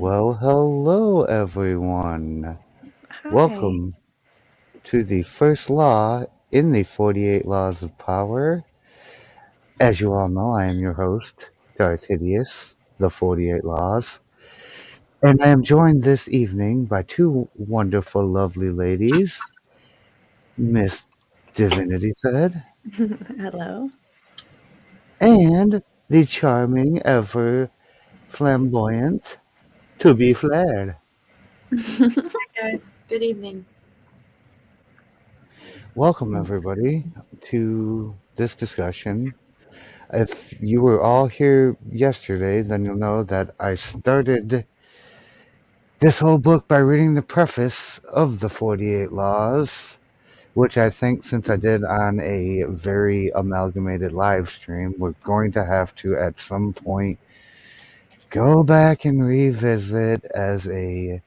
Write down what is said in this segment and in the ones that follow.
Well, hello everyone. Hi. Welcome to the first law in the 48 Laws of Power. As you all know, I am your host, Darth Hideous, the 48 Laws, and I am joined this evening by two wonderful, lovely ladies, Miss Divinity Said, Hello. and the charming, ever flamboyant To Be Flared. Guys, good evening. Welcome everybody to this discussion. If you were all here yesterday, then you'll know that I started this whole book by reading the preface of the 48 Laws, which I think since I did on a very amalgamated live stream, we're going to have to at some point go back and revisit as a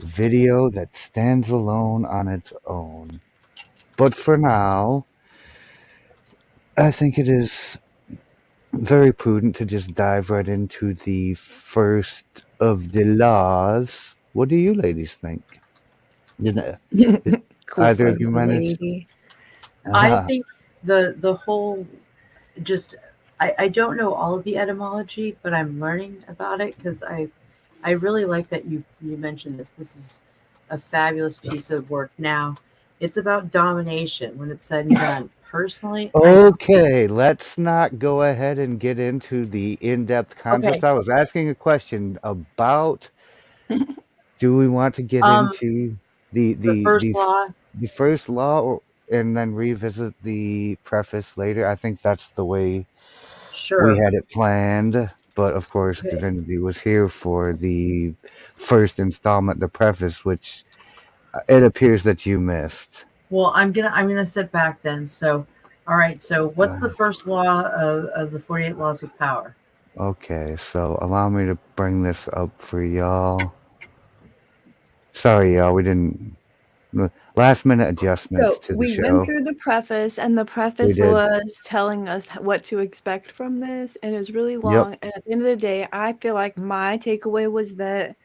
video that stands alone on its own. But for now, I think it is very prudent to just dive right into the first of the laws. What do you ladies think? Did Cool either of you fuzzy manage? lady. I Ah, think the whole just I don't know all of the etymology, but I'm learning about it because I really like that you mentioned this. This is a fabulous piece of work. Now, it's about domination when it's said and done. Personally, I don't. okay, let's not go ahead and get into the in-depth concepts. Okay. I was asking a question about do we want to get Um, into the the the first the law, the first law and then revisit the preface later? I think that's the way we sure. had it planned, but of course, Okay. Divinity was here for the first installment, the preface, which it appears that you missed. Well, I'm gonna sit back then. So, all right. So, what's the Uh, first law of the 48 laws of power? okay, so allow me to bring this up for y'all. Sorry, y'all, we didn't. Last minute adjustments So to the we went show. through the preface, and the We preface did. was telling us what to expect from this, and it was really Yep. long. And at the end of the day, I feel like my takeaway was that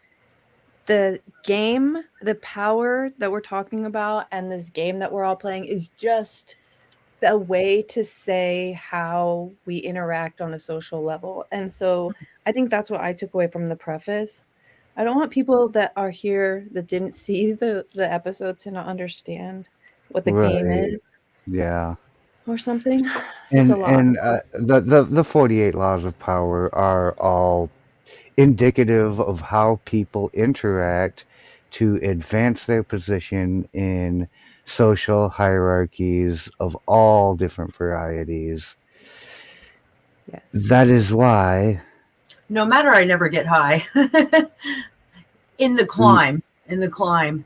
the game, the power that we're talking about, and this game that we're all playing is just a way to say how we interact on a social level. And so I think that's what I took away from the preface. I don't want people that are here that didn't see the episode to not understand what the game Right. is Yeah. or something. It's a lot. And the 48 laws of power are all indicative of how people interact to advance their position in social hierarchies of all different varieties. Yes. That is why, No matter, I never get high. In the mm, climb. In the climb.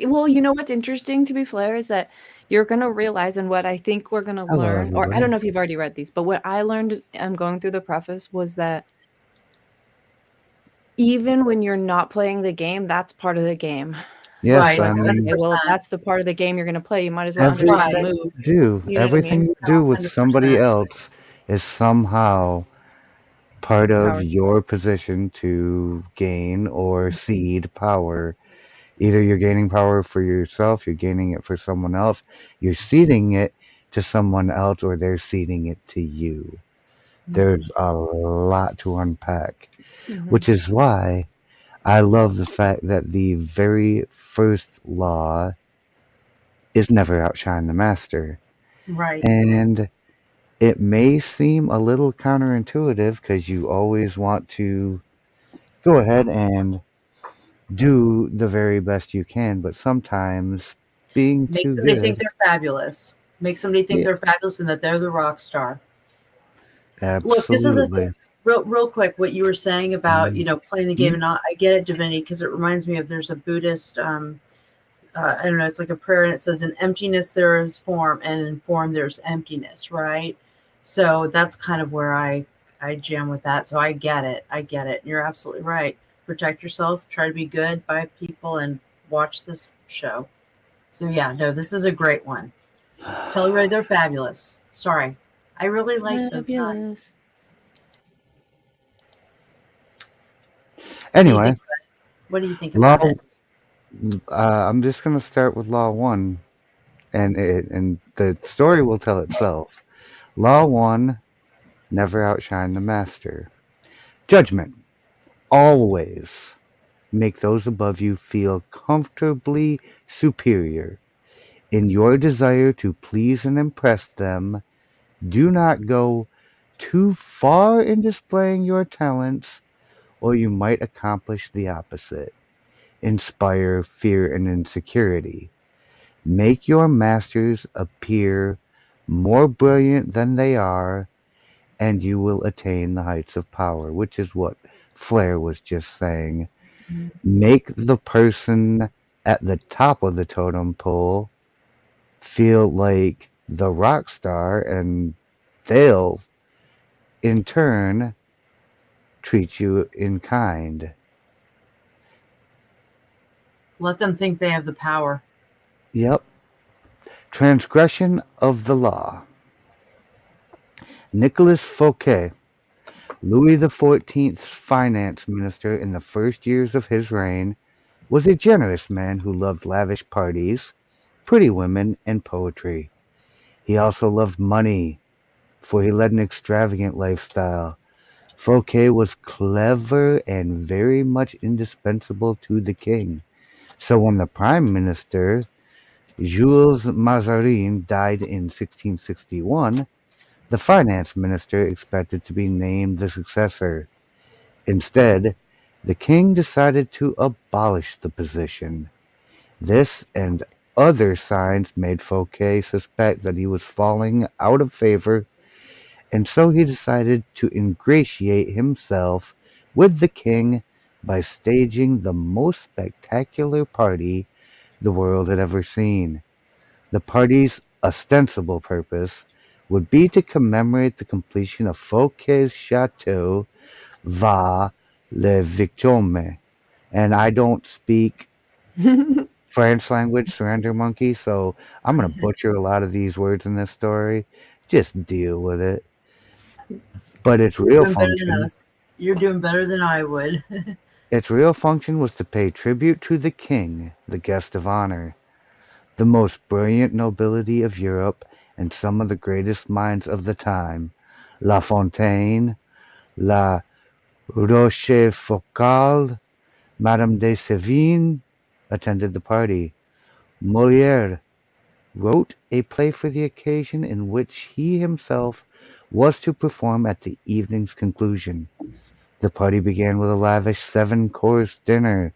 Well, you know what's interesting, to be fair, is that you're gonna realize, and what I think we're gonna hello learn, or I don't everybody. know if you've already read these, but what I learned, going through the preface, was that even when you're not playing the game, that's part of the game. So it's Yes, Right. I like, mean, okay, well, if 100%. that's the part of the game you're gonna play, you might as well understand the everything Right. you move. do, You know what I everything mean? you No, do with somebody 100%. else is somehow part of Power. your position to gain or cede power. Either you're gaining power for yourself, you're gaining it for someone else, you're ceding it to someone else, or they're ceding it to you. Mhm. There's a lot to unpack, Mhm. which is why I love the fact that the very first law is never outshine the master. Right. And it may seem a little counterintuitive because you always want to go ahead and do the very best you can, but sometimes being Make too somebody think good. they're fabulous. Make somebody think Yeah, they're fabulous and that they're the rock star. Look, this is the thing. absolutely. Real quick, what you were saying about, Mhm. playing the game and not, I get it, Divinity, because it reminds me of there's a Buddhist, I don't know, it's like a prayer and it says, in emptiness there is form, and in form there's emptiness, right? So that's kind of where I jam with that. So I get it. I get it. You're absolutely right. Protect yourself, try to be good by people, and watch this show. So yeah, no, this is a great one. Tell everybody they're fabulous. Sorry. I really like this. Fabulous. What do you Anyway, think? What do you think law. about it? I'm just gonna start with Law One, and the story will tell itself. Law One: never outshine the master. Judgment: always make those above you feel comfortably superior. In your desire to please and impress them, do not go too far in displaying your talents, or you might accomplish the opposite: inspire fear and insecurity. Make your masters appear more brilliant than they are, and you will attain the heights of power, which is what Flair was just saying. Make the person at the top of the totem pole feel like the rock star, and they'll, in turn, treat you in kind. Let them think they have the power. Yep. Transgression of the law. Nicolas Fouquet, Louis XIV's finance minister in the first years of his reign, was a generous man who loved lavish parties, pretty women, and poetry. He also loved money, for he led an extravagant lifestyle. Fouquet was clever and very much indispensable to the king. So when the prime minister, Jules Mazarin, died in 1661, the finance minister expected to be named the successor. Instead, the king decided to abolish the position. This and other signs made Fouquet suspect that he was falling out of favor, and so he decided to ingratiate himself with the king by staging the most spectacular party the world had ever seen. The party's ostensible purpose would be to commemorate the completion of Fouquet's chateau Va le Victime. And I don't speak French language, surrender monkey, so I'm gonna butcher a lot of these words in this story. Just deal with it. But You're doing better than us. You're doing better than I would. its real function was to pay tribute to the king, the guest of honor, the most brilliant nobility of Europe, and some of the greatest minds of the time. La Fontaine, La Rochefoucauld, Madame de Sévigné attended the party. Molière wrote a play for the occasion in which he himself was to perform at the evening's conclusion. The party began with a lavish seven-course dinner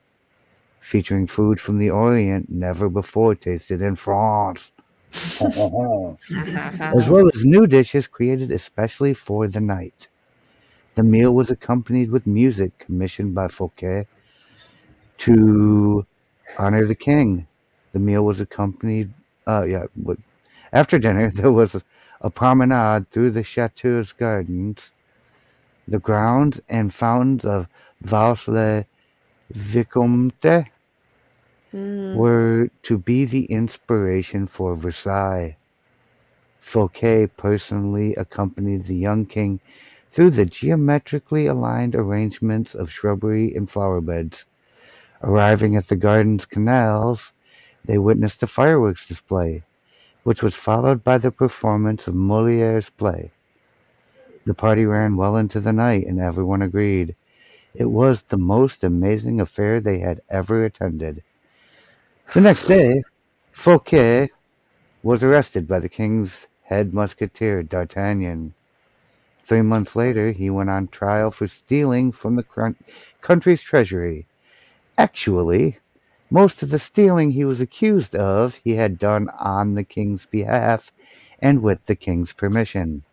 featuring food from the Orient never before tasted in France, as well as new dishes created especially for the night. The meal was accompanied with music commissioned by Fouquet to honor the king. The meal was accompanied, after dinner, there was a promenade through the chateau's gardens. The grounds and fountains of Vaux-le-Vicomte Mm. were to be the inspiration for Versailles. Fouquet personally accompanied the young king through the geometrically aligned arrangements of shrubbery and flower beds. Arriving at the garden's canals, they witnessed a fireworks display, which was followed by the performance of Molière's play. The party ran well into the night, and everyone agreed it was the most amazing affair they had ever attended. The next day, Fouquet was arrested by the king's head musketeer, D'Artagnan. 3 months later, he went on trial for stealing from the country's treasury. Actually, most of the stealing he was accused of he had done on the king's behalf and with the king's permission.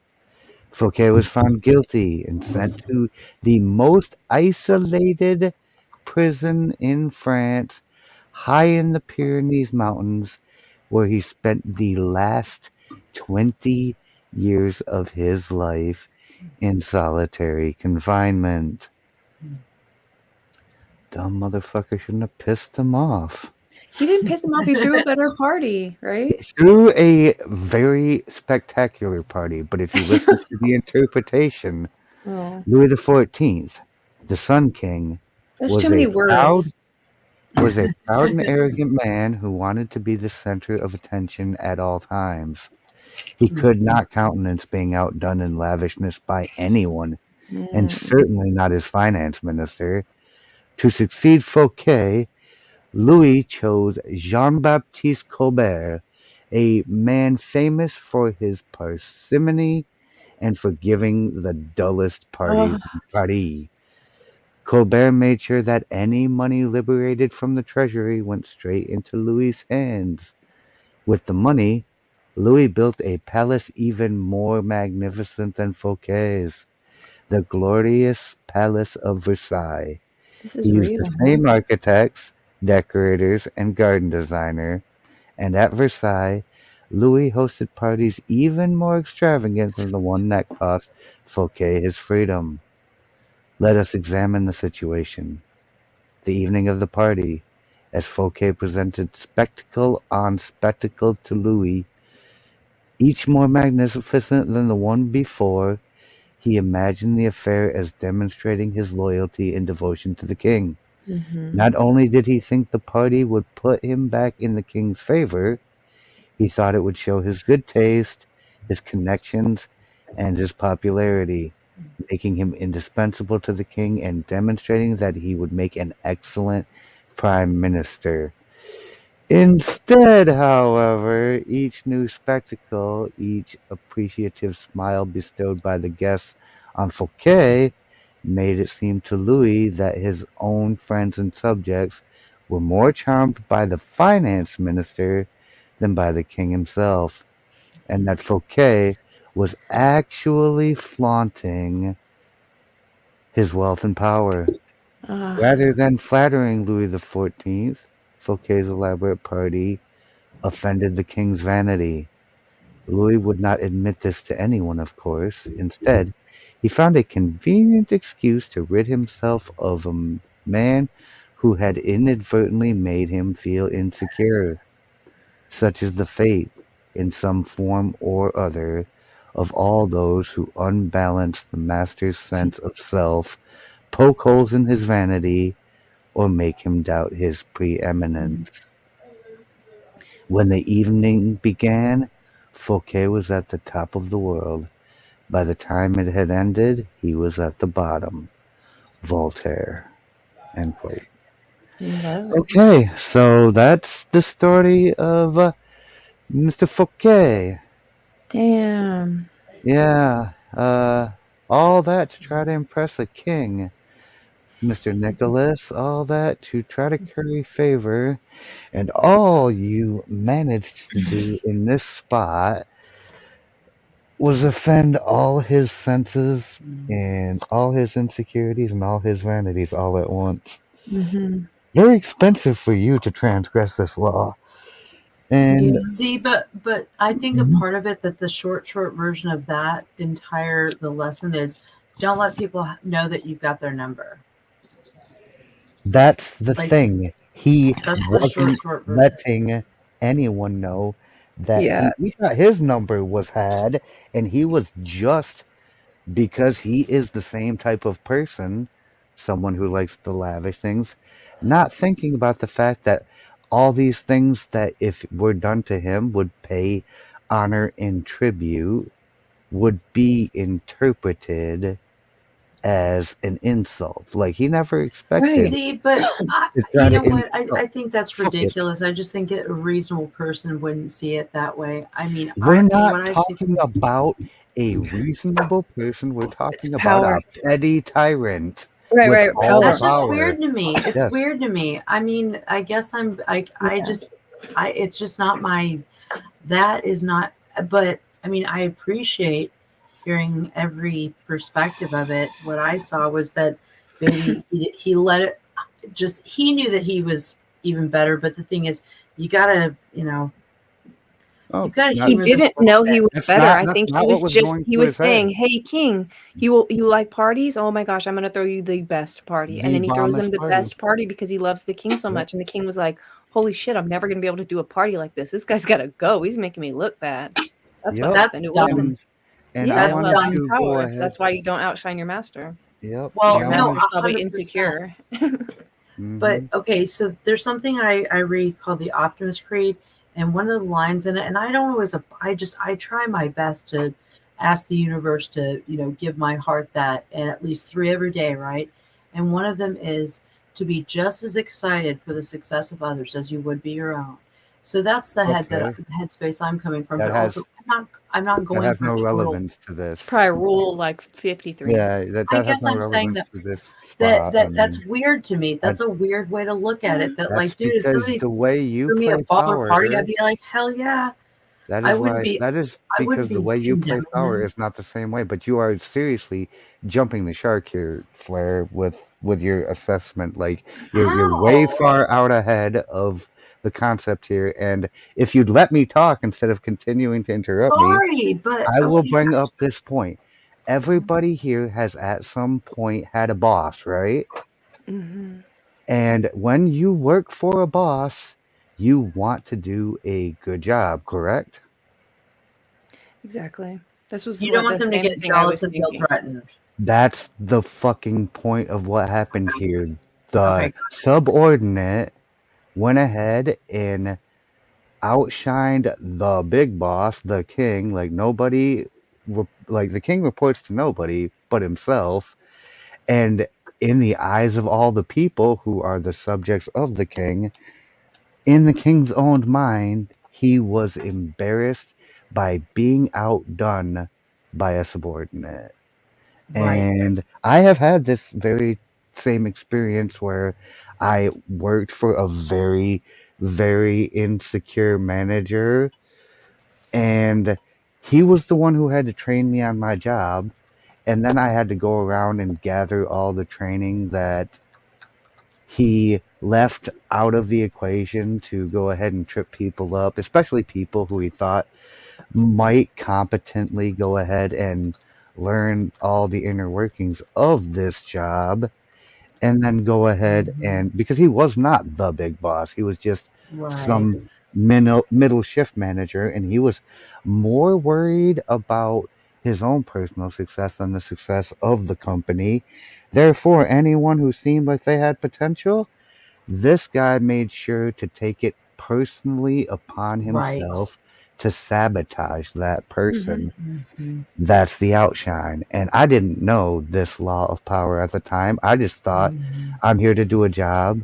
Fouquet was found guilty and sent to the most isolated prison in France, high in the Pyrenees Mountains, where he spent the last 20 years of his life in solitary confinement. Dumb motherfucker shouldn't have pissed him off. He didn't piss him off. He threw a better party, right? Threw a very spectacular party, but if you listen to the interpretation, Oh. Louis XIV, the Sun King, That's too was many a proud words. was a proud and arrogant man who wanted to be the center of attention at all times. He could not countenance being outdone in lavishness by anyone, and Mm. certainly not his finance minister. To succeed Fouquet, Louis chose Jean-Baptiste Colbert, a man famous for his parsimony and for giving the dullest Oh, parties in Paris. Colbert made sure that any money liberated from the treasury went straight into Louis's hands. With the money, Louis built a palace even more magnificent than Fouquet's, the glorious Palace of Versailles. this He is used the real, huh? same architects, decorators, and garden designer, and at Versailles, Louis hosted parties even more extravagant than the one that cost Fouquet his freedom. Let us examine the situation. The evening of the party, as Fouquet presented spectacle on spectacle to Louis, each more magnificent than the one before, he imagined the affair as demonstrating his loyalty and devotion to the king. Mm-hmm. Not only did he think the party would put him back in the king's favor, he thought it would show his good taste, his connections, and his popularity, making him indispensable to the king and demonstrating that he would make an excellent prime minister. Instead, however, each new spectacle, each appreciative smile bestowed by the guests on Fouquet, made it seem to Louis that his own friends and subjects were more charmed by the finance minister than by the king himself, and that Fouquet was actually flaunting his wealth and power. Ah, Rather than flattering Louis XIV, Fouquet's elaborate party offended the king's vanity. Louis would not admit this to anyone, of course. Instead, he found a convenient excuse to rid himself of a man who had inadvertently made him feel insecure. Such is the fate, in some form or other, of all those who unbalance the master's sense of self, poke holes in his vanity, or make him doubt his preeminence. When the evening began, Fouquet was at the top of the world. By the time it had ended, he was at the bottom. Voltaire. End quote. love it. Okay, so that's the story of Mr. Fouquet. Damn. Yeah, all that to try to impress a king, Mr. Nicholas. All that to try to curry favor. And all you managed to do in this spot was offend all his senses and all his insecurities and all his vanities all at once. Mm-hmm. Very expensive for you to transgress this law. And Yeah. See, but I think a part of it that the short version of that entire the lesson is don't let people know that you've got their number. that's the Like thing. He that's the wasn't short version. letting anyone know that Yeah. he thought his number was had, and he was just because he is the same type of person, someone who likes to lavish things, not thinking about the fact that all these things that if were done to him would pay honor and tribute would be interpreted as an insult. Like he never expected Right. See, but to you try to know what? insult. I think that's It. ridiculous. I just think a reasonable person wouldn't see it that way. I mean, We're from not what I've talking taken, about a reasonable person. We're It's talking about power. a petty tyrant Right, with right. all the that's Power. just power. weird to me. It's Yes. weird to me. I mean, I guess I Yeah. just it's just not my that is not but I mean, I appreciate hearing every perspective of it. What I saw was that maybe he let it just he knew that he was even better, but the thing is you gotta, Oh, you've got to not He humor the didn't know he was that's better. not I that's think he not what was was just going he through was his head. saying, "Hey, King, you like parties? Oh my gosh, I'm gonna throw you the best party." And The then he throws him bombest the party. best party because he loves the king so Yep. much. And the king was like, "Holy shit, I'm never gonna be able to do a party like this. This guy's gotta go. He's making me look bad." That's what Yep. That's happened. It wasn't. dumb. And I Yeah, That's well, wanted that's dumb. to go power. ahead. That's why you don't outshine your master. Yep. Well, Your The no, only. master's probably 100%. insecure. But Hmm. okay, so there's something I read called the Optimist Creed, and one of the lines in it, and I don't always, I try my best to ask the universe to, give my heart that, and at least three every day, right? And one of them is to be just as excited for the success of others as you would be your own. So that's the Okay. headspace I'm coming from. That But has also, I'm not that going has for no total. relevance to It's this. probably rule like 53. Yeah, that I that has guess no I'm saying relevance that to this that spot. I that mean, that's weird to me. that That's a weird way to look at it. That that's like, dude, if because somebody the way you threw me a play baller party, I'd power. be like, hell yeah. That I is wouldn't why. be That is I wouldn't because the be way you play condemning power them. is not the same way. But you are seriously jumping the shark here, Flair, with your assessment. Like you're way How? far out ahead of the concept here. And if you'd let me talk instead of continuing to interrupt me, Sorry, but I will okay. bring up this point. Everybody here has at some point had a boss, right? Hmm. And when you work for a boss, you want to do a good job, correct? Exactly. This was You don't what want the them to same get thing I was jealous and feel thinking. threatened. That's the fucking point of what happened here. The Okay. subordinate went ahead and outshined the big boss, the king. Like nobody, like the king reports to nobody but himself. And in the eyes of all the people who are the subjects of the king, in the king's own mind, he was embarrassed by being outdone by a subordinate. Right. And I have had this very same experience where I worked for a very, very insecure manager, and he was the one who had to train me on my job. And then I had to go around and gather all the training that he left out of the equation to go ahead and trip people up, especially people who he thought might competently go ahead and learn all the inner workings of this job and then go ahead Hmm. and because he was not the big boss, he was just Right. some middle shift manager, and he was more worried about his own personal success than the success of the company. Therefore, anyone who seemed like they had potential, this guy made sure to take it personally upon Right. himself to sabotage that Hmm. person. Hmm. That's the outshine. And I didn't know this law of power at the time. I just thought Hmm. I'm here to do a job.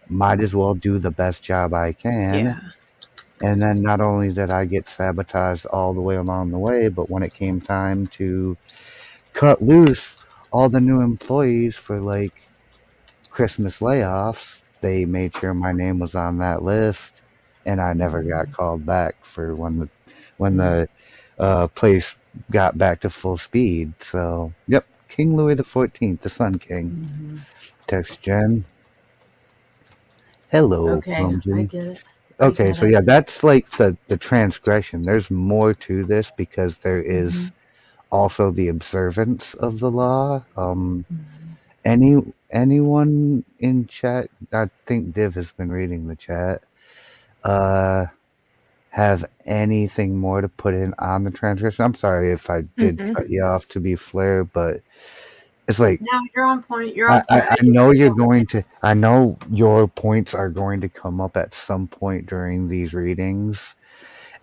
Might as well do the best job I can. Yeah. And then not only did I get sabotaged all the way along the way, but when it came time to cut loose all the new employees for like Christmas layoffs, they made sure my name was on that list, and I never got called back for when the place got back to full speed. So, yep, King Louis XIV, the Sun King. Hmm. Text Jen. Hello, Okay, I Clumsy. get it. I Okay, get so it. yeah, that's like the transgression. There's more to this because there Hmm. is also the observance of the law. Hmm. Any anyone in chat? I think Div has been reading the chat. Uh, have anything more to put in on the transgression? I'm sorry if I did Hmm. cut you off to be Flair, but it's like No, you're on point. You're I, on I, point. I know you're going to. I know your points are going to come up at some point during these readings,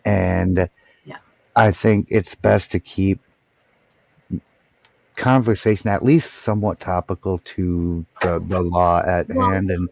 and Yeah. I think it's best to keep conversation at least somewhat topical to the law at Well, hand. And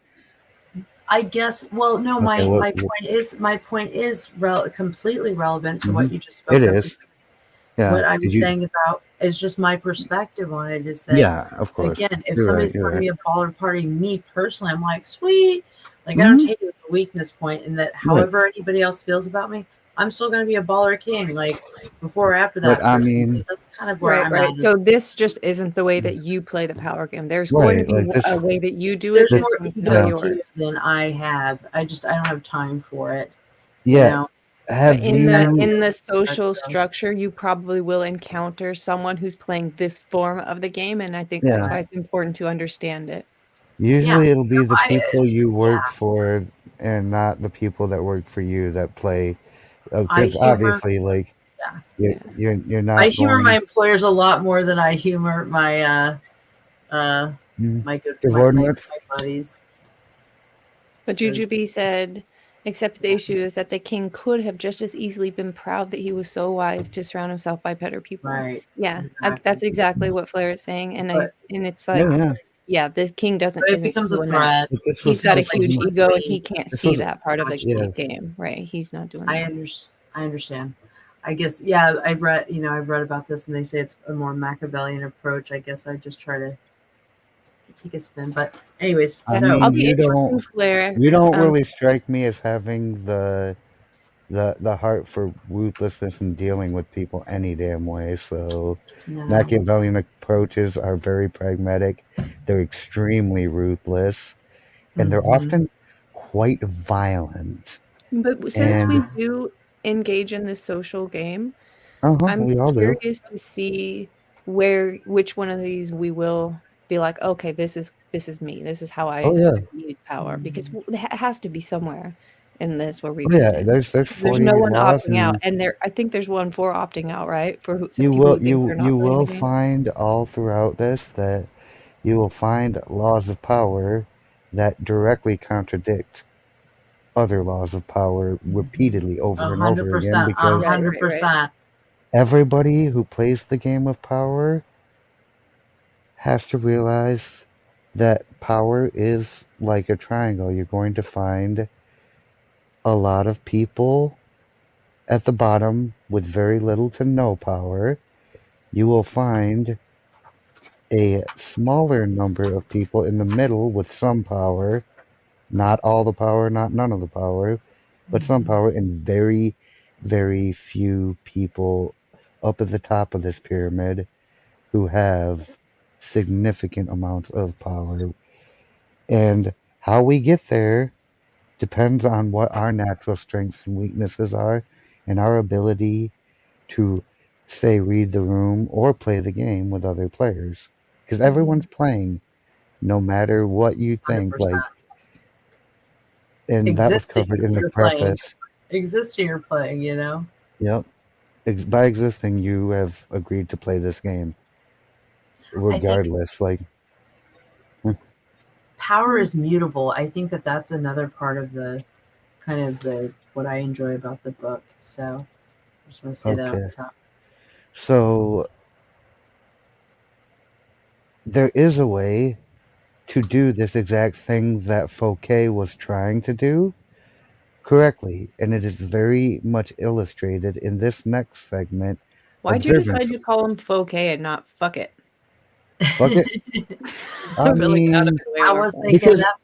I guess. Well, no. okay, My point is completely relevant to what mhm. you just It spoke of, is. because Yeah. what I Did was you? saying about is just my perspective on it. Is that, Yeah. Of course. again, if You're right. somebody's You're throwing right. me a baller party, me personally, I'm like, sweet. Like, I don't Hmm. take it as a weakness point, and that Right. however anybody else feels about me, I'm still going to be a baller king. Like, before or after But that I person. So mean, that's kind of where Right, I'm right. at. So this just isn't the way that you play the power game. There's going to right. be Like a this. way that you do it There's This. that's more going to ego fit Yeah. to yours. it than I have. I don't have time for it. You Yeah. know. But Have in the you? in the That social stuff. structure, you probably will encounter someone who's playing this form of the game, and I think that's Yeah. why Right. it's important to understand it. Yeah. Usually it'll No, be the I people you work yeah. for and not the people that work for you that play. I Because humor. obviously, like Yeah. you're Yeah. you're you're I not humor my going. employers a lot more than I humor my uh, Mm. my good Subordinates. my buddies. But 'Cause- Jujubee said, except the issue is that the king could have just as easily been proud that he was so wise to surround himself by better people. right. Yeah, Exactly. that's exactly what Flair is saying, and But it's Yeah, like, yeah. yeah, the king but it isn't becomes a doing that. threat. But this He's was got a this like huge he was wants to ego, and he be. can't this see was that part of the yeah. game, right? He's not doing I that. understand. I guess yeah. I've read about this, and they say it's a more Machiavellian approach. I guess I just try to take a spin. But anyways, I so I'll mean, be interested in Flair. you don't really strike me as having the heart for ruthlessness and dealing with people any damn way. So no. Machiavellian approaches are very pragmatic. They're extremely ruthless, and they're Mhm. often quite violent. But since And we do engage in this social game, I'm we all do. curious to see which one of these we will be like, okay, this is me. This is how Oh I yeah, use power, because Mhm. it has to be somewhere in this where oh we've done yeah. it. There's 'Cause there's no 48 one laws, opting out, and and I think there's one for opting out, right? For some you people will who think they're not you playing the will game. find all throughout this that you will find laws of power that directly contradict other laws of power repeatedly over and over again 100%. because Right, right, right. 100%. everybody who plays the game of power has to realize that power is like a triangle. You're going to find a lot of people at the bottom with very little to no power. You will find a smaller number of people in the middle with some power, not all the power, not none of the power, but some Mhm. power, and very, very few people up at the top of this pyramid who have significant amounts of power. And how we get there depends on what our natural strengths and weaknesses are and our ability to, say, read the room or play the game with other players. Because everyone's Mhm. playing, no matter what you think. 100%. Like, and that was Existing, covered in the you're playing. preface. Existing, you're playing, you know? Yep. By existing, you have agreed to play this game, I think regardless. Like, hmm, power is mutable. I think that that's another part of the kind of the what I enjoy about the book. So I just want to say that up okay. top. So there is a way to do this exact thing that Fouquet was trying to do correctly, and it is very much illustrated in this next segment. Why'd you Observance. decide to call him Fouquet and not fuck it? Fuck it. I I feel like that would have mean, been way I more was fun. thinking because that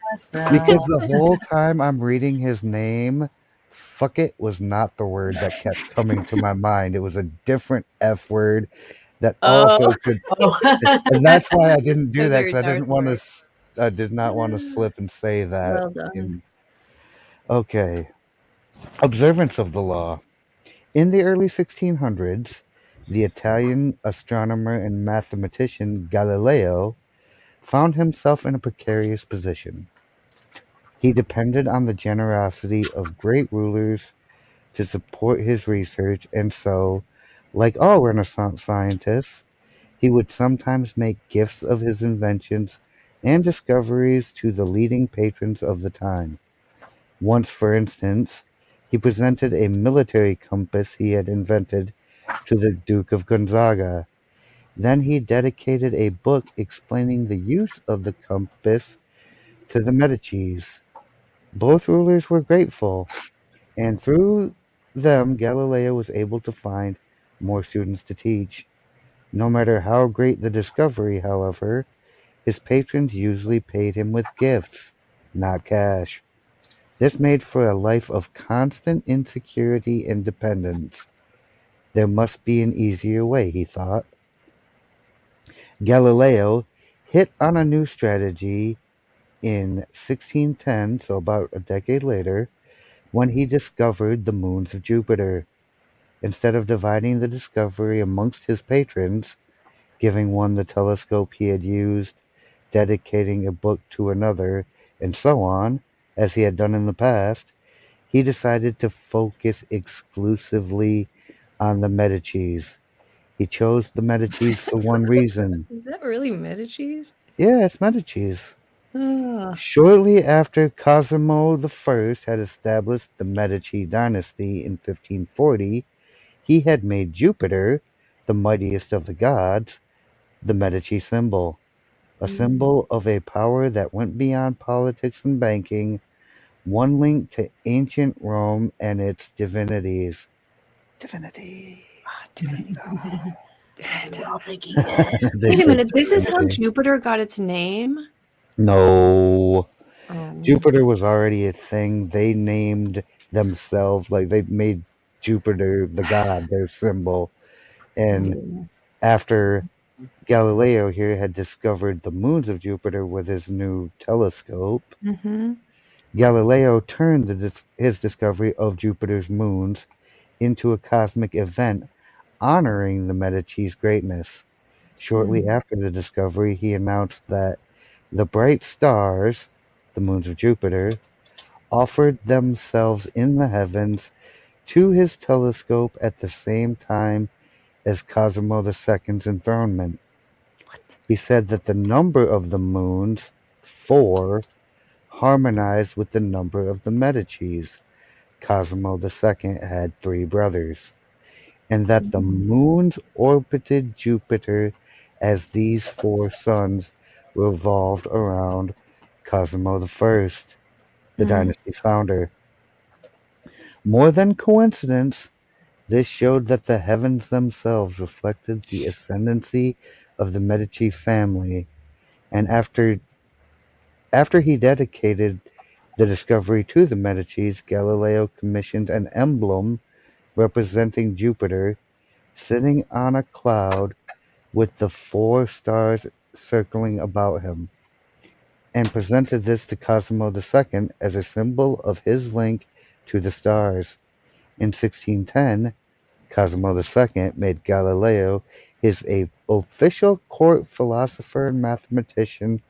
because myself. the whole time I'm reading his name, fuck it was not the word that kept coming to my mind. It was a different F word that Oh, also could, Oh, and that's why I didn't do a that very because I dark didn't want word. to. I did not want to slip and say that. Well done. In okay, observance of the law. In the early 1600s, the Italian astronomer and mathematician Galileo found himself in a precarious position. He depended on the generosity of great rulers to support his research, and so, like all Renaissance scientists, he would sometimes make gifts of his inventions and discoveries to the leading patrons of the time. Once, for instance, he presented a military compass he had invented to the Duke of Gonzaga. Then he dedicated a book explaining the use of the compass to the Medicis. Both rulers were grateful, and through them Galileo was able to find more students to teach. No matter how great the discovery, however, his patrons usually paid him with gifts, not cash. This made for a life of constant insecurity and dependence. There must be an easier way, he thought. Galileo hit on a new strategy in 1610, so about a decade later, when he discovered the moons of Jupiter. Instead of dividing the discovery amongst his patrons, giving one the telescope he had used, dedicating a book to another, and so on, as he had done in the past, he decided to focus exclusively on the Medicis. He chose the Medicis for one reason. Is that really Medicis? Yeah, it's Medici's. Ah, Shortly after Cosimo I had established the Medici dynasty in 1540, he had made Jupiter, the mightiest of the gods, the Medici symbol, a mm. symbol of a power that went beyond politics and banking, one linked to ancient Rome and its divinities. Divinity. Ah, divinity. We're all thinking it. They Wait a said minute, this is how divinity. Jupiter got its name? No. Oh. Jupiter was already a thing. They named themselves, like they made Jupiter the god their symbol. And Yeah. after Galileo here had discovered the moons of Jupiter with his new telescope, Mhm. Galileo turned his discovery of Jupiter's moons into a cosmic event honoring the Medici's greatness. Shortly Mm. after the discovery, he announced that the bright stars, the moons of Jupiter, offered themselves in the heavens to his telescope at the same time as Cosimo II's enthronement. What? He said that the number of the moons, 4, harmonized with the number of the Medicis. Cosimo II had 3 brothers, and that the Mm. moons orbited Jupiter as these 4 suns revolved around Cosimo I, the Mm. dynasty's founder. More than coincidence, this showed that the heavens themselves reflected the ascendancy of the Medici family, and after he dedicated the discovery to the Medicis, Galileo commissioned an emblem representing Jupiter sitting on a cloud with the 4 stars circling about him, and presented this to Cosimo II as a symbol of his link to the stars. In 1610, Cosimo II made Galileo his official court philosopher and mathematician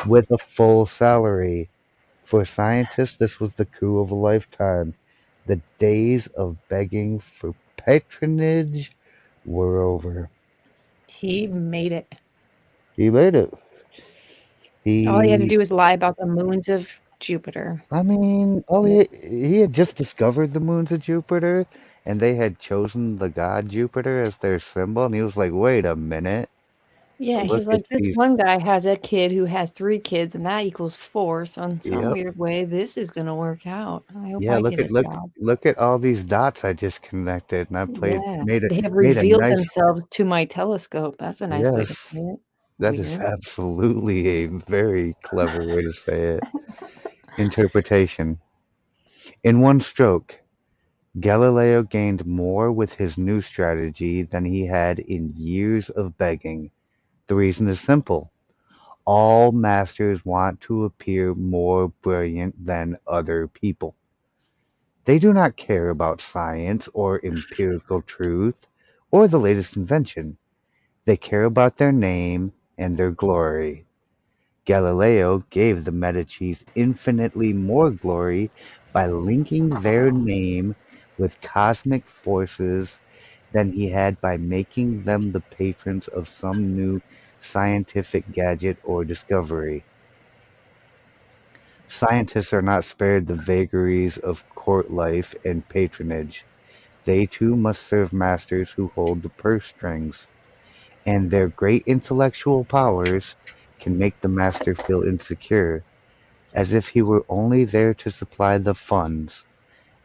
with a full salary. For scientists, this was the coup of a lifetime. The days of begging for patronage were over. He made it. He made it. All he had to He, do was lie about the moons of Jupiter. I mean, he had just discovered the moons of Jupiter, and they had chosen the god Jupiter as their symbol, and he was like, wait a minute. Yeah, Look he's at like, this these. one guy has a kid who has 3 kids, and that equals 4, so in some Yep. weird way, this is gonna work out. I hope Yeah, I look get at a look job. look at all these dots I just connected, and I played Yeah, made a they have made a revealed nice. themselves to my telescope. That's a nice way to Yes, say it. that is Weird. absolutely a very clever way to say it. Interpretation. In one stroke, Galileo gained more with his new strategy than he had in years of begging. The reason is simple. All masters want to appear more brilliant than other people. They do not care about science or empirical truth or the latest invention. They care about their name and their glory. Galileo gave the Medicis infinitely more glory by linking their name with cosmic forces than he had by making them the patrons of some new scientific gadget or discovery. Scientists are not spared the vagaries of court life and patronage. They too must serve masters who hold the purse strings, and their great intellectual powers can make the master feel insecure, as if he were only there to supply the funds.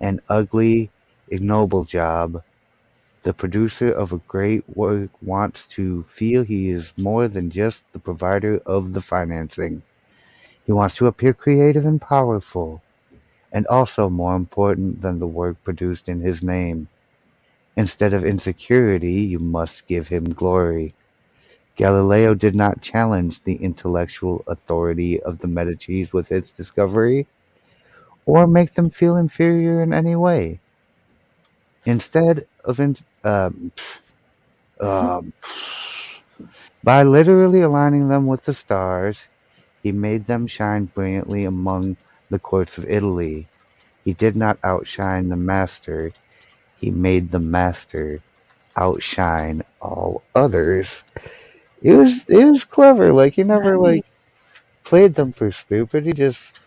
An ugly, ignoble job. The producer of a great work wants to feel he is more than just the provider of the financing. He wants to appear creative and powerful, and also more important than the work produced in his name. Instead of insecurity, you must give him glory. Galileo did not challenge the intellectual authority of the Medicis with his discovery, or make them feel inferior in any way. Instead of um, by literally aligning them with the stars, he made them shine brilliantly among the courts of Italy. He did not outshine the master, he made the master outshine all others. it was clever. Like he never Right. like played them for stupid. He just,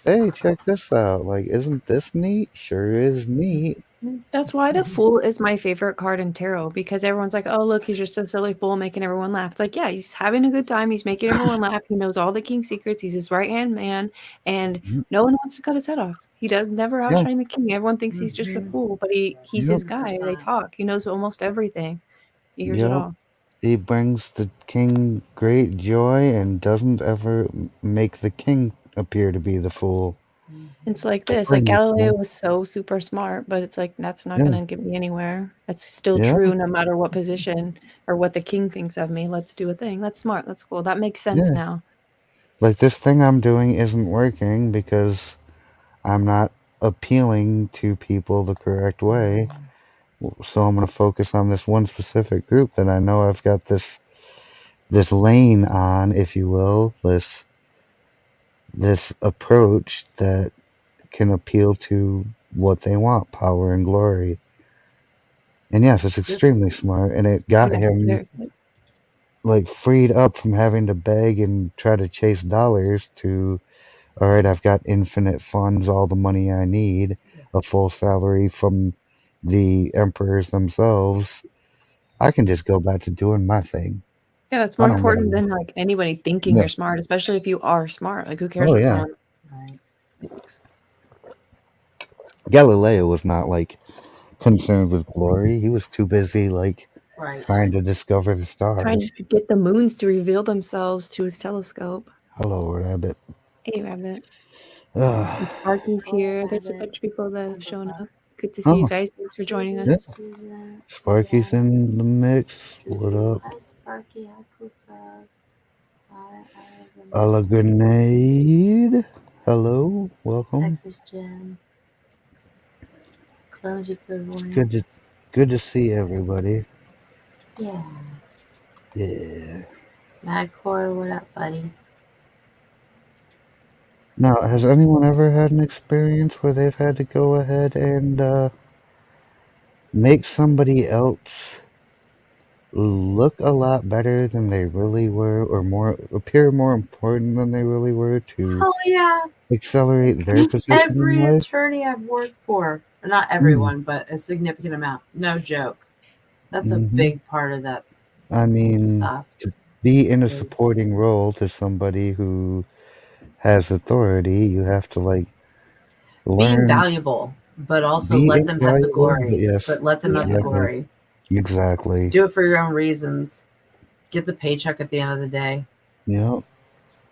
hey, check this out. Like, isn't this neat? Sure is neat. That's why the Fool is my favorite card in tarot, because everyone's like, "Oh, look, he's just a silly fool making everyone laugh." It's like, yeah, he's having a good time. He's making everyone laugh. He knows all the king's secrets. He's his right-hand man, and Mhm. no one wants to cut his head off. He does never Yeah, outshine the king. Everyone thinks he's just a Mhm. fool, but he's yep, his guy. They 100%. talk. He knows almost everything. He hears it yep. all. He brings the king great joy and doesn't ever make the king appear to be the fool. It's Mhm. like this, like, Bring the Galileo fool. was so super smart, but it's like, that's not Yeah, gonna get me anywhere. It's still yeah, true no matter what position or what the king thinks of me. Let's do a thing. That's smart. That's cool. That makes sense yeah. now. Like this thing I'm doing isn't working because I'm not appealing to people the correct way. Mhm. So I'm going to focus on this one specific group that I know I've got this lane on, if you will, this approach that can appeal to what they want, power and glory. And yes, it's This, extremely smart, and it got Yeah, him very good. like freed up from having to beg and try to chase dollars to, all right, I've got infinite funds, all the money I need, a full salary from the emperors themselves. I can just go back to doing my thing. Yeah, that's I more don't important gotta. than, like, anybody thinking Yeah. you're smart, especially if you are smart. Like, who cares Oh what yeah. someone right, thinks? Galileo was not like concerned with glory. He was too busy like right. trying to discover the Trying stars. to get the moons to reveal themselves to his telescope. Hello, Rabbit. Hey, Rabbit. And Ugh. Sparky's Hello, here. There's a Rabbit. bunch of people that Hi, have shown Bubba. up. Good to see you Oh, guys. Thanks for joining yeah. Judy, us. Susan, Sparky's Suzanne, in the mix. What Judy. up? Hi, Sparky. Hi, Cooper. Hi, A la Ivan. grenade. Hello, welcome. Texas Jen. Clumsy Good to clairvoyance. good to see everybody. Yeah. Yeah. Mad Core, what up, buddy? Now, has anyone ever had an experience where they've had to go ahead and make somebody else look a lot better than they really were, or more appear more important than they really were to Oh, yeah. accelerate their position in Every life? attorney I've worked for, not Mm, everyone, but a significant amount. No joke. That's a hmm big part of that I mean, stuff to be in a is supporting role to somebody who has authority, you have to like being learn, valuable, but also be let them have the invaluable, but glory. yes, But let them have the Yeah. exactly, glory. exactly. Do it for your own reasons. Get the paycheck at the end of the day. Yep,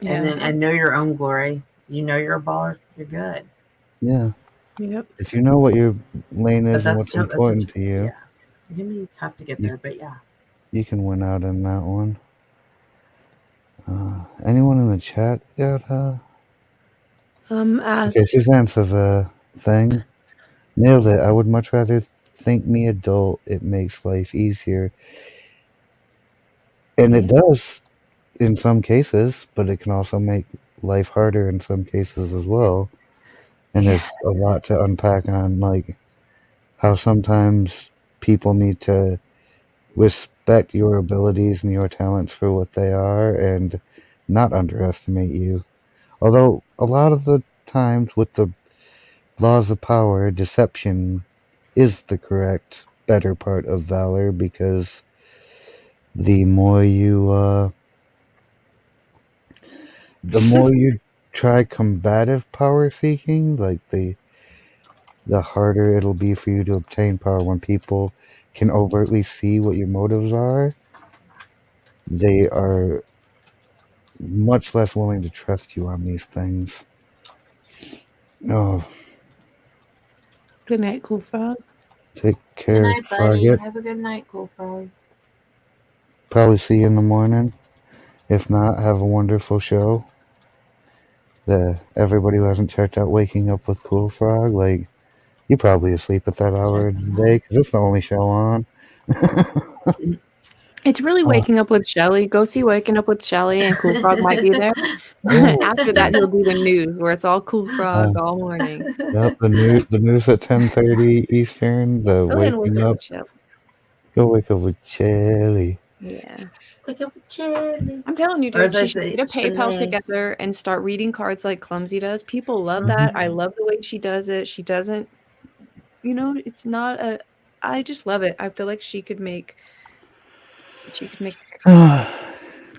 Yeah. And know your own glory. You know you're a baller, you're good. yeah. Yep. If you know what your lane But is and that's what's tough. important to you, Yeah. It's gonna be tough to get you there, but yeah. you can win out in that one. Anyone in the chat got Uh, Okay, Suzanne says a thing. Nailed it. I would much rather think me adult. It makes life easier. And it yeah. does in some cases, but it can also make life harder in some cases as well. And Yeah. there's a lot to unpack on like how sometimes people need to respect your abilities and your talents for what they are and not underestimate you. Although a lot of the times with the laws of power, deception is the correct, better part of valor because the more you, the more you try combative power seeking, like the harder it'll be for you to obtain power when people can overtly see what your motives are. They are much less willing to trust you on these things. Oh, Good night, cool frog. take Good care, night, buddy. Frogget. Have a good night, Cool Frog. Probably see you in the morning. If not, have a wonderful show. Everybody who hasn't checked out Waking Up with Cool Frog, like, you're probably asleep at that hour Check of the him day out. because it's the only show on. It's really Oh, Waking Up with Shelly. Go see Waking Up with Shelly, and Cool Frog might be there. oh, After that, he'll do the news where it's all Cool uh, Frog all morning. yep. The news at 10:30 Eastern. The Go ahead and Wake Waking Up Up. with Shelly. Go wake up with Shelly. Yeah. Pick up a chili. I'm telling you, Or dude, as I she should say, get a PayPal Shanae. together and start reading cards like Clumsy does. People love that. Mhm. I love the way she does it. She doesn't, it's not a I just love it. I feel like she could make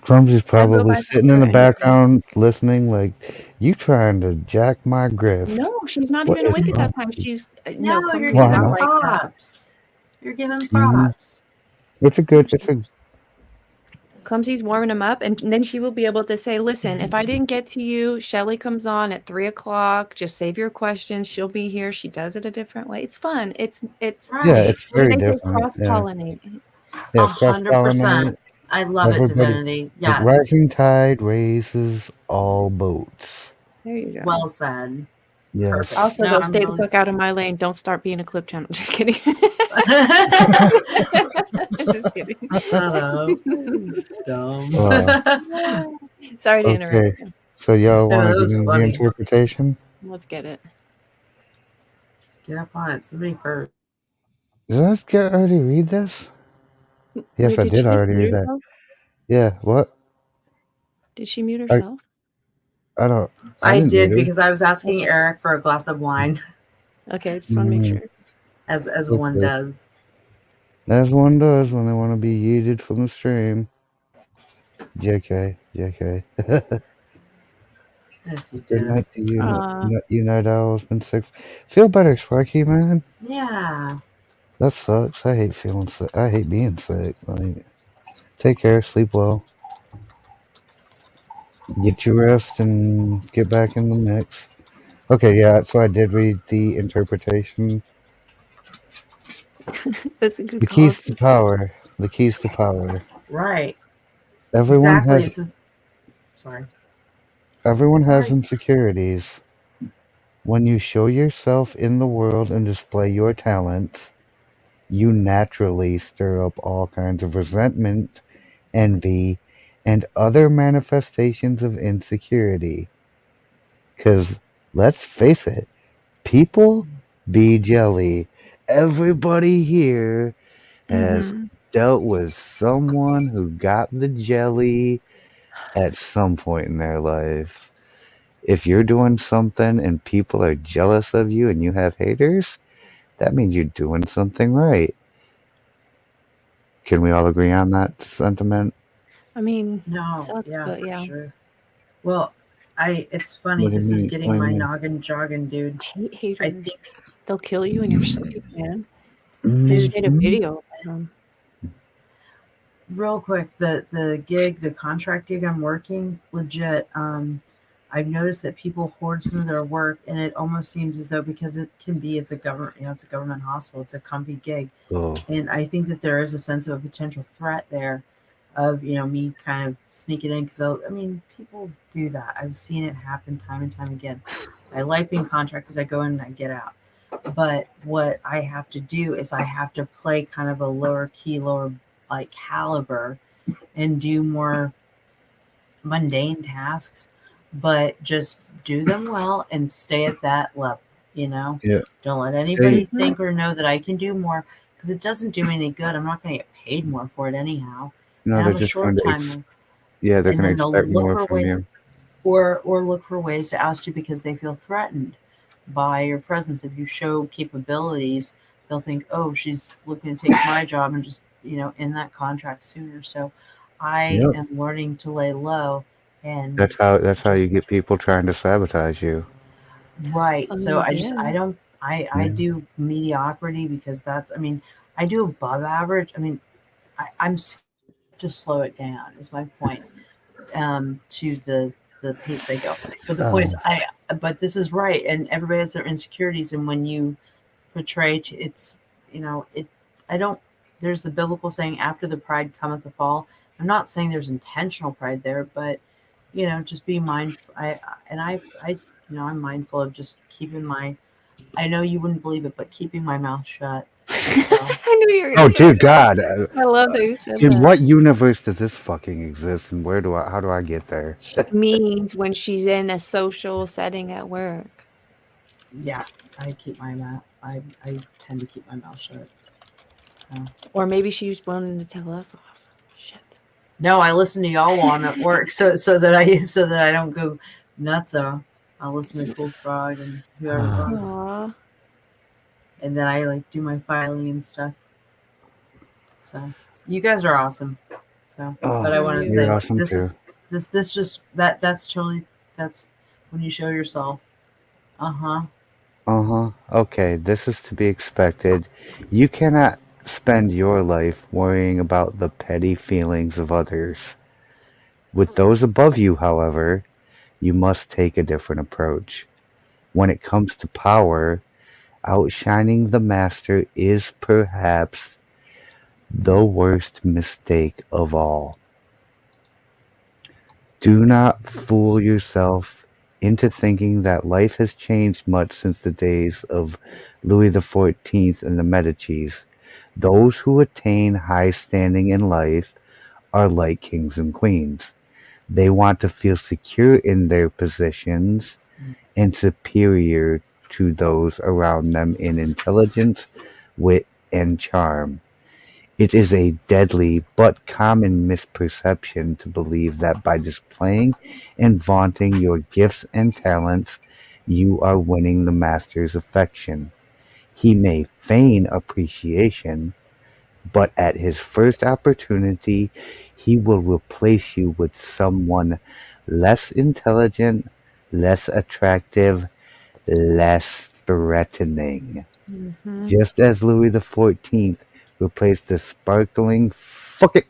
Clumsy's I'd go probably buy that sitting for in her the anytime. background listening like, you trying to jack my grift. No, she's not What even is awake at wrong that time. with you? She's no, No, you're Clumsy's Why giving not not? like that. props. You're giving Hmm. props. It's a No, good, it's a, Clumsy's warming him up, and then she will be able to say, "Listen, if I didn't get to you, Shelly comes on at 3 o'clock. Just save your questions. She'll be here. She does it a different way. It's fun. It's yeah, Right. it's what do very they say? different. Cross Yeah. pollinate. Yeah, it's cross 100%. pollinate. I love it, Everybody, Divinity. like Yes. rising tide raises all boats. There you go. Well said. Yes. Perfect. Also, No, though, I'm stay the really. fuck out of my lane. Don't start being a clip channel. Just kidding. Just kidding. Shut up. Dumb. Wow. Sorry to interrupt Okay. you. So y'all No, want to that get was into the funny. interpretation? Let's get it. Get up on it. Somebody first. Did I already read this? Yes, Wait, I did did she just already read mute that. herself? Yeah. What? Did she mute I herself? I don't. I I didn't did read because I was asking Okay. Eric for a glass of wine, Okay, I just her. want to make sure. as one Okay. does. As one does when they want to be yeeted from the stream. JK. JK. Yes, you Good did. night to you. Uh, You night owl's been sick. Feel better, Sparky, man. Yeah. That sucks. I hate feeling sick. I hate being sick. Like, take care. Sleep well. Get your rest and get back in the mix. Okay, yeah, so I did read the interpretation. that's a good The call, keys to too. power. The keys to power. Right. Everyone Exactly. has It says. Sorry. everyone has Sorry. insecurities. When you show yourself in the world and display your talents, you naturally stir up all kinds of resentment, envy, and other manifestations of insecurity. Cause let's face it, people be jelly. Everybody here has Mhm. dealt with someone who got the jelly at some point in their life. If you're doing something and people are jealous of you and you have haters, that means you're doing something right. Can we all agree on that sentiment? I mean, No. sucks, Yeah, but for yeah. sure. Well, it's funny. What do you This is mean? What getting do you my mean? noggin jogging, dude. I hate I haters. think They'll kill you in your sleep, man. I just made a Hmm. video about them. real quick, the contract gig I'm working, legit. I've noticed that people hoard some of their work, and it almost seems as though because it's a government, it's a government hospital, it's a comfy gig, Oh, and I think that there is a sense of a potential threat there, of me kind of sneaking in because I mean people do that. I've seen it happen time and time again. I like being contractors. I go in and I get out. But what I have to do is I have to play kind of a lower key, lower like caliber and do more mundane tasks, but just do them well and stay at that level, you know? yeah. Don't let Stay. anybody think or know that I can do more because it doesn't do me any good. I'm not going to get paid more for it anyhow. No, And they're I'm a just going short to. timer. Yeah, they're And going to then they'll expect look more for a from way you. or look for ways to oust you because they feel threatened by your presence. If you show capabilities, they'll think, oh, she's looking to take my job and just, end that contract sooner. So I Yep. am learning to lay low and That's how you just get people trying to sabotage you. right. So I Yeah. don't, I Yeah. do mediocrity because I mean, I do above average. I mean, to slow it down is my point. To the pace they go. But the point is, Oh, but this is right, and everybody has their insecurities, and when you portray, it's it. I don't. There's the biblical saying, "After the pride cometh the fall." I'm not saying there's intentional pride there, but just be mindful. I'm mindful of just keeping my. I know you wouldn't believe it, but keeping my mouth shut. So I knew you were oh, gonna say dear that. God! I love that you said In that. what universe does this fucking exist, and where do I? How do I get there? She means when she's in a social setting at work. yeah, I keep my mouth. I tend to keep my mouth shut. So. Or maybe she was wanting to tell us off. Shit. No, I listen to y'all while I'm at work, so that I don't go nuts. So I'll listen to Cool Frog and whoever's on, Aw. and then I like do my filing and stuff. So you guys are awesome. So, but Oh, I want to You. you're say awesome this too. is this just that's totally that's when you show yourself. Uh huh. Uh-huh. Okay, this is to be expected. You cannot spend your life worrying about the petty feelings of others. With those above you, however, you must take a different approach. When it comes to power, outshining the master is perhaps the worst mistake of all. Do not fool yourself into thinking that life has changed much since the days of Louis XIV and the Medicis. Those who attain high standing in life are like kings and queens. They want to feel secure in their positions and superior to those around them in intelligence, wit, and charm. It is a deadly but common misperception to believe that by displaying and vaunting your gifts and talents, you are winning the master's affection. He may feign appreciation, but at his first opportunity, he will replace you with someone less intelligent, less attractive, less threatening. Mm-hmm. Just as Louis XIV replaced the sparkling "fuck it"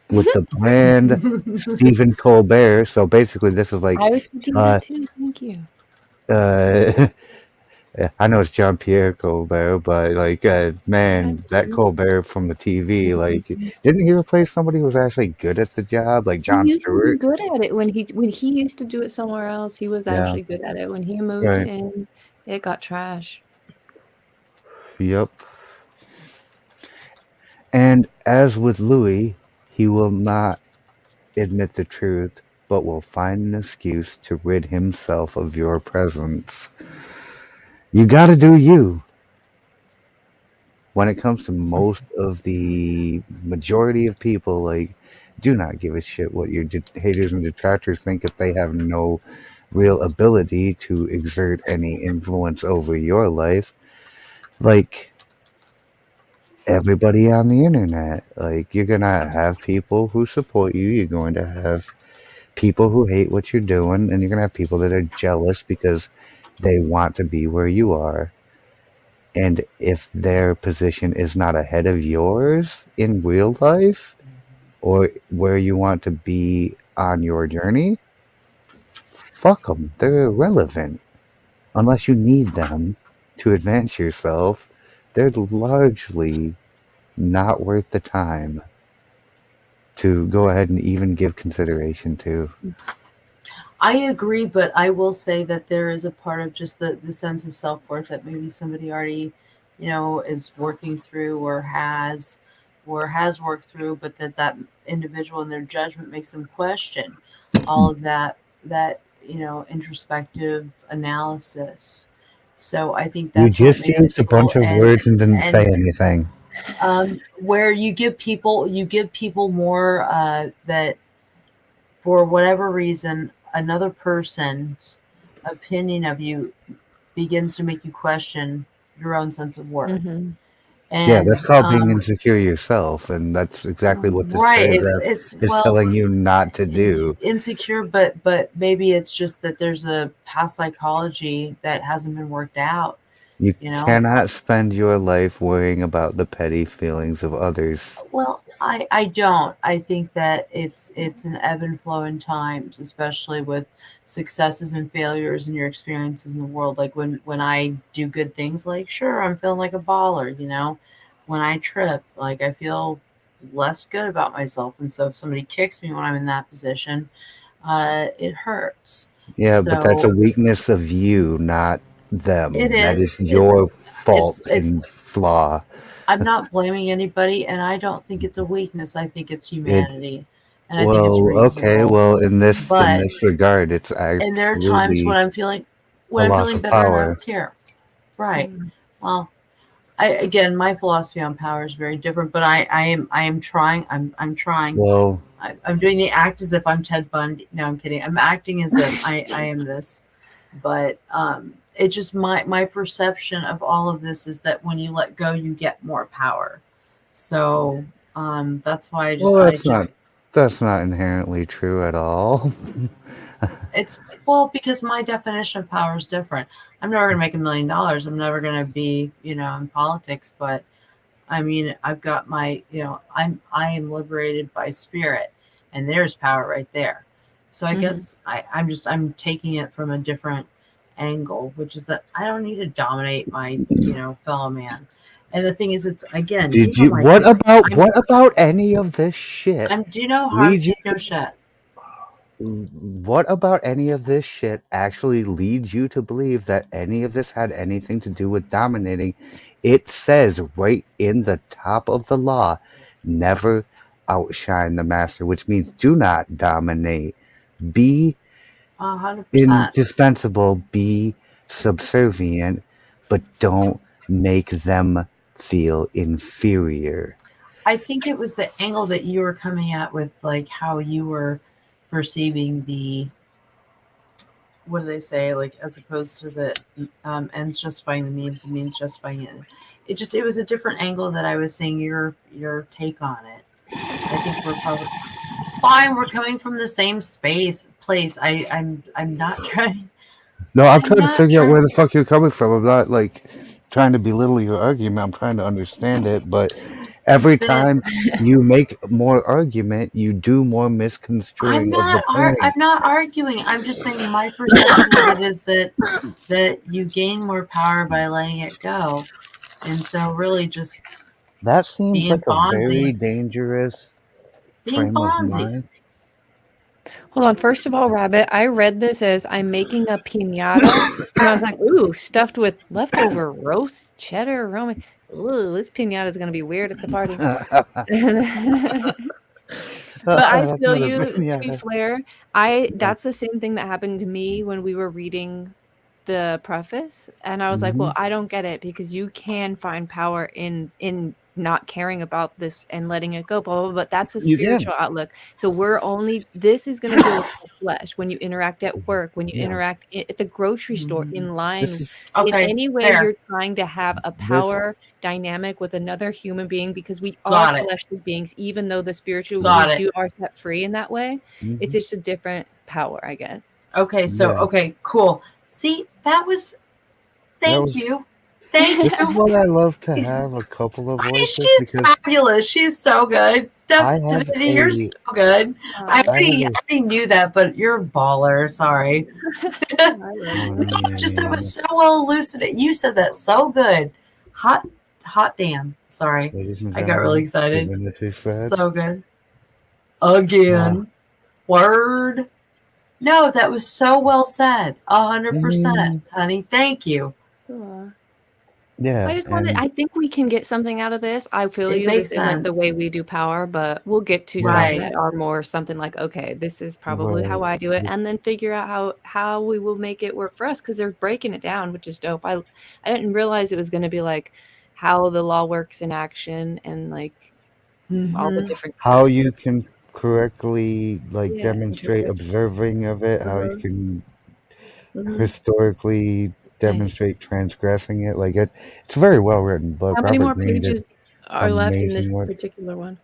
with the bland Stephen Colbert. So basically, this is like, I was thinking uh, that too. Thank you. uh, I know it's Jean Pierre Colbert, but like, That's man, that cute. Colbert from the TV, like, didn't he replace somebody who was actually good at the job, like He Jon used to be Stewart? good at it when he used to do it somewhere else. He was Yeah, actually good at it. When he moved right. in, it got trash. Yep. And as with Louis, he will not admit the truth, but will find an excuse to rid himself of your presence. You gotta do you. When it comes to most of the majority of people, like, do not give a shit what your haters and detractors think if they have no real ability to exert any influence over your life. Like, everybody on the internet, like, you're gonna have people who support you, you're going to have people who hate what you're doing, and you're gonna have people that are jealous because they want to be where you are. And if their position is not ahead of yours in real life or where you want to be on your journey, fuck them. They're irrelevant. Unless you need them to advance yourself, they're largely not worth the time to go ahead and even give consideration to. I agree, but I will say that there is a part of just the sense of self worth that maybe somebody already, is working through or has worked through, but that individual and their judgment makes them question all of that introspective analysis. So I think You that's what just makes it used a bunch difficult, of words and didn't say and anything. where you give people more that for whatever reason, another person's opinion of you begins to make you question your own sense of worth. Mm-hmm. Yeah, that's And called being insecure yourself, and that's exactly what this right, it's paragraph it's is well, telling you not to do. insecure, but maybe it's just that there's a past psychology that hasn't been worked out. You You know, cannot spend your life worrying about the petty feelings of others. Well, I don't. I think that it's an ebb and flow in times, especially with successes and failures and your experiences in the world. Like when I do good things, like sure, I'm feeling like a baller. When I trip, like I feel less good about myself, and so if somebody kicks me when I'm in that position, it hurts. Yeah, but that's a So weakness of you, not it them. That is is. It's your it's fault it's. and flaw. I'm not blaming anybody, and I don't think it's a weakness. I think it's It humanity, and I think it's well, okay, reasonable. well in But this regard, it's and there are times when absolutely I'm feeling a when I'm loss feeling of better and I power. don't care. Right. Mm. Well, again, my philosophy on power is very different, but I am trying. I'm trying. Well, I'm doing the act as if I'm Ted Bundy. No, I'm kidding. I'm acting as if I am this. But it's just my perception of all of this is that when you let go, you get more power. So that's why well, I just that's not inherently true at all. it's well because my definition of power is different. I'm never gonna make $1 million. I'm never gonna be in politics, but I mean I've got my I am liberated by spirit, and there's power right there. So I Mhm. guess I'm taking it from a different angle, which is that I don't need to dominate my fellow man. And the thing is, it's again, Did know you? my theory. What about any of this shit Do no harm, leads you take no shit. What about any of this shit actually leads you to believe that any of this had anything to do with dominating? It says right in the top of the law, never outshine the master, which means do not dominate. Be 100%. indispensable, be subservient, but don't make them feel inferior. I think it was the angle that you were coming at with like how you were perceiving the what do they say, like as opposed to the ends justifying the means justifying it. It was a different angle that I was seeing your take on it. I think we're probably fine. We're coming from the same place. I'm not trying. No, I'm I'm trying to not figure out trying. where the fuck you're coming from. I'm not like trying to belittle your argument. I'm trying to understand it, but every The time you make more argument, you do more misconstruing of the I'm point. not arguing. I'm just saying my perception of it is that you gain more power by letting it go. And so really just That seems being like a very Fonzie. dangerous Being frame of Fonzie. mind. Hold on. First of all, Rabbit, I read this as I'm making a piñata, and I was like, "Ooh, stuffed with leftover roast cheddar Roman. Ooh, this piñata is gonna be weird at the party." But I That's feel not a you, to be pinata. fair. I That's the same thing that happened to me when we were reading the preface, and I was like, Hmm. "Well, I don't get it because you can find power in not caring about this and letting it go, blah, blah, blah, but that's a You can. spiritual outlook. So we're only this is gonna deal with the flesh when you interact at work, when you Yeah. interact at the grocery store, Mhm. in This line, is in Okay, any way fair. you're trying to have a this. power dynamic with another human being because we are Got it. fleshly beings, even though the spiritual we Got it. do are set free in that way. It's Hmm. just a different power, I guess. Okay, so Yeah. okay, cool. See, that was That thank was. you. Thank This is you. why I love to have a couple of voices She's because fabulous. She's so good. I have Divinity, you're so a. good. Aw, I have I a. already knew that, but you're a baller. Sorry. I love Oh, you. No, just that was so well elucidated. You said that so good. Hot, hot damn. Sorry. ladies and I got really gentlemen, excited. Divinity Fred. So good. Uh, Again. Word. No, that was so well said. 100%, mm, honey. Thank you. Aw. yeah, and I think we can get something out of this. I feel It you. This makes isn't the way sense. we do power, but we'll get to some Right. that are more something like, okay, this is probably how right. I do it, and then figure out how we will make it work for us because they're breaking it down, which is dope. I didn't realize it was going to be like how the law works in action and like all the Mm-hmm. different How aspects. you can correctly like Yeah, demonstrate interpret. observing of it, how you Uh-huh. can Mhm. historically Nice. demonstrate transgressing it. Like it's a very well written book. How many Robert more Greene did pages are left in this amazing work. particular one?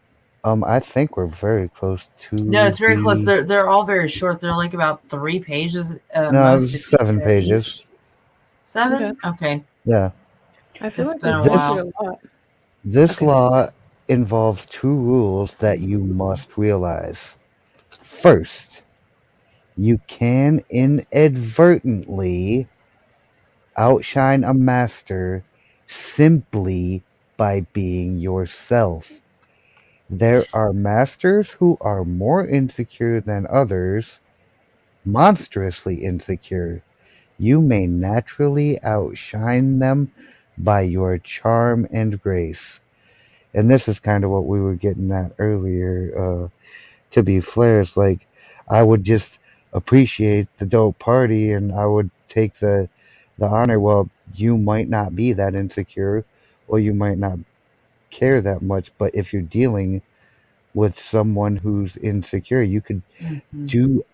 I think we're very close No, to it's very close. the. They're all very short. They're like about 3 pages No, it most was 7 pages. each. Okay. 7? Okay. Yeah. I feel It's like been we've a been This through while. a lot. this Okay. law involves two rules that you must realize. First, you can inadvertently outshine a master simply by being yourself. There are masters who are more insecure than others, monstrously insecure. You may naturally outshine them by your charm and grace. And this is kind of what we were getting at earlier. To be fair, it's like I would just appreciate the dope party and I would take the honor. Well, you might not be that insecure. or you might not care that much. But if you're dealing with someone who's insecure, you could Mhm. do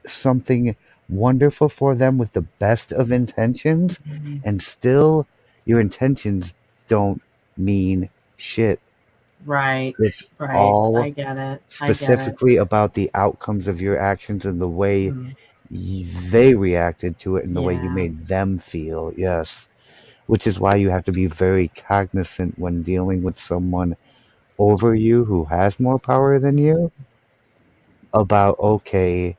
something wonderful for them with the best of intentions, Mhm. and still your intentions don't mean shit. Right. It's Right. all I get it. I get it. specifically about the outcomes of your actions and the way Mhm. they reacted to it and the way you Yeah. made them feel. Yes. Which is why you have to be very cognizant when dealing with someone over you who has more power than you about, okay,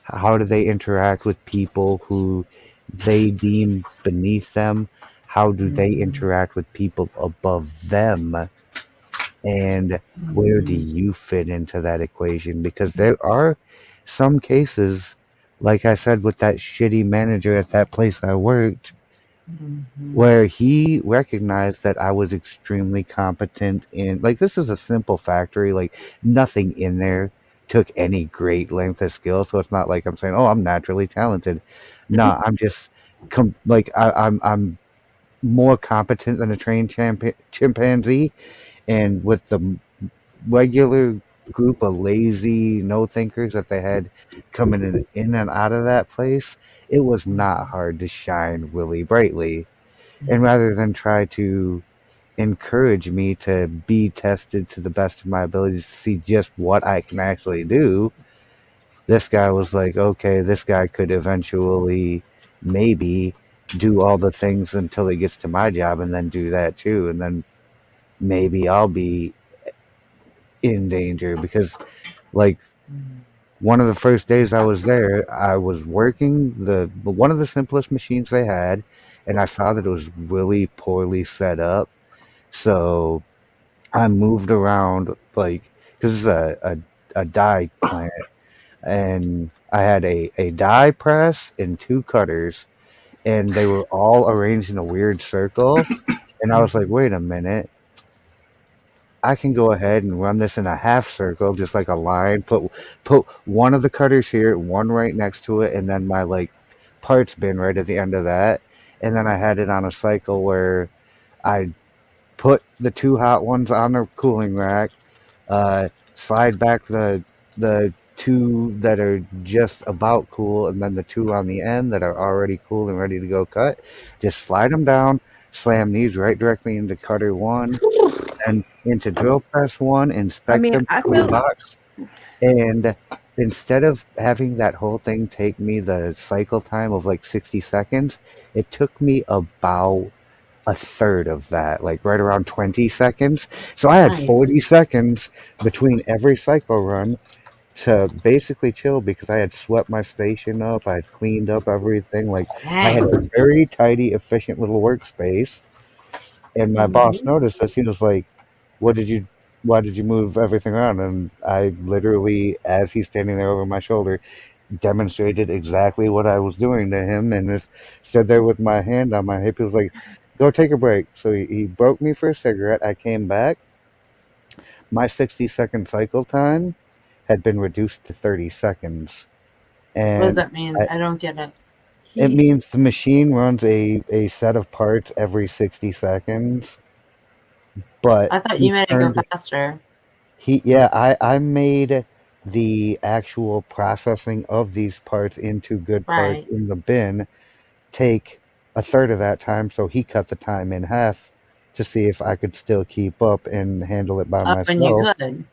how do they interact with people who they deem beneath them? How do they Mhm. interact with people above them? And where do Mhm. you fit into that equation? Because there are some cases, like I said, with that shitty manager at that place I worked, Mhm. where he recognized that I was extremely competent in, like, this is a simple factory, like, nothing in there took any great length of skill. So it's not like I'm saying, oh, I'm naturally talented. Nah, I'm just, I'm more competent than a trained chimpanzee. And with the regular group of lazy no thinkers that they had coming in and out of that place, it was not Mhm. hard to shine really brightly. And Mhm. rather than try to encourage me to be tested to the best of my abilities to see just what I can actually do, this guy was like, okay, this guy could eventually maybe do all the things until he gets to my job and then do that too. And then maybe I'll be in danger because, like, Mhm. one of the first days I was there, I was working the one of the simplest machines they had, and I saw that it was really poorly set up. So I moved around, like, because it's a die plant, and I had a die press and two cutters, and they were all arranged in a weird circle. And I was like, Mhm. wait a minute, I can go ahead and run this in a half circle, just like a line. Put one of the cutters here, one right next to it, and then my like parts bin right at the end of that. And then I had it on a cycle where I put the two hot ones on the cooling rack, slide back the two that are just about cool, and then the two on the end that are already cool and ready to go cut. Just slide them down, slam these right directly into cutter one, and into drill press one, I inspect mean, them I to a feel box, and instead of having that whole thing take me the cycle time of like 60 seconds, it took me about a third of that, like right around 20 seconds. So I had Nice. 40 seconds between every cycle run to basically chill because I had swept my station up, I had cleaned up everything. Like, I had a Dang. very tidy, efficient little workspace. And my boss Mhm. noticed this. He was like, "What did you? Why did you move everything around?" And I literally, as he's standing there over my shoulder, demonstrated exactly what I was doing to him, and just stood there with my hand on my hip. He was like, "Go take a break." So he broke me for a cigarette. I came back. My 60-second cycle time had been reduced to 30 seconds, What does and that mean? I don't get it. it he. means the machine runs a set of parts every 60 seconds, but I thought he you made it go turned faster. yeah, I made the actual processing of these parts into good parts Right. in the bin take a third of that time, so he cut the time in half to see if I could still keep up and handle it by Oh, and you myself. could.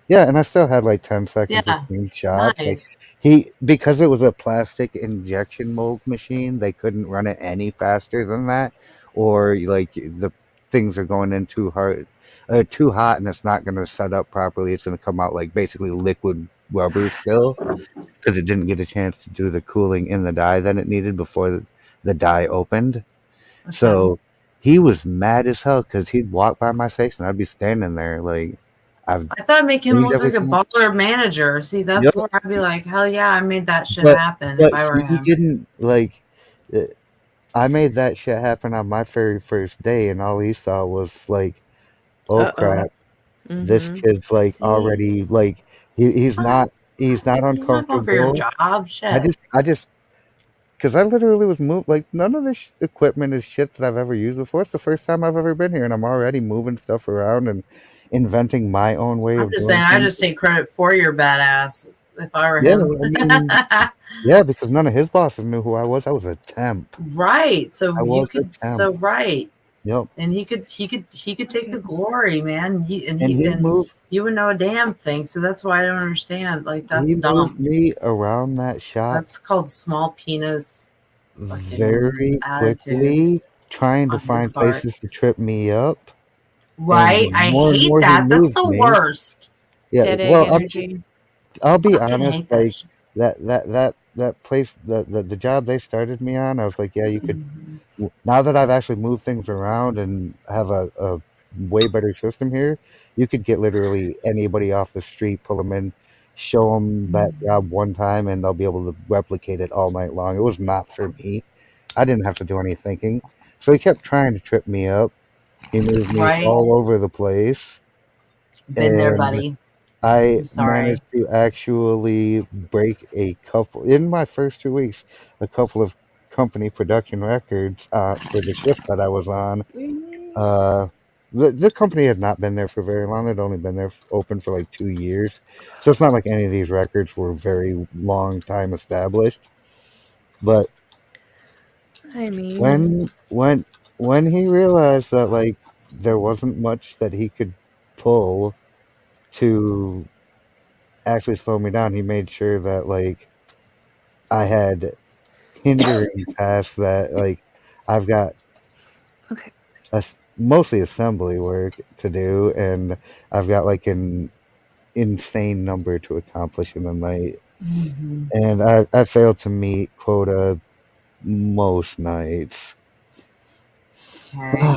Yeah, and I still had like 10 seconds Yeah. between shots. Like, Nice. because it was a plastic injection mold machine, they couldn't run it any faster than that, or like the things are going in too hot, and it's not going to set up properly. It's going to come out like basically liquid rubber still because it didn't get a chance to do the cooling in the die that it needed before the die opened. Okay. So he was mad as hell because he'd walk by my station. I'd be standing there like, I've I thought make him cleaned look like a everything up. baller manager. See, that's Yep. where I'd be like, hell yeah, I made that shit But happen if but I were he him. didn't like. uh, I made that shit happen on my very first day, and all he saw was like, "Oh Uh-oh. crap, this Mhm. kid's like See? already like he's What? not He's not going for your uncomfortable." job. Shit. I just because I literally was moved. Like none of this equipment is shit that I've ever used before. It's the first time I've ever been here, and I'm already moving stuff around and inventing my own way I'm of just saying, doing I things. just take credit for your badass if I were Yeah, him. I mean, yeah, because none of his bosses knew who I was. I was a temp. Right. So I you was a could, temp. so right. Yep. And he could take the glory, man. And And you would know a damn thing. So that's why I don't understand. Like he that's moved dumb. me around that shop That's called small penis fucking very attitude quickly, trying to on his find part. places to trip me up. And Right? the I more and hate more he that. That's moved the me, worst. yeah. Dead egg Well, energy. I'll be Fucking honest. hate that Like shit. that place, the job they started me on, I was like, yeah, you could. Mhm. Now that I've actually moved things around and have a way better system here, you could get literally anybody off the street, pull them in, show them that job one time, and they'll be able to replicate it all night long. It was not for me. I didn't have to do any thinking. So he kept trying to trip me up. He moved me Right? all over the place, Been there, and buddy. I I'm sorry. managed to actually break a couple in my first 2 weeks, a couple of company production records for the shift that I was on. Uh, the company had not been there for very long. They'd only been there open for like 2 years, so it's not like any of these records were very long time established. But I mean, when when when he realized that like there wasn't much that he could pull to actually slow me down, he made sure that like I had hindering tasks that like I've got okay. mostly assembly work to do, and I've got like an insane number to accomplish in a night, Hmm. and I failed to meet quota most nights. Okay.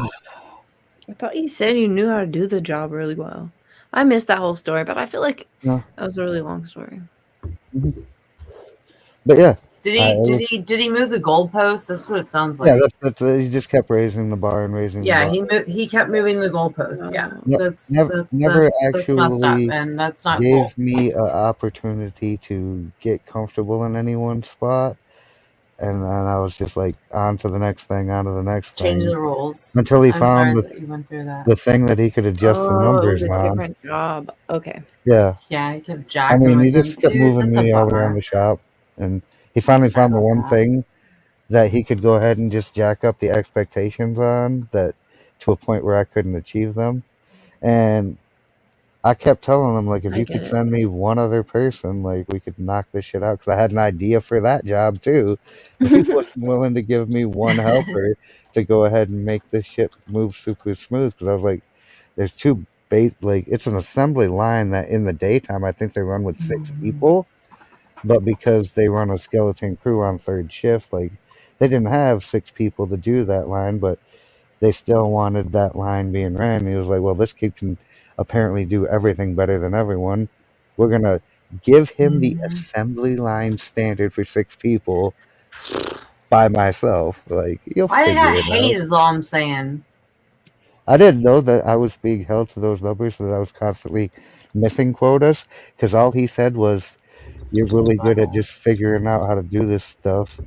I thought you said you knew how to do the job really well. I missed that whole story, but I feel like No, that was a really long story. mhm. But yeah, Did I he it did was, he did he move the goalpost? That's what it sounds yeah, like. he just kept raising the bar and raising the Yeah, bar. he kept moving the goalpost. Yeah, No, that's never that's never that's that's messed up, actually and that's not cool. gave me an opportunity to get comfortable in any one spot. And then I was just like on to the next thing, on to the next Change thing the rules. until he I'm found sorry that you went through that. the thing that he could adjust the Oh, it was numbers a on. different job. Okay. Yeah. Yeah, he kept I jacking mean, he with him. just kept Dude, moving that's a me all around bummer. the shop, and he I'm finally sorry found the about one that. thing that he could go ahead and just jack up the expectations on that to a point where I couldn't achieve them. And I kept telling him, like, if I you get could it. send me one other person, like, we could knock this shit out. Because I had an idea for that job, too. But he wasn't willing to give me one helper to go ahead and make this shit move super smooth. Because I was like, there's two like, it's an assembly line that in the daytime, I think they run with 6 people. But because they run a skeleton crew on third shift, like, they didn't have 6 people to do that line, but they still wanted that line being ran. He was like, well, this kid can apparently do everything better than everyone. We're going to give him the Mhm. assembly line standard for 6 people by myself. Like, you'll Why they got figure it hate out. is all I'm saying. I didn't know that I was being held to those numbers, that I was constantly missing quotas, because all he said was, you're really good at just figuring out how to do this stuff.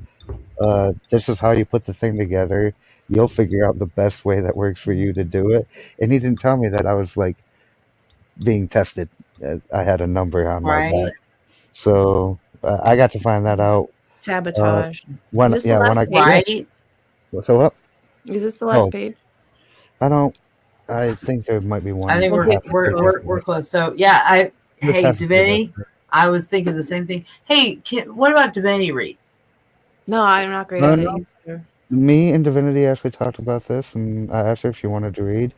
This is how you put the thing together. You'll figure out the best way that works for you to do it. And he didn't tell me that I was like being tested. I had a number on my Right? back, so I got to find that out uh, Sabotage. Is when this the yeah when last I page? yeah. Right? So what? Is this the last Oh, page? I don't. I think there might be I one think we're Okay, half a we're page cool. we're, after we're this. close. So yeah, I Just hey half a page Divinity, after I was thinking the same thing. Hey, what about Divinity Read? No, I'm not great this. at No, it either. me and Divinity actually talked about this, and I asked her if she wanted to read,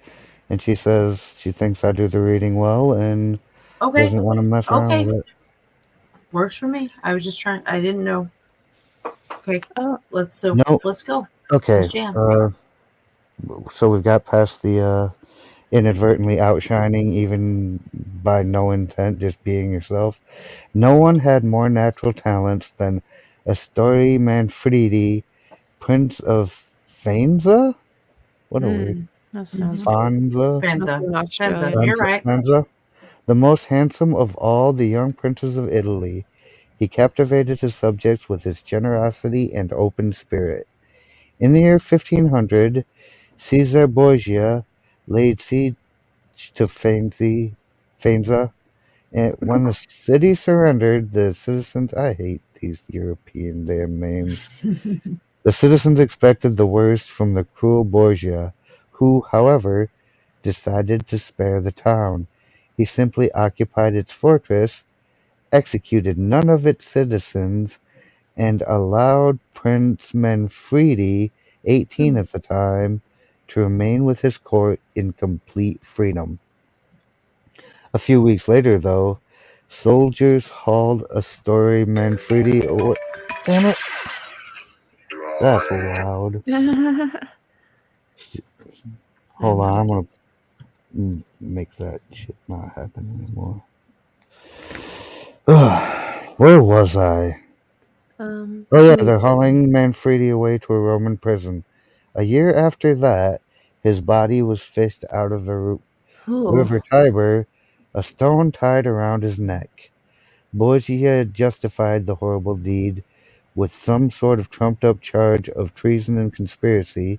and she says she thinks I do the reading well and Okay, doesn't want to mess around okay, with it. works for me. I was just trying. I didn't know. Okay, Oh, No, let's go. Let's okay. jam. So we've got past the inadvertently outshining, even by no intent, just being yourself. No one had more natural talents than Astori Manfredi, Prince of Faenza? What a weird. that sounds Mm-hmm. cool. Faenza? Must be Fenza, in Fenza, Australia. you're Faenza? right. Faenza? The most handsome of all the young princes of Italy. He captivated his subjects with his generosity and open spirit. In the year 1500, Caesar Borgia laid siege to Faenza, and when the city surrendered, the citizens I hate these European damn names. The citizens expected the worst from the cruel Borgia, who, however, decided to spare the town. He simply occupied its fortress, executed none of its citizens, and allowed Prince Manfredi, 18 at the time, to remain with his court in complete freedom. A few weeks later, though, soldiers hauled Astori Manfredi away. Damn it, that's loud. My Hold on, I'm mom. gonna make that shit not happen anymore. Where was I? Oh yeah, You. they're hauling Manfredi away to a Roman prison. A year after that, his body was fished out of the Oh. river Tiber, a stone tied around his neck. Borgia justified the horrible deed with some sort of trumped-up charge of treason and conspiracy,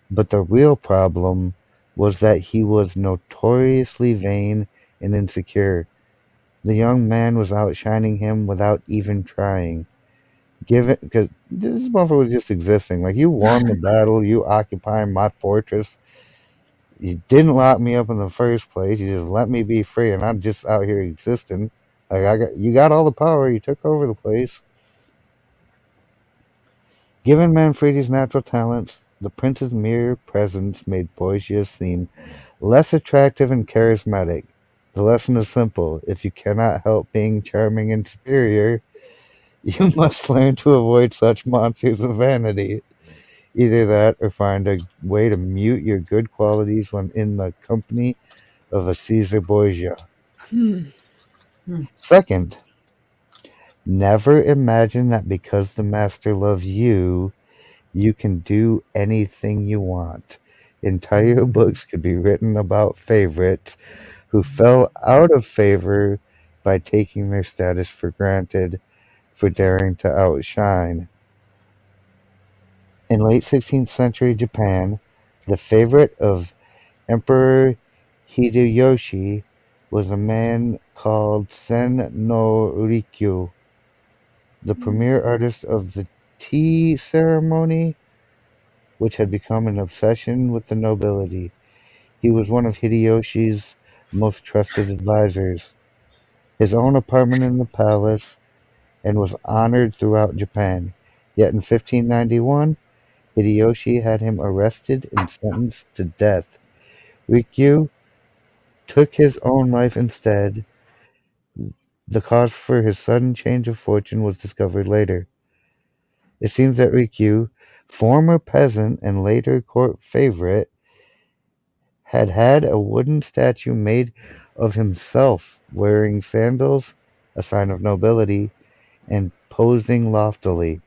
but the real problem was that he was notoriously vain and insecure. The young man was outshining him without even trying. Given because this motherfucker was just existing. Like you won the battle, you occupying my fortress. You didn't lock me up in the first place. You just let me be free, and I'm just out here existing. Like you got all the power. You took over the place. Given Manfredi's natural talents, the prince's mere presence made Borgia seem less attractive and charismatic. The lesson is simple: if you cannot help being charming and superior, you must learn to avoid such monsters of vanity. Either that or find a way to mute your good qualities when in the company of a Caesar Borgia. Hmm. Second, never imagine that because the master loves you, you can do anything you want. Entire books could be written about favorites who fell out of favor by taking their status for granted for daring to outshine. In late 16th century Japan, the favorite of Emperor Hideyoshi was a man called Sen no Rikyu, the premier artist of the tea ceremony, which had become an obsession with the nobility. He was one of Hideyoshi's most trusted advisors. His own apartment in the palace, and was honored throughout Japan. Yet in 1591, Hideyoshi had him arrested and sentenced to death. Rikyu took his own life instead. The cause for his sudden change of fortune was discovered later. It seems that Rikyu, former peasant and later court favorite, had had a wooden statue made of himself wearing sandals, a sign of nobility, and posing loftily.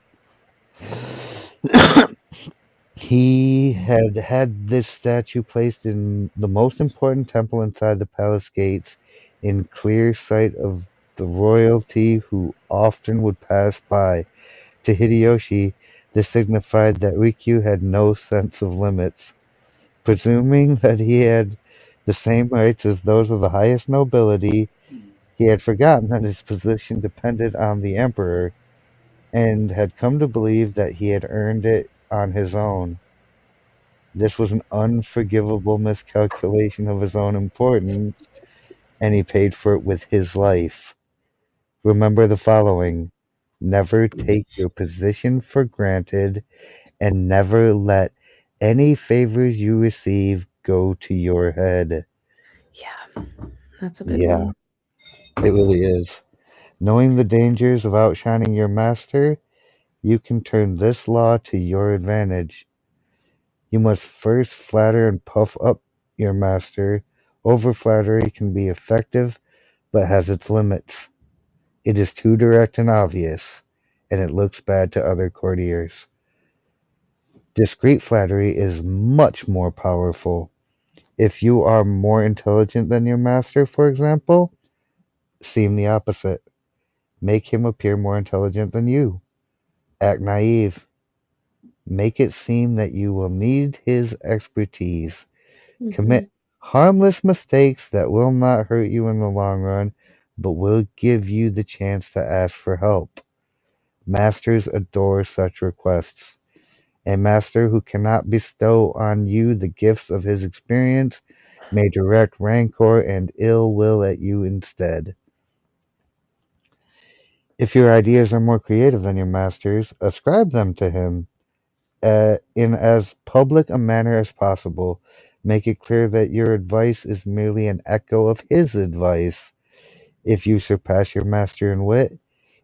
He had had this statue placed in the most important temple inside the palace gates, in clear sight of the royalty who often would pass by. To Hideyoshi, this signified that Rikyu had no sense of limits. Presuming that he had the same rights as those of the highest nobility, he had forgotten that his position depended on the emperor, and had come to believe that he had earned it on his own. This was an unforgivable miscalculation of his own importance, and he paid for it with his life. Remember the following: never take your position for granted, and never let any favors you receive go to your head. Yeah, that's a big Yeah, one. it really is. Knowing the dangers of outshining your master, you can turn this law to your advantage. You must first flatter and puff up your master. Over-flattery can be effective, but has its limits. It is too direct and obvious, and it looks bad to other courtiers. Discreet flattery is much more powerful. If you are more intelligent than your master, for example, seem the opposite. Make him appear more intelligent than you. Act naive. Make it seem that you will need his expertise. Mhm. Commit harmless mistakes that will not hurt you in the long run, but will give you the chance to ask for help. Masters adore such requests. A master who cannot bestow on you the gifts of his experience may direct rancor and ill will at you instead. If your ideas are more creative than your master's, ascribe them to him in as public a manner as possible. Make it clear that your advice is merely an echo of his advice. If you surpass your master in wit,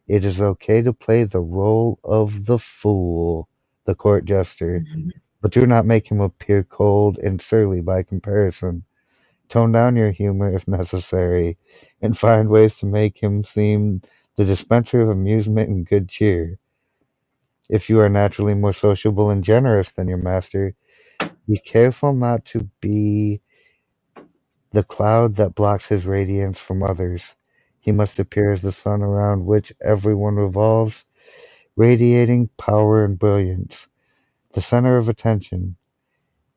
it is okay to play the role of the fool, the court jester, Mhm. but do not make him appear cold and surly by comparison. Tone down your humor if necessary, and find ways to make him seem the dispenser of amusement and good cheer. If you are naturally more sociable and generous than your master, be careful not to be the cloud that blocks his radiance from others. He must appear as the sun around which everyone revolves, radiating power and brilliance, the center of attention.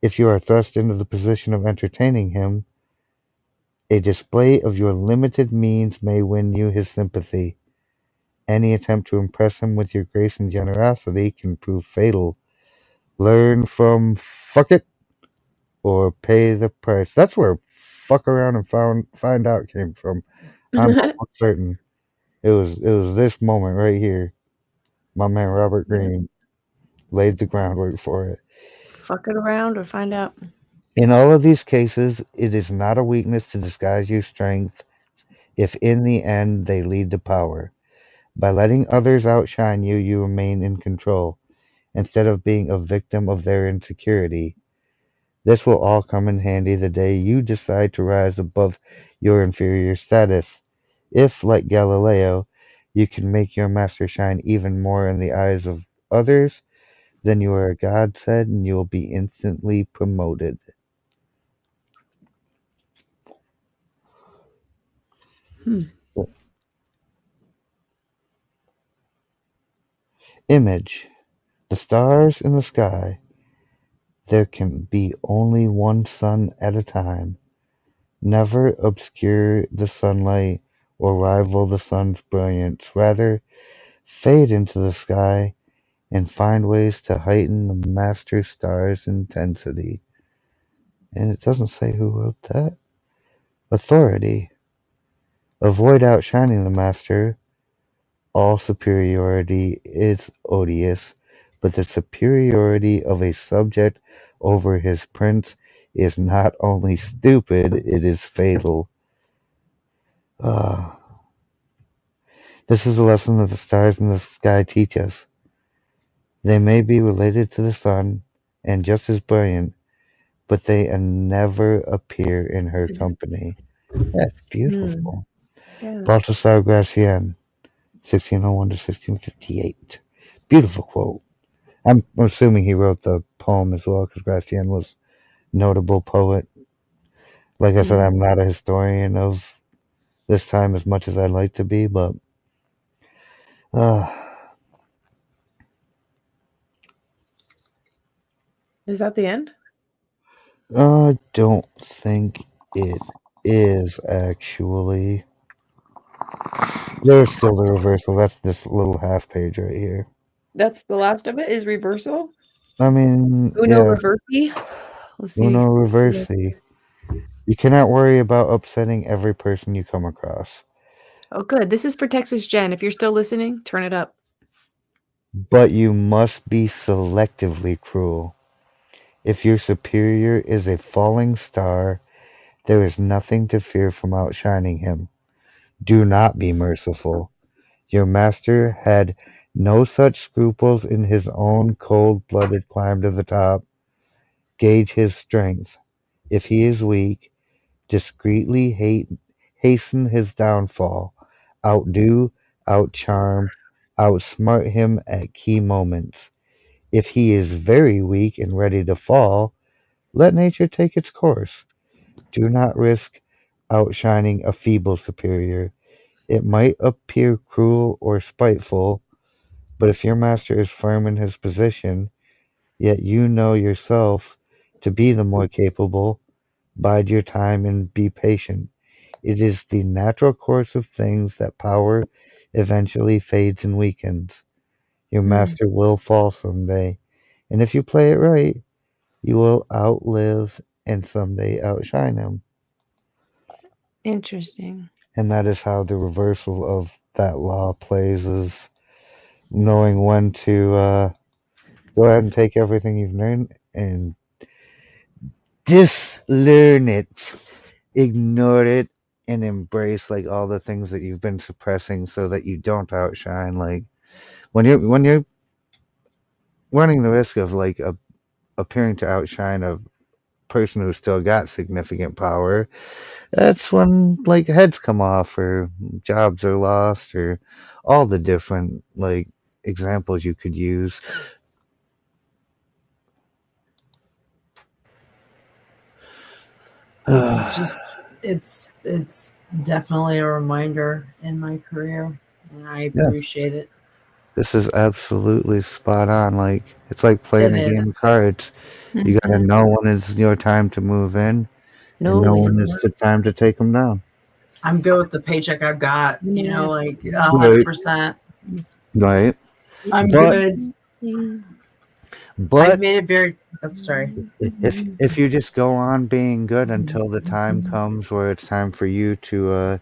If you are thrust into the position of entertaining him, a display of your limited means may win you his sympathy. Any attempt to impress him with your grace and generosity can prove fatal. Learn from fuck it or pay the price. That's where fuck around and find out came from. I'm almost certain it was this moment right here. My man Robert Yeah. Greene laid the groundwork for it. Fuck it around or find out. In all of these cases, it is not a weakness to disguise your strength if in the end they lead to power. By letting others outshine you, you remain in control, instead of being a victim of their insecurity. This will all come in handy the day you decide to rise above your inferior status. If, like Galileo, you can make your master shine even more in the eyes of others, then you are a godsend and you will be instantly promoted. Hmm. Image. The stars in the sky. There can be only one sun at a time. Never obscure the sunlight or rival the sun's brilliance. Rather, fade into the sky and find ways to heighten the master star's intensity. And it doesn't say who wrote that. Authority. Avoid outshining the master. All superiority is odious, but the superiority of a subject over his prince is not only stupid, it is fatal. Ah, this is a lesson that the stars in the sky teach us. They may be related to the sun and just as brilliant, but they never appear in her company. That's Hmm. beautiful. Yeah. Balthasar Gracian, 1601 to 1658. Beautiful quote. I'm assuming he wrote the poem as well because Gracian was a notable poet. Like I said, Hmm. I'm not a historian of this time as much as I'd like to be, but uh, Is that the end? I don't think it is actually. There's still the reversal. That's this little half page right here. That's the last of it is reversal? I mean, Uno yeah, reversi? Let's Uno see. reversi. You cannot worry about upsetting every person you come across, Oh, good. This is for Texas Jen. If you're still listening, turn it up. but you must be selectively cruel. If your superior is a falling star, there is nothing to fear from outshining him. Do not be merciful. Your master had no such scruples in his own cold-blooded climb to the top. Gauge his strength. If he is weak, discreetly hasten his downfall. Outdo, outcharm, outsmart him at key moments. If he is very weak and ready to fall, let nature take its course. Do not risk outshining a feeble superior. It might appear cruel or spiteful, but if your master is firm in his position, yet you know yourself to be the more capable, bide your time and be patient. It is the natural course of things that power eventually fades and weakens. Your Mm, master will fall someday, and if you play it right, you will outlive and someday outshine him. interesting. And that is how the reversal of that law plays, is knowing when to go ahead and take everything you've learned and dislearn it, ignore it, and embrace like all the things that you've been suppressing so that you don't outshine. Like when you're running the risk of like appearing to outshine a person who's still got significant power, that's when like heads come off or jobs are lost or all the different like examples you could use. This is just it's definitely a reminder in my career, and I Yeah, appreciate it. this is absolutely spot on. Like it's like playing It a game of is. cards. You gotta Mhm. know when is your time to move in and No know when is win. the time to take them down. I'm good with the paycheck I've got, like Right, 100%. right. I'm But good. I've but made it very. I'm sorry. if you just go on being good until the time comes where it's time for you to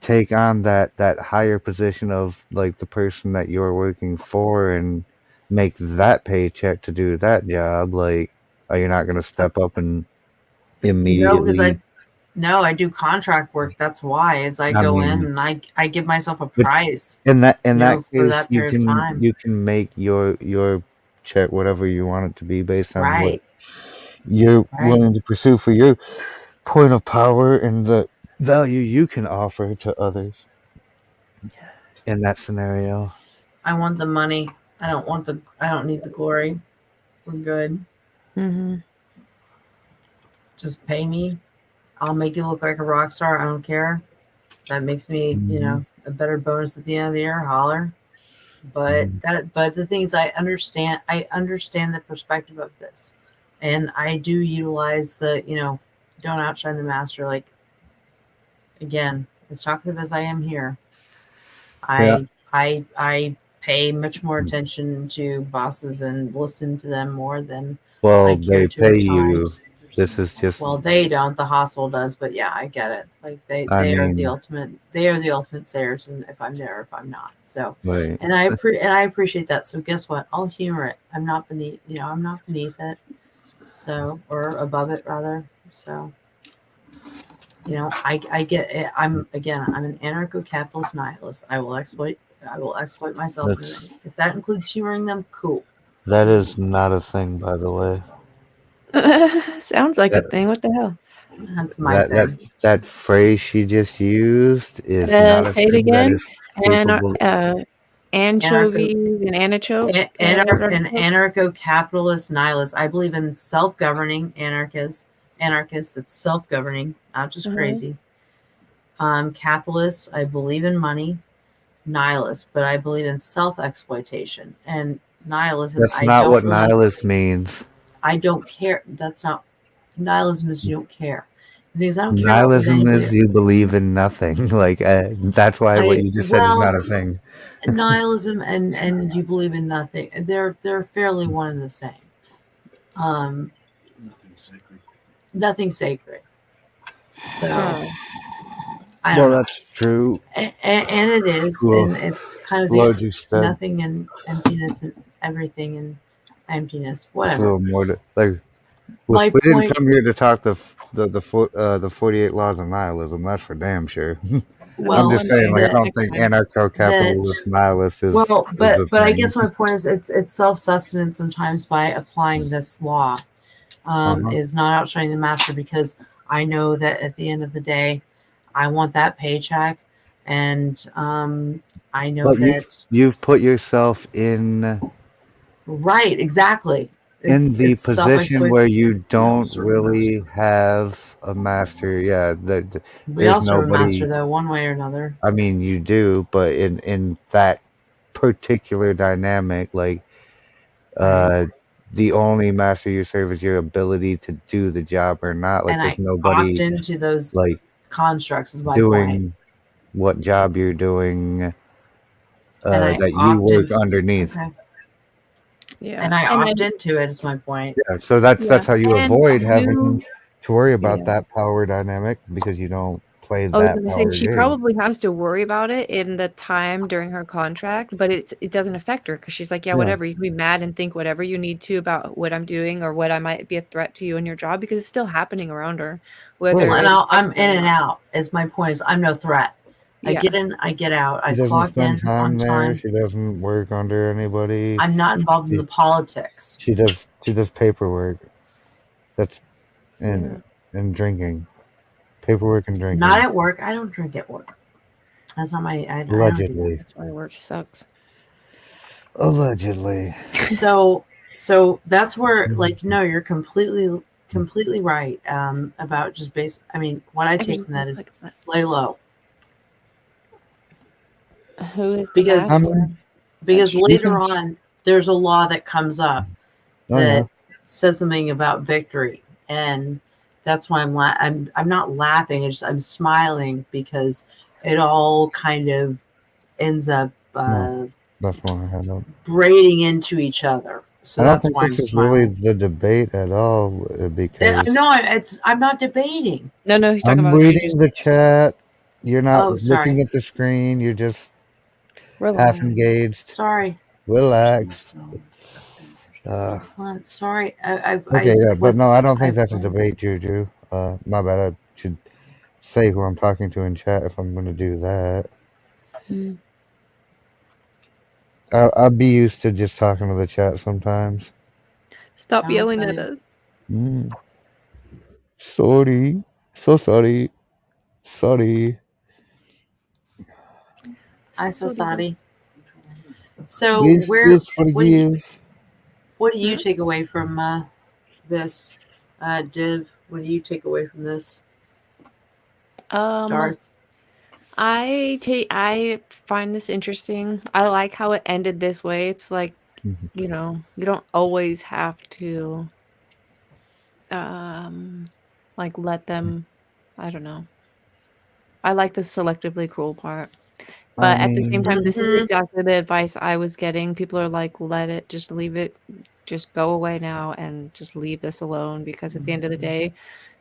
take on that higher position of like the person that you're working for and make that paycheck to do that job, like are you not going to step up and No, because immediately? I do contract work. That's why, as I I go in mean, and I give myself a but price, in that for case that period of time. you can make your check whatever you want it to be based on what Right. you're Right. willing to pursue for your point of power and the value you can offer to others in that scenario. I want the money. I don't need the glory. We're good. Mhm. Just pay me. I'll make you look like a rock star. I don't care. That makes me, Hmm. a better bonus at the end of the year. Holler. Hmm. But the things I understand the perspective of this. And I do utilize the, don't outshine the master. Like, again, as talkative as I am here, Yeah. I pay much more attention to bosses and listen to them more than I Well, care they to pay at you. times. This is just, Well, they don't. The hospital does, but yeah, I get it. Like I they are the mean, ultimate. They are the ultimate sayers, and if I'm there, if I'm not. So, like, and I appreciate that. So guess what? I'll humor it. I'm not beneath. I'm not beneath it. So, or above it rather. So, I get it. I'm an anarcho-capitalist nihilist. I will exploit myself, and that's if that includes humoring them, cool. that is not a thing, by the way. Sounds like a That thing. What the hell? That's my that that thing. that phrase she just used is not a Say it thing that again. is And capable. Anarcho anchovies and antichoke. An anarcho-capitalist nihilist. I believe in self-governing anarchists that's self-governing, not just Uh-huh. crazy. Capitalists, I believe in money. Nihilist, but I believe in self-exploitation and nihilism. That's not what nihilist means. I don't care. That's not nihilism is you don't care. The thing is, I don't care about what Nihilism anybody. is you believe in nothing. Like that's why what I you just said is not well, a thing. nihilism and you believe in nothing. They're fairly one and the same. Um, nothing sacred. So Oh. I don't Well, know, that's true and it is, to a and it's kind of the large extent. nothing and emptiness and everything and emptiness, To whatever. a more like My we didn't point. come here to talk the 48 laws of nihilism. That's for damn sure. I'm Well, just No, saying, like I that don't next think time. that anarcho-capitalist nihilist well, is a but I thing. guess my point is it's self-sustenance sometimes by applying this law, Uh-huh. is not outshining the master, because I know that at the end of the day, I want that paycheck, and I know But that. you've put yourself Right, exactly. in the It's position where self-exploit. you don't really have a master, yeah, We there's also have a master nobody. though, one way or another. I mean, you do, but in that particular dynamic, like Right. uh, the only master you serve is your ability to do the job or not. Like And there's I opt nobody into those like constructs is my point. doing what job you're doing And I that you opt work into underneath. okay. Yeah. And I And opt then into it is my point. Yeah, so that's how you and avoid having you to worry about yeah. that power dynamic because you don't play I was that gonna say power she game. probably has to worry about it in the time during her contract, but it doesn't affect her because she's like, "Yeah, Yeah. whatever, you can be mad and think whatever you need to about what I'm doing or what I might be a threat to you in your job," because it's still happening around her, Right. whether Well, and it I'm affects her in or and not. out. Is my point is I'm no threat. I Yeah. get in, I get out. She I doesn't clock spend in time on there. time. She doesn't work under anybody. I'm not involved in the She, politics. she does paperwork. That's Yeah. and drinking. Paperwork and Not drinking. at work. I don't drink at work. That's not my. I don't do that. Allegedly. That's why work sucks. Allegedly. So that's where like Mhm. no, you're completely right about just base. I mean, what I I take mean, from that is like that. lay low Who is the because master? I'm because you later can on there's a law that comes up oh yeah. that says something about victory, and that's why I'm not laughing. I'm smiling because it all kind of ends up No, that's one I had up. braiding into each other. So I don't that's think why I'm this is really smiling. the debate at all I'm because not. I'm not debating. No, he's talking I'm about you reading just the chat. You're not Oh, looking sorry. at the screen. You're just half relax. engaged. Sorry. Relax. Uh, Well, sorry. I okay, yeah, but was. no, I don't I think that's a was. debate, Juju. My bad. I should say who I'm talking to in chat if I'm going to do that. Mm. I'll be used to just talking to the chat sometimes. Stop I don't yelling at blame. us. Mm, sorry. So sorry. Sorry. I so Sorry. sorry. So Please, where? please What do you? forgive. What do you Hmm? take away from this, Div? What do you take away from this, Um, Darth? I find this interesting. I like how it ended this way. It's like, Mhm. you don't always have to um like let them I don't know. I like the selectively cruel part. I But at the same time, mean, this is Mm-hmm. exactly the advice I was getting. People are like, let it, just leave it, just go away now and just leave this alone because at the end of the day,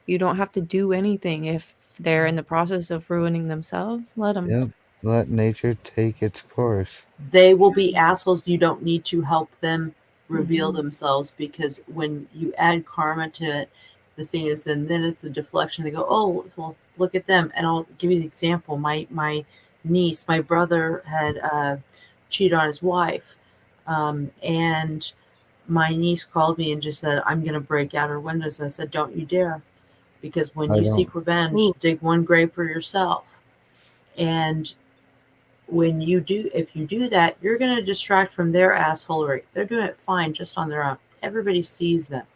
you don't have to do anything if they're in the process of ruining themselves. Let them. yep. Let nature take its course. They will be assholes. You don't need to help them reveal Mhm. themselves because when you add karma to it, the thing is then it's a deflection. They go, oh, well, look at them. And I'll give you an example. My niece, my brother had cheated on his wife, and my niece called me and just said, I'm going to break out her windows. And I said, don't you dare, because when I you don't. seek revenge, Ooh, dig one grave for yourself. And when you do if you do that, you're going to distract from their assholery. They're doing it fine just on their own. Everybody sees them,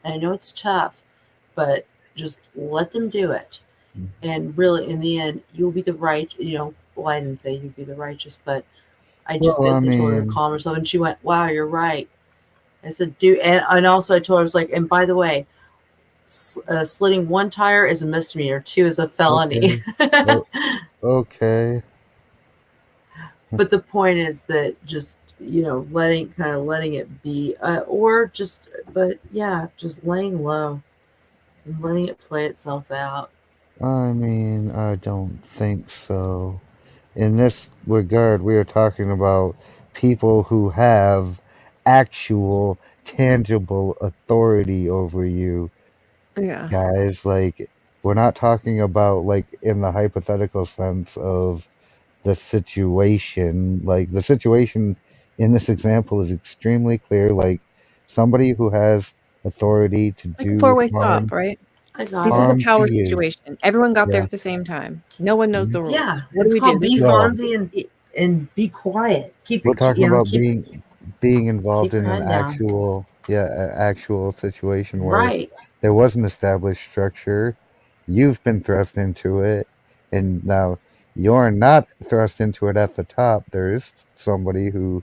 and I know it's tough, but just let them do it. And really in the end you'll be the right, well, I didn't say you'd be the righteous, but I just Well, I basically told her to mean, calm herself, and she went, wow, you're right. I said, do. And also I told her, I was like, and by the way, slitting one tire is a misdemeanor, two is a felony. okay. Oh, okay. But the point is that just letting it be, or just, but yeah, just laying low and letting it play itself out. I mean, I don't think so. In this regard, we are talking about people who have actual, tangible authority over you, yeah. guys. Like, we're not talking about, like, in the hypothetical sense of the situation. Like, the situation in this example is extremely clear. Like, somebody who has authority to Like a do four-way stop, harm, right? I got This is it. a harm to power you. situation. Everyone got there Yeah. at the same time. No one knows Mhm. the rules. Yeah, What do it's we do? called This be is Well, Fonzie and be quiet. Keep we're it, talking about keep being involved your in an head down. actual, yeah, an actual situation where Right. there was an established structure. You've been thrust into it, and now you're not thrust into it at the top. There is somebody who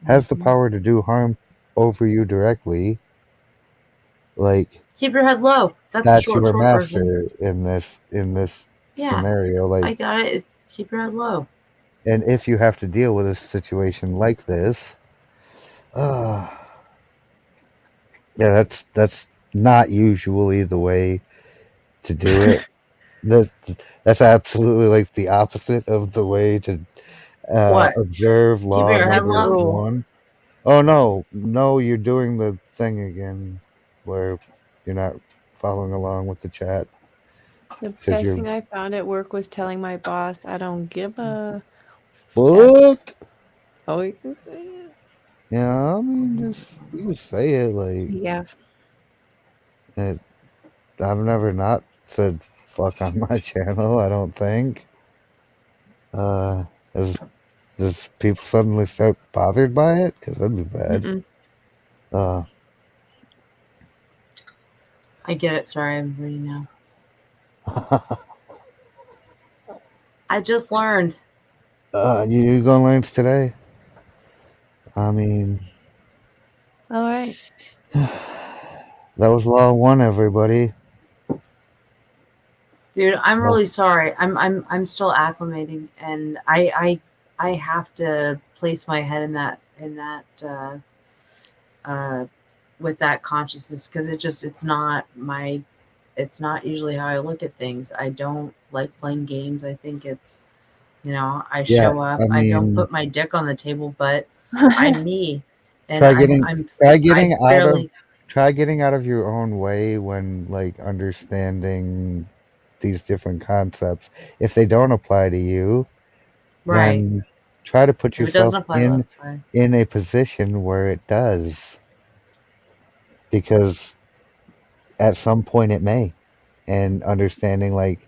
has the Mhm. power to do harm over you directly. Like Keep your head low. That's the that's short, your short version. master in this Yeah, scenario. Like, I got it. Keep your head low. and if you have to deal with a situation like this, uh, yeah, that's not usually the way to do it. That that's absolutely like the opposite of the way to What? observe Keeping law your head What's the number low? rule? one. Oh no, no, you're doing the thing again where you're not following along with the chat The because best you're thing I found at work was telling my boss I don't give a F. fuck. Oh, you can say it. Yeah, I mean, just you can say it like Yeah. it, I've never not said fuck on my channel. I don't think. Uh, does does people suddenly start bothered by it? Because that'd be bad. Mm-mm. Uh, I get it. Sorry, I'm reading now. I just learned. you going Lance today? I mean, All right. that was law one, everybody. Dude, I'm Well, really sorry. I'm still acclimating, and I have to place my head in that uh, with that consciousness because it's not usually how I look at things. I don't like playing games. I think it's I yeah, show up. I I don't mean, put my dick on the table, but I'm me, and try getting try I getting out of barely try getting out of your own way when like understanding these different concepts. If they don't apply to you, right. then try to put If it doesn't yourself apply, let it apply. in a position where it does, because at some point it may, and understanding like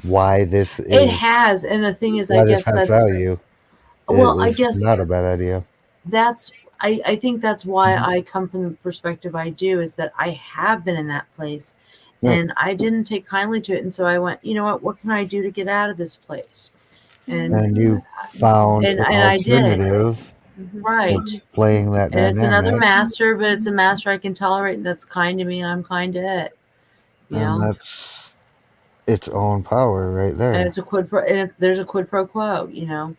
why this It is has, and the thing is, I why this guess has that's value well, I is guess not a bad idea. that's I think that's why Mhm. I come from the perspective I do is that I have been in that place Yeah. and I didn't take kindly to it. And so I went, you know what can I do to get out of this place? And And you found an I did. alternative to Right. playing that And it's another dynamic, master, but it's a master I can tolerate and that's kind to me and I'm kind to it. You and know? that's its own power right And there. it's a there's a quid pro quo, you know.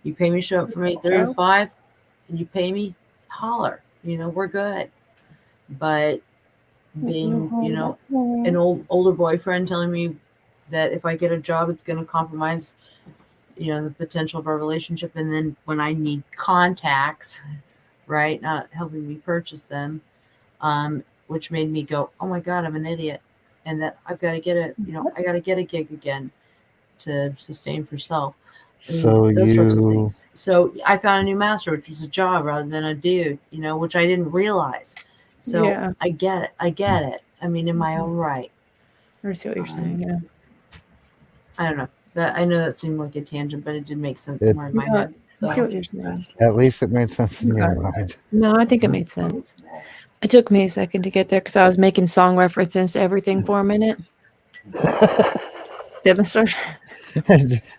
You pay me show up from 8:30 to So, 5 and you pay me, holler. We're good. But being, an older boyfriend telling me that if I get a job, it's going to compromise, the potential of our relationship. And then when I need contacts, right, not helping me purchase them, which made me go, oh my God, I'm an idiot. And that I've got to get I got to get a gig again to sustain for self. I mean, So those sorts of you, things. So I found a new master, which was a job rather than a dude, which I didn't realize. So yeah. I get it. I get it. I mean, in my own right. I see what you're Um, saying. Yeah. I don't know. I know that seemed like a tangent, but it did make sense it somewhere in my No, head. I see So what you're saying. at least it made sense in your Okay. mind. No, I think it made sense. It took me a second to get there because I was making song references to everything for a minute. Didn't I start?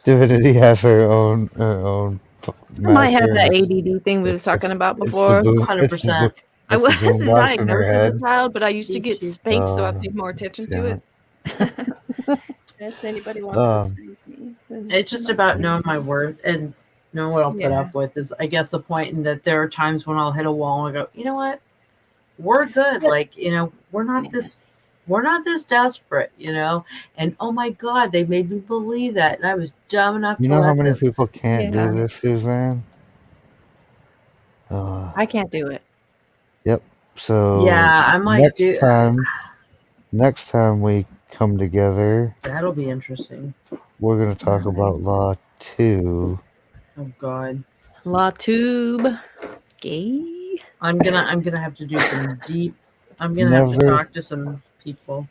Divinity has her own I might have master, and that ADD thing we was talking about it's the before. boom, 100%. I it's the boom wasn't box in her diagnosed as a head. child, but I used to get DQ. spanked, so I paid more God attention to damn it. it. If anybody wants to Um, spank me, then It's I just might about spank knowing my you. worth and knowing what I'll put Yeah. up with is, I guess, the point in that there are times when I'll hit a wall and I go, you know what? We're good. Yep. Like, we're not this desperate, And oh my God, they made me believe that. And I was dumb enough you to know how let many them. people can't Yeah. do this, Suzanne? Uh, I can't do it. yep. So Yeah, I'm like, next dude, time, next time we come together, that'll be interesting. we're gonna talk Alright. about Law 2. Oh God. La tube. Gay. I'm gonna have to do some deep. I'm gonna have to Never, talk to some people.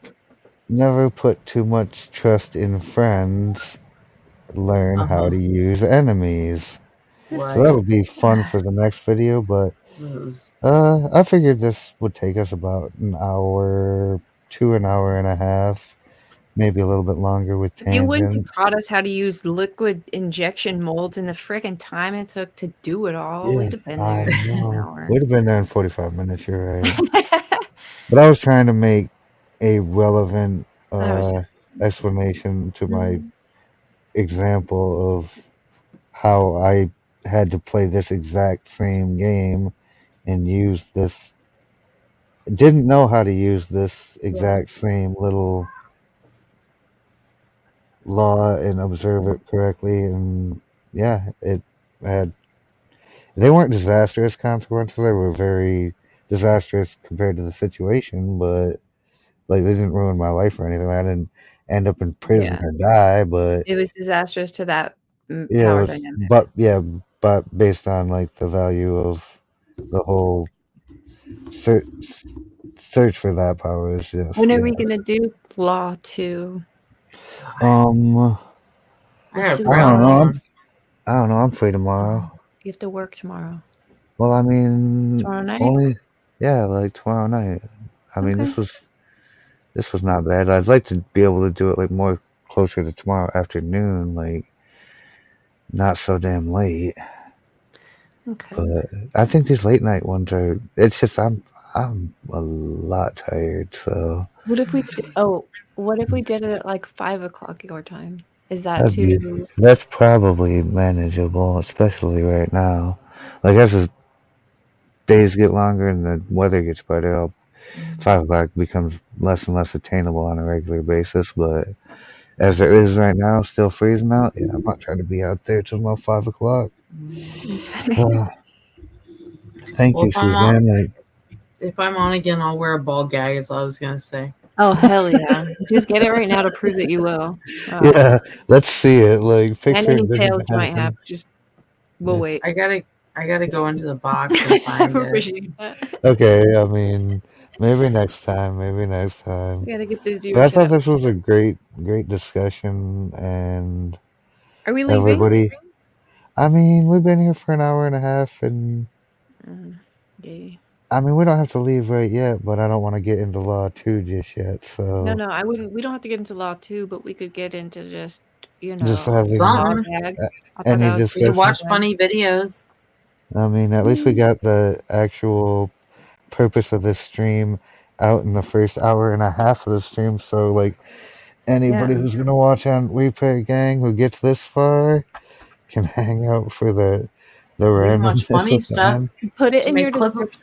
never put too much trust in friends. Learn Uh how huh. to use enemies. So Right. that'll be fun for the next video, but This I figured this would take us about an hour to an hour and a half. maybe a little bit longer with If you wouldn't have tangents. taught us how to use liquid injection molds and the frickin' time it took to do it all, Yeah, we'd have been I there in an know. hour. We'd have been there in 45 minutes. You're right. But I was trying to make a relevant I was explanation to my mm, example of how I had to play this exact same game and use this. Didn't know how to use this Yeah. exact same little law and observe it correctly, and yeah, it had. They weren't disastrous consequences. They were very disastrous compared to the situation, but like they didn't ruin my life or anything. I didn't end up in prison yeah. or die, but It was disastrous to that, yeah, it power was. dynamic. But yeah, but based on like the value of the whole search search for that power is just When are yeah. we gonna do Law 2? Um, I Let's gotta do it I don't process know. tomorrow. one. I don't know. I'm free tomorrow. You have to work tomorrow. Well, I mean, Tomorrow night? only yeah, like tomorrow night. I mean, Okay. this was not bad. I'd like to be able to do it like more closer to tomorrow afternoon, like not so damn late. Okay. But I think these late night ones are. It's just I'm a lot tired, so What if we did it at, like, 5 o'clock your time? Is that that'd be too that's probably manageable, especially right now. Like as the days get longer and the weather gets better, 5 o'clock becomes less and less attainable on a regular basis. But as it is right now, still freezing out. Yeah, I'm not trying to be out there till about 5 o'clock. okay. Uh, thank Well, you, Suzanne. Like, if I'm on again, I'll wear a ball gag. Is all I was gonna say. Oh, hell yeah. Just get it right now to prove that you will. yeah, let's see it. Like, And picture any it vision tales you ahead of might have, time. just we'll Yeah. wait. I gotta go into the box and I find it. appreciate that. Okay, I mean, maybe next time. Maybe next time. We gotta get this But I viewership thought up. this was a great discussion, and Are we leaving? everybody. I mean, we've been here for an hour and a half, and Uh, yay. I mean, we don't have to leave right yet, but I don't want to get into law two just yet. No, So I wouldn't. We don't have to get into Law 2, but we could get into just, just dog having Some gag. I thought any that was we can pretty discussion. watch fun. funny videos. I mean, at least we got the actual purpose of this stream out in the first hour and a half of the stream. So like Yeah. anybody who's gonna watch on Replay Gang who gets this far can hang out for the We can watch randomness funny at the stuff. end. Put We it can in your make description.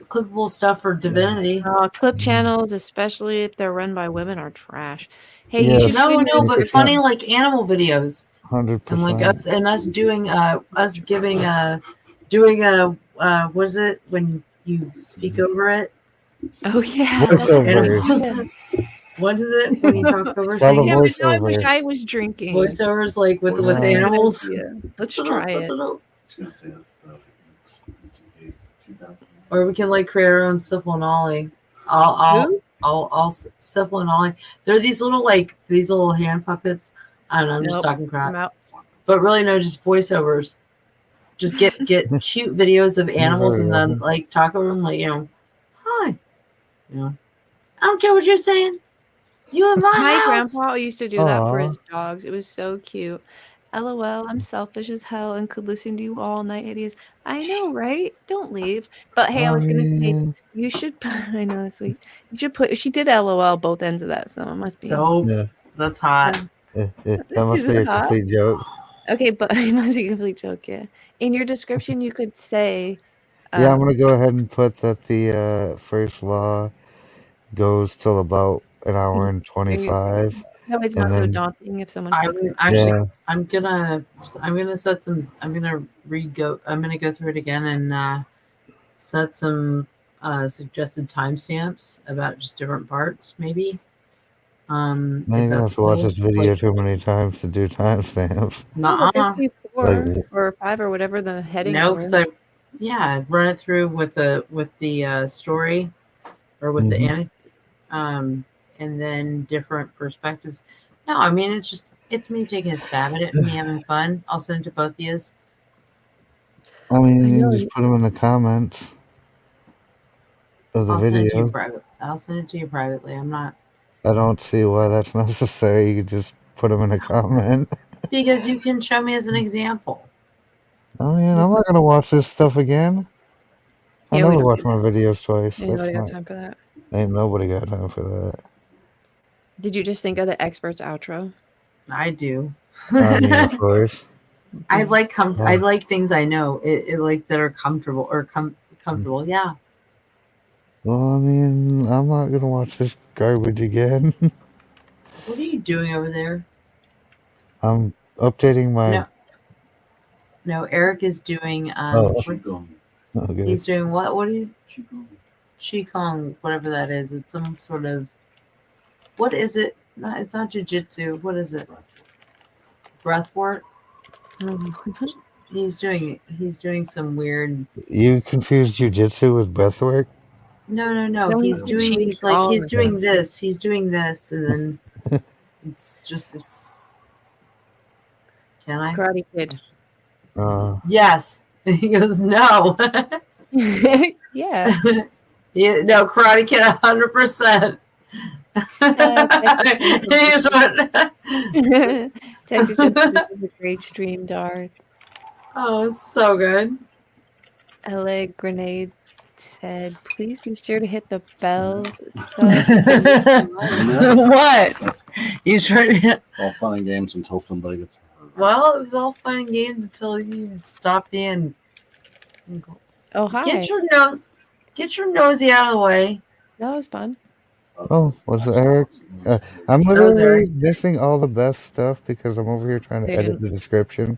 clippable stuff for Divinity. Clip Mm. channels, especially if they're run by women, are trash. Hey, you should Yes, put in your No, but funny description. like animal videos. And like 100%. us doing us giving doing what is it when you speak over it? Oh yeah, that's a good Voiceovers. idea. What is it when you talk over It's called a Yeah, things? but now I wish voiceover. I was drinking. Voiceovers like with That's a good animals. idea. Let's try it. Or we can like create our own syphil and ollie. Who? I'll syphil and ollie. They're these little hand puppets. I don't know. I'm just Nope. talking I'm crap. out. But really, no, just voiceovers. Just get cute videos of You're animals very and then welcome. like talk over them like hi, I don't care what you're saying. You in my My house. grandpa used to do that for Aw, his dogs. It was so cute. LOL, I'm selfish as hell and could listen to you all night, hideous. I know, right? Don't leave. But hey, I I was gonna say mean, you should. I know that's sweet. You should put. She did LOL both ends of that, so it must be. Dope. yeah, That's hot. that must Is be it a hot? complete joke. Okay, but it must be a complete joke. Yeah. In your description, you could say, Yeah, I'm um, gonna go ahead and put that the first law goes till about an hour and maybe 25, that way it's and not so then daunting if someone I clicks would it. actually. yeah, I'm gonna set some. I'm gonna go through it again and set some suggested timestamps about just different parts, maybe. man, If you're gonna have that's to watch cool. this video Like, too many times to do timestamps. No, but there nah. could be Like, 4 or 5 or whatever the headings No, were. because I run it through with the story or with the hmm and then different perspectives. No, I mean it's me taking a stab at it and me having fun. I'll send it to both of you. I mean, I you can know. just put them in the comments of the I'll send it to you video. private. I'll send it to you privately. I'm not. I don't see why that's necessary. You could just put them in a comment. Because you can show me as an example. I mean, I'm not gonna watch this stuff again. I Yeah, we never don't watch do my videos twice. Ain't nobody got That's not. time for that. Ain't nobody got time for that. Did you just think of the expert's outro? I do. I mean, of course. I like Yeah. I like things I know. It like that are comfortable or comfortable. Yeah. Well, I mean, I'm not gonna watch this garbage again. What are you doing over there? I'm updating my. No, Eric is doing Oh, okay. he's doing what? What are you Qigong, whatever that is. It's some sort of what is it? No, it's not jujitsu. What is it? Breath work? He's doing some weird You confused jujitsu with breathwork? No. No, He's he's doing doing this, and then it's. Can I? Karate Kid. Yes. He goes, no. Yeah. No, Karate Kid 100%. Here's what. Texas just this is a great stream, Darth. Oh, so good. LA Grenade said, please be sure to hit the bells. What? You trying to hit? It's all fun and games until somebody gets hurt. Well, it was all fun and games until you stopped being. Oh, hi. Get your nosy out of the way. That was fun. Oh, was it Eric? I'm literally missing all the best stuff because I'm over here trying to edit the description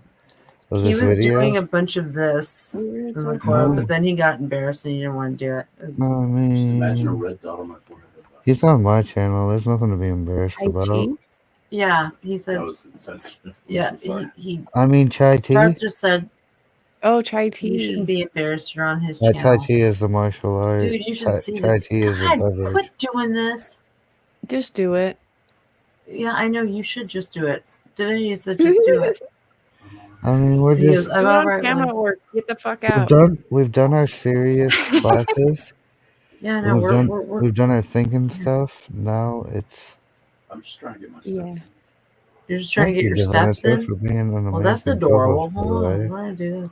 of He this was video. doing a bunch of this in the corner, but then he got embarrassed and he didn't want to do it. I mean, Just imagine a red dot on my forehead. he's on my channel. There's nothing to be embarrassed about. Yeah, he said. That was insensitive. Yeah, he. I mean, chai tea. Garth just said. Oh, chai You tea. shouldn't be embarrassed. You're on his Chai channel. tea is the martial art. Dude, you should see Chai this. tea is a God, beverage. quit doing this. Just do it. Yeah, I know you should just do it. Didn't you said just do it? I mean, we're He goes, just I'm We're all on right. camera once. work. Get the fuck out. we've done our serious classes. Yeah, no, we're We've done our thinking stuff. Now it's. I'm just trying to get my steps Yeah. in. You're just trying to get your Divine, steps thanks in. for being an Well, that's amazing adorable. co-host, by the Hold on, way. I'm gonna do this.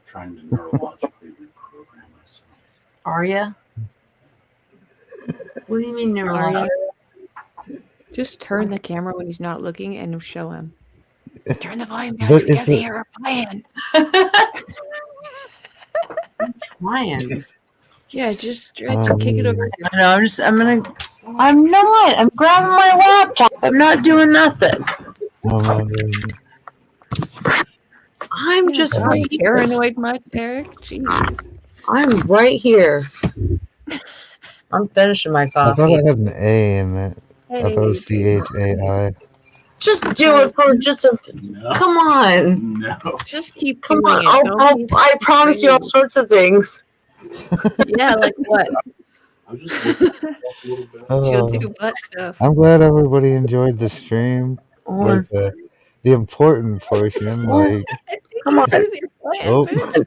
Trying to neurologically reprogram myself. Are ya? What do you mean Are neurological? ya? Just turn the camera when he's not looking and show him. Turn the volume down But so he it's doesn't a- hear our plan. I'm trying. Yeah, just stretch and kick it over. I know. I'm not. I'm grabbing my laptop. I'm not doing nothing. I'm just Are right you here. paranoid much, Eric? Jeez. I'm right here. I'm finishing my I thought coffee. I had an A in it. I thought it was Hey, CHAI. Just do it for just a. No. Come on. No. just keep Come doing on. it. Don't be I promise you all afraid. sorts of things. Yeah, like what? I'm just looking up a little bit. She'll Oh, do butt stuff. I'm glad everybody enjoyed the stream. Oh, Like the important portion. Like, come on. This is your plan, oh, bitch.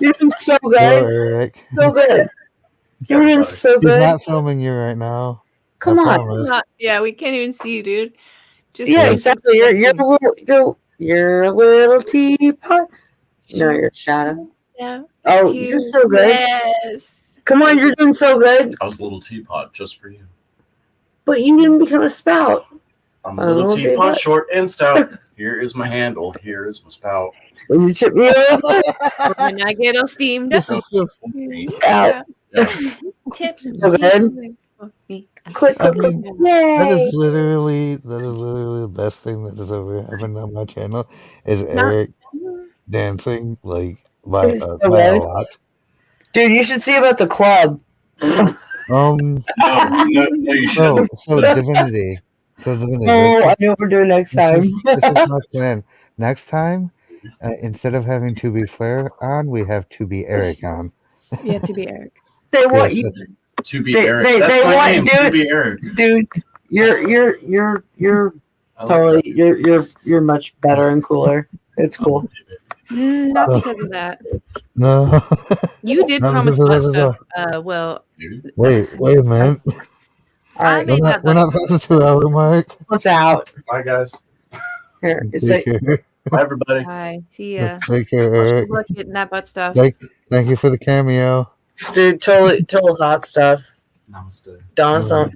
You're doing so go good. Eric. So good. You're doing so He's good. not filming you right now. Come I on. promise. Yeah, we can't even see you, dude. Just Yeah, do exactly. something. You're a little teapot. No, you're a shadow. Yeah. Oh, you're so good. Yes. Come on, you're doing so good. I was a little teapot just for you. But you didn't become a spout. I'm a little little teapot, teapot. short and stout. Here is my handle. Here is my spout. When you tip me over, When I get all steamed up. out. Yeah. Tips. So good. Click, I click, click. mean, that Yay. is literally the best thing that has ever happened on my channel is Eric dancing like by This is so a good. lot. Dude, you should see about the club. No, you shouldn't. So divinity. So divinity. Oh, I know what we're doing next time. This is my plan. Next time, instead of having to be Flair on, we have to be Eric on. Yeah, to be Eric. They want Yes, you, To be They- Eric. they- That's they my want- name. dude. To be Eric. dude. You're I like totally. You're much better and cooler. It's cool. Not because of that. All I right, made that We're not better. past the 2 hour mark. what's out? Bye, guys. Here, it's Take like, care. Bye, everybody. Bye. See ya. Take care, Good Eric. luck getting that butt stuff. Thank you for the cameo. dude, total hot stuff. Namaste. Donald,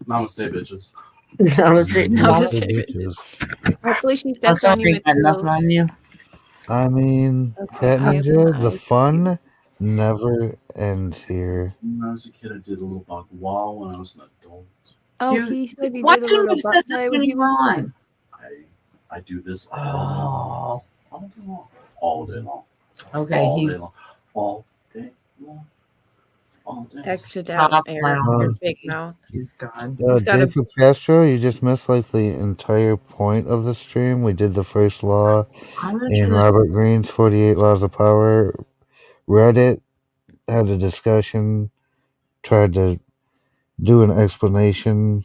Namaste, bitches. Namaste. No, Namaste. just- Bitches. Hopefully she I steps on you think with got two. nothing on you. I mean, Cat Okay, Ninja, the I see. fun never ends here. When I was a kid, I did a little bog wall. When I was an adult, Oh, Dude, he said he why did a couldn't little you butt have said play that when when he you were was on? I do this all day long. All day long. Okay, All day he's long. All day long. All day. Exit out, Stop Eric. playing. Your big mouth. He's gone. He's got a- Jacob Castro, you just missed like the entire point of the stream. We did the first law I'm gonna in turn that. Robert Greene's 48 Laws of Power. Read it, had a discussion, tried to do an explanation.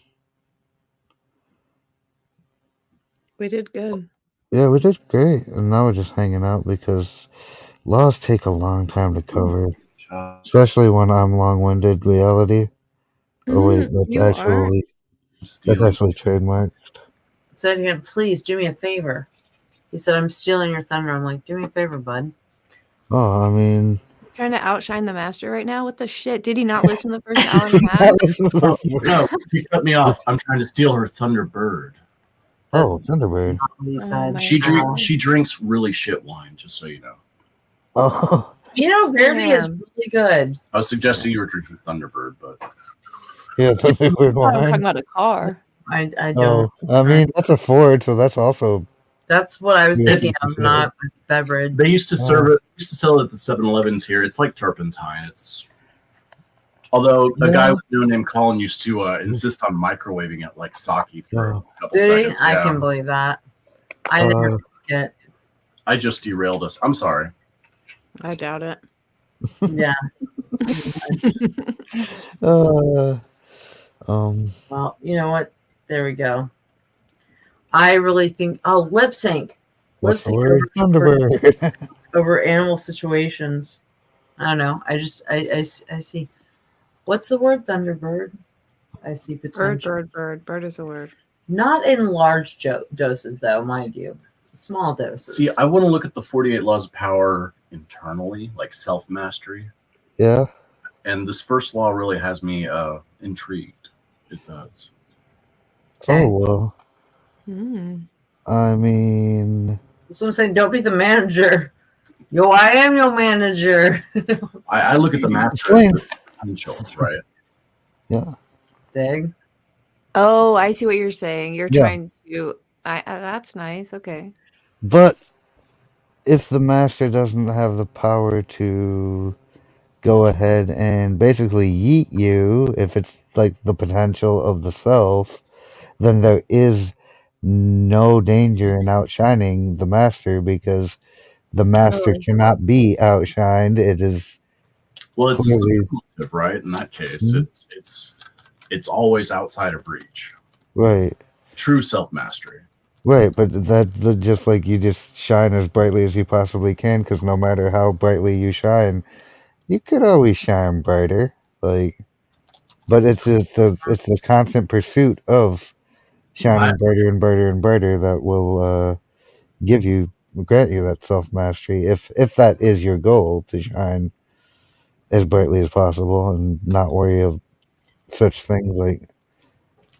We did good. Yeah, we did great. And now we're just hanging out because laws take a long time to cover, especially when I'm long-winded. Reality. Oh wait, that's You are. actually trademarked. Said again, please do me a favor. He said, I'm stealing your thunder. I'm like, do me a favor, bud. Oh, I mean, Trying to outshine the master right now? What the shit? Did he not listen to the first hour and a half? No, she cut me off. I'm trying to steal her Thunderbird. Oh, That's Thunderbird. not what he Oh said. my She drinks really shit wine, just so you know. Oh, You know, Verdi is Damn. really good. I was suggesting you were drinking Thunderbird, but yeah, Thunderbird I'm talking wine. about a car. I Oh, don't. I mean, that's a Ford, so that's also. That's what I was Yeah, thinking of, sure. not a beverage. they used to serve it. Used to sell it at the 7-Elevens here. It's like turpentine. It's although a guy with no name Colin used to insist on microwaving it like sake for a couple Did he? seconds. I Yeah. can believe that. I never get. I just derailed us. I'm sorry. I doubt it. Yeah. Well, you know what? There we go. I really think. Oh, lip sync. Lip What's the sync word? Thunderbird. over animal situations. I don't know. I see. What's the word? Thunderbird. I see potential. Bird. Bird is the word. Not in large doses, though, mind you. Small doses. See, I want to look at the 48 Laws of Power internally, like self-mastery. Yeah. And this first law really has me intrigued. It does. Okay. Oh well. Mm. I mean, That's what I'm saying. Don't be the manager. Yo, I am your manager. I look at the master as the potentials, right? yeah. Dig. Oh, I see what you're saying. You're Yeah. trying to. That's nice. Okay. But if the master doesn't have the power to go ahead and basically yeet you, if it's like the potential of the self, then there is no danger in outshining the master because the master Totally. cannot be outshined. It is Well, it's clearly cumulative, right? In that case, Mhm. it's always outside of reach. right. True self-mastery. Right, but that just like you just shine as brightly as you possibly can, because no matter how brightly you shine, you could always shine brighter. Like, but it's the constant pursuit of shining brighter and brighter and brighter that will grant you that self mastery. If that is your goal, to shine as brightly as possible and not worry of such things like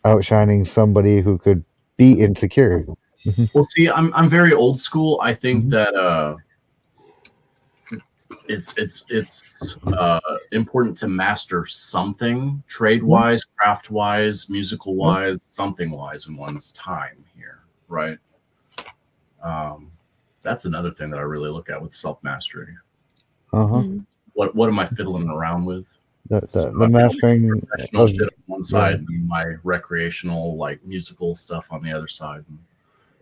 outshining somebody who could be insecure. Well, see, I'm very old school. I think Mhm. that it's important to master something trade wise, craft wise, musical wise, something wise in one's time here, right? That's another thing that I really look at with self mastery. Uh-huh. Mm. What am I fiddling around with? The mastering Professional of shit on one side and my recreational, like musical stuff on the other side. And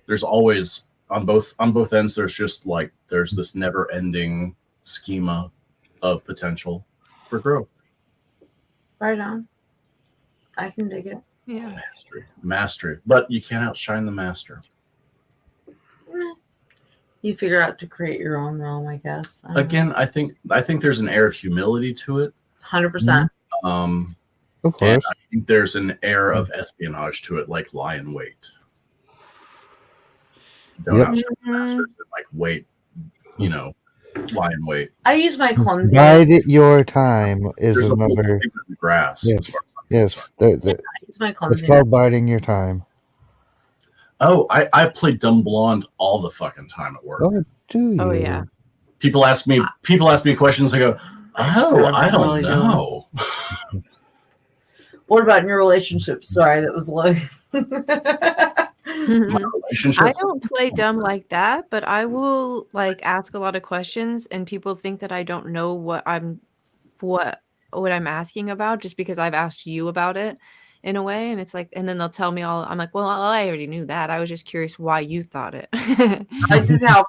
there's always on both ends. There's this never ending schema of potential for growth. Right on. I can dig it. Yeah. Mastery, but you can't outshine the master. You figure out to create your own realm, I guess. Again, I think there's an air of humility to it. 100%. Of And course. I think there's an air of espionage to it, like lie in wait. Don't Yep. outshine the masters and like wait, you know, lie in wait. I use my clumsiness. Bide your time is There's a little another. tiger in the grass, Yes. as far as I'm Yes. concerned. I use my It's clumsiness. called biding your time. Oh, I play Dumb Blonde all the fucking time at work. Oh, do you? Oh yeah. People ask me questions. I go, I don't really know. What about in your relationship? Sorry, that was low. My relationship. I don't play dumb like that, but I will like ask a lot of questions, and people think that I don't know what I'm asking about just because I've asked you about it in a way, and it's like, and then they'll tell me all. I'm like, well, I already knew that. I was just curious why you thought it.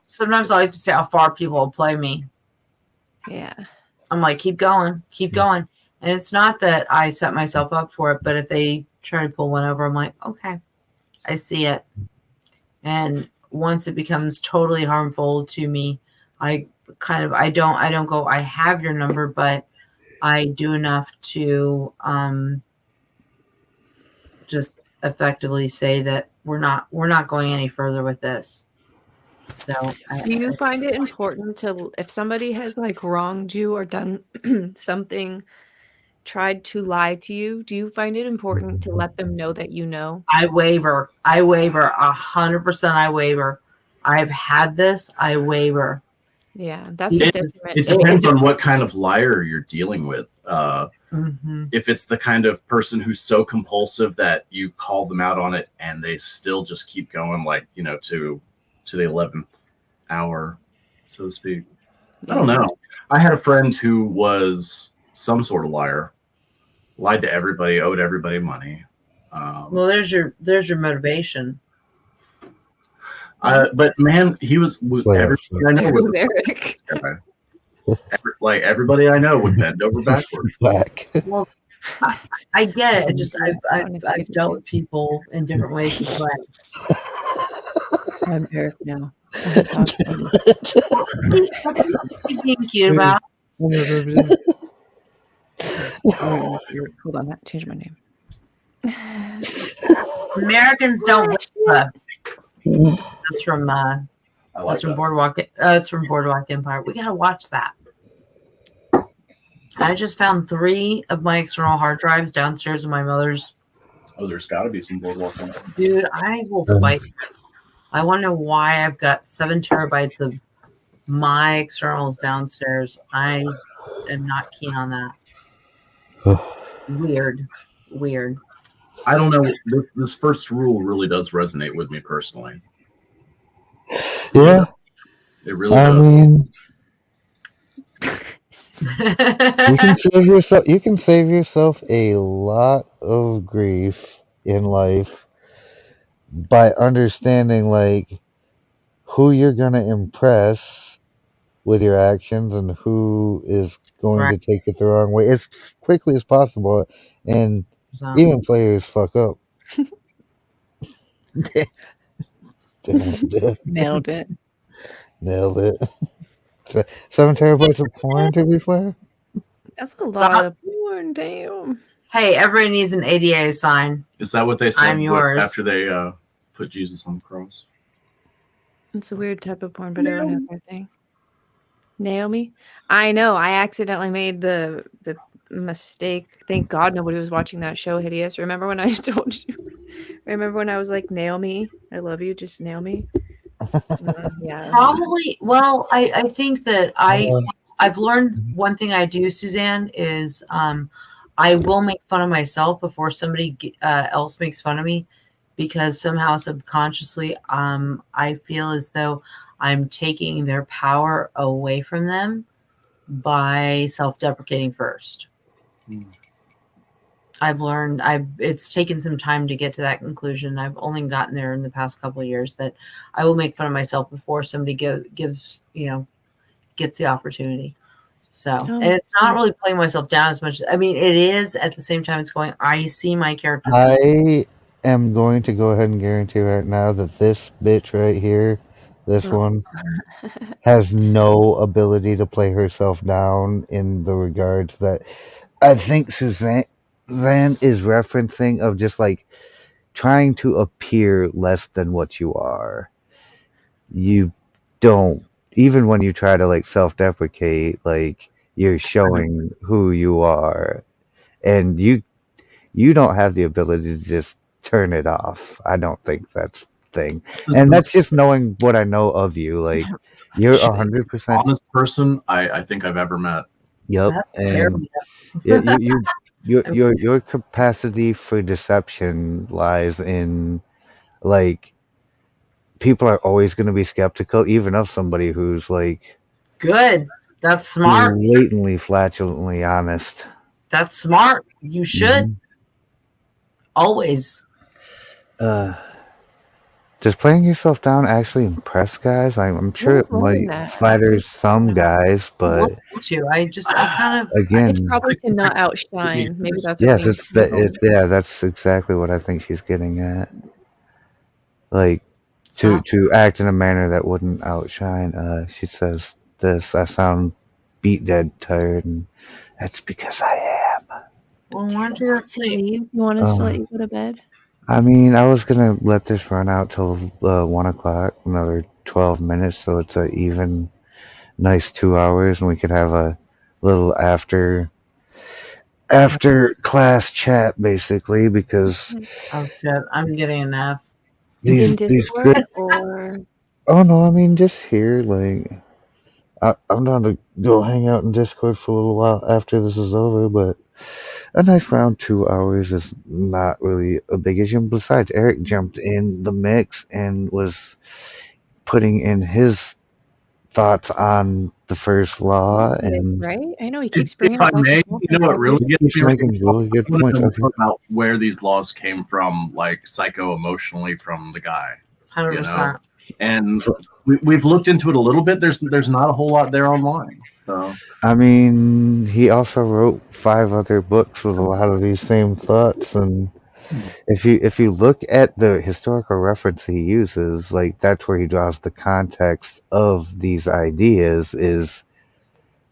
Sometimes I like to see how far people will play me. Yeah. I'm like, keep going. And it's not that I set myself up for it, but if they try to pull one over, I'm like, okay, I see it. And once it becomes totally harmful to me, I don't go, I have your number, but I do enough to just effectively say that we're not going any further with this. So Do you find it important to, if somebody has like wronged you or done something, tried to lie to you, do you find it important to let them know that you know? I waver 100%. I waver. I've had this. I waver. Yeah, that's the difference. It depends on what kind of liar you're dealing with. Mm-hmm. If it's the kind of person who's so compulsive that you call them out on it and they still just keep going, like, you know, to the 11th hour, so to speak. I don't know. I had a friend who was some sort of liar, lied to everybody, owed everybody money. Well, there's your motivation. But man, he was everybody I know was Eric. like everybody I know would bend over backwards. Back. Well, I get it. I've dealt with people in different ways as well. I'm Eric now. What's he being cute about? Hold on, I changed my name. Americans don't. That's from Boardwalk. It's from Boardwalk Empire. We gotta watch that. I just found 3 of my external hard drives downstairs in my mother's. Oh, there's got to be some Boardwalk. Dude, I will fight. I want to know why I've got 7 terabytes of my externals downstairs. I am not keen on that. Weird. I don't know. This first rule really does resonate with me personally. Yeah. It really I does. mean, you can save yourself a lot of grief in life by understanding like who you're gonna impress with your actions and who is going to take it the wrong way as quickly as possible. And even players fuck up. Nailed it. Nailed it. 7 terabytes of porn, to be fair. That's a lot of porn, damn. Hey, everybody needs an ADA sign. Is that what they said I'm yours. after they put Jesus on the cross? It's a weird type of porn, but I don't know everything. Naomi? I know. I accidentally made the mistake. Thank God nobody was watching that show, Hideous. Remember when I told you? Remember when I was like, Naomi, I love you, just Naomi? Yeah. Probably. Well, I think that I've learned one thing I do, Suzanne, is I will make fun of myself before somebody else makes fun of me, because somehow subconsciously I feel as though I'm taking their power away from them by self-deprecating first. I've learned it's taken some time to get to that conclusion. I've only gotten there in the past couple of years that I will make fun of myself before somebody gets the opportunity. So, and it's not really playing myself down as much. I mean, it is at the same time. It's going, I see my character. I am going to go ahead and guarantee right now that this bitch right here, this one, has no ability to play herself down in the regards that I think Suzanne Zan is referencing of just like trying to appear less than what you are. You don't, even when you try to like self-deprecate, like you're showing who you are, and you don't have the ability to just turn it off. I don't think that's the thing, This is and the that's just knowing what I know of you. Like you're 100%. honest person I think I've ever met. Yep, That's fair. and yeah, your capacity for deception lies in like people are always going to be skeptical, even of somebody who's like Good. That's smart. blatantly, flatulently honest. That's smart. You should always. Uh, does playing yourself down actually impress guys? I'm sure Who's it writing might that? flatters some guys, Well, but I kind of. It's again, probably to not outshine. Maybe that's what yes, means. it's that. Yeah, that's exactly what I think she's getting at. Like So, to act in a manner that wouldn't outshine. She says this. I sound beat dead tired, and that's because I am. well, why don't you go to sleep? You want us to let Uh, you go to bed? I mean, I was gonna let this run out till 1 o'clock, another 12 minutes, so it's a even nice 2 hours, and we could have a little after class chat, basically, because Oh shit! I'm getting an F. In these good. Discord or Oh no, I mean just here, like I'm down to go hang out in Discord for a little while after this is over, but a nice round 2 hours is not really a big issue. Besides, Eric jumped in the mix and was putting in his thoughts on the first law, and right? I know he If, keeps if bringing I up like may, the you know what really gets he's me right making now? really good I wanna points. know Okay. more about where these laws came from, like psycho-emotionally from the guy, 100%. and we've looked into it a little bit. There's not a whole lot there online, so I mean, he also wrote 5 other books with a lot of these same thoughts, and if you look at the historical reference he uses, like that's where he draws the context of these ideas is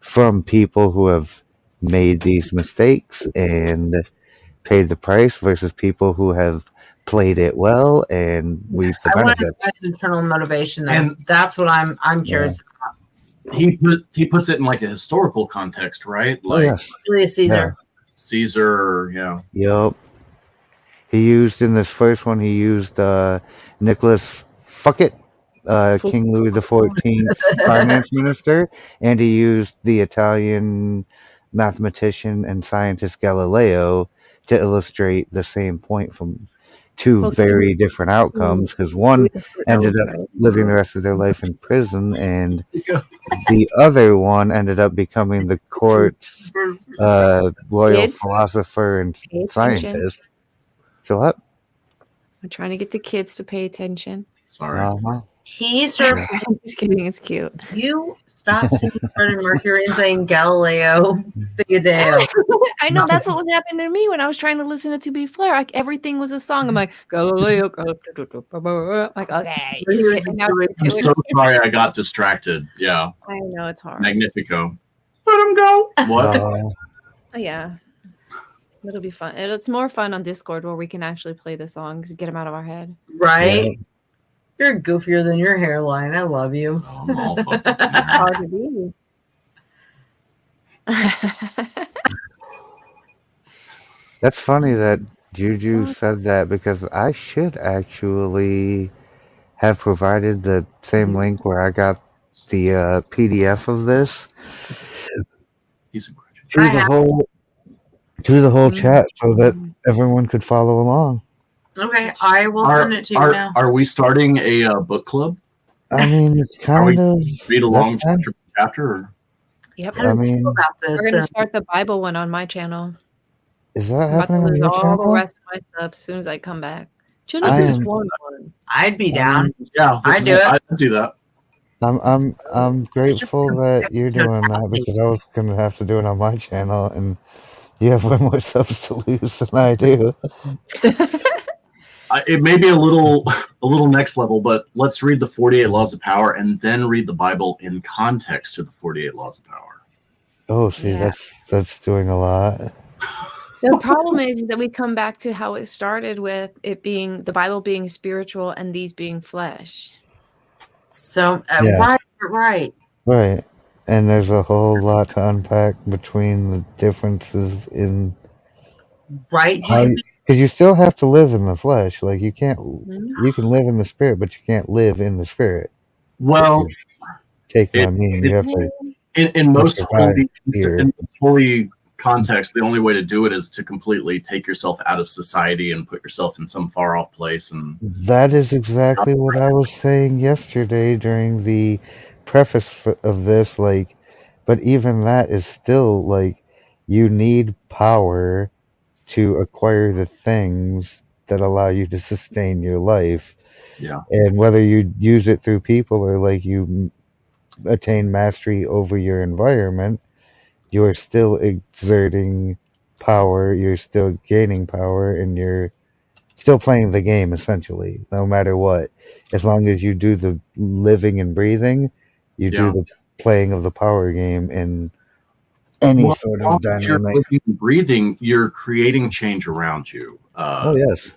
from people who have made these mistakes and paid the price versus people who have played it well and reaped the I want to know benefits. his internal motivation, though. And- That's what I'm curious. he puts it in like a historical context, right? Oh Like yes. Julius Caesar. Caesar, Yep. He used in this first one. He used Nicholas Fuckett, King Louis XIV's finance minister, and he used the Italian mathematician and scientist Galileo to illustrate the same point from two Well, very different outcomes. Because one that ended was up right. living the rest of their life in prison, and the other one ended up becoming the court's royal Kids, philosopher and pay attention. scientist. So what? I'm trying to get the kids to pay attention. sorry. Uh-huh. He started. I'm just kidding. It's cute. You stop saying Freddie Mercury and saying Galileo Figadeo. I know that's what was happening to me when I was trying to listen to Be Flair. Like everything was a song. I'm like Galileo. Like okay. And now I'm so sorry I got distracted. Yeah, I know it's hard. Magnifico. Let him go. What? Oh, yeah, it'll be fun. It's more fun on Discord where we can actually play the songs, get them out of our head. Right? You're goofier than your hairline. I love you. Oh, I'm all fucked up. Hard to be. That's funny that Juju said that because I should actually have provided the same link where I got the PDF of this He's a to the whole chat so that everyone could follow along. Okay, I will send it to you now. Are we starting a book club? I mean, it's kind of Read along that's fine. chapter by chapter? Or? Yep. How do you feel about this? We're gonna start the Bible one on my channel. Is that I'm about to happening on lose your all the channel? rest of my stuff as soon as I come back. Genesis 1. I'd be down. Yeah, I'd do it. I'd do that. I'm grateful that you're doing that because I was gonna have to do it on my channel, and you have way more subs to lose than I do. It may be a little next level, but let's read the 48 Laws of Power and then read the Bible in context to the 48 Laws of Power. Oh, see, Yeah. that's doing a lot. The problem is that we come back to how it started with it being the Bible being spiritual and these being flesh. So Yeah. right. Right. And there's a whole lot to unpack between the differences in Right? how, because you still have to live in the flesh. Like you can't, Mhm. you can live in the spirit, but you can't live in the spirit. Well, Take it, my meaning. You have to in most survive here. holy context, the only way to do it is to completely take yourself out of society and put yourself in some far off place. And That is exactly what I was saying yesterday during the preface of this. Like, but even that is still like, you need power to acquire the things that allow you to sustain your life. yeah, And whether you use it through people or like you attain mastery over your environment, you're still exerting power, you're still gaining power, and you're still playing the game essentially, no matter what. As long as you do the living and breathing, you do yeah. the playing of the power game in any Well, as sort long of as you're dynamic. living and breathing, you're creating change around you. Oh yes.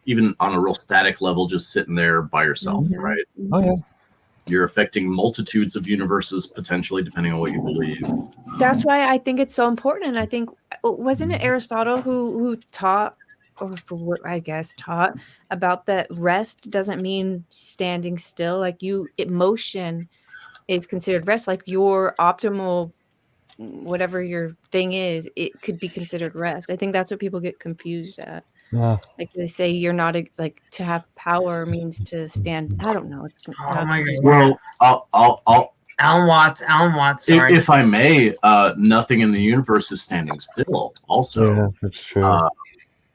Even on a real static level, just sitting there by yourself, Mhm. right? Oh yeah. You're affecting multitudes of universes potentially, depending on what you believe. That's why I think it's so important. And I think wasn't it Aristotle who taught, or for what I guess taught about that rest doesn't mean standing still. Like motion is considered rest. Like your optimal whatever your thing is, it could be considered rest. I think that's what people get confused at. Yeah. Like they say you're not like to have power means to stand. I don't know. It's Oh not my confusing. God. Well, I'll Alan Watts. Sorry. if I may, nothing in the universe is standing still. Also, Yeah, that's true.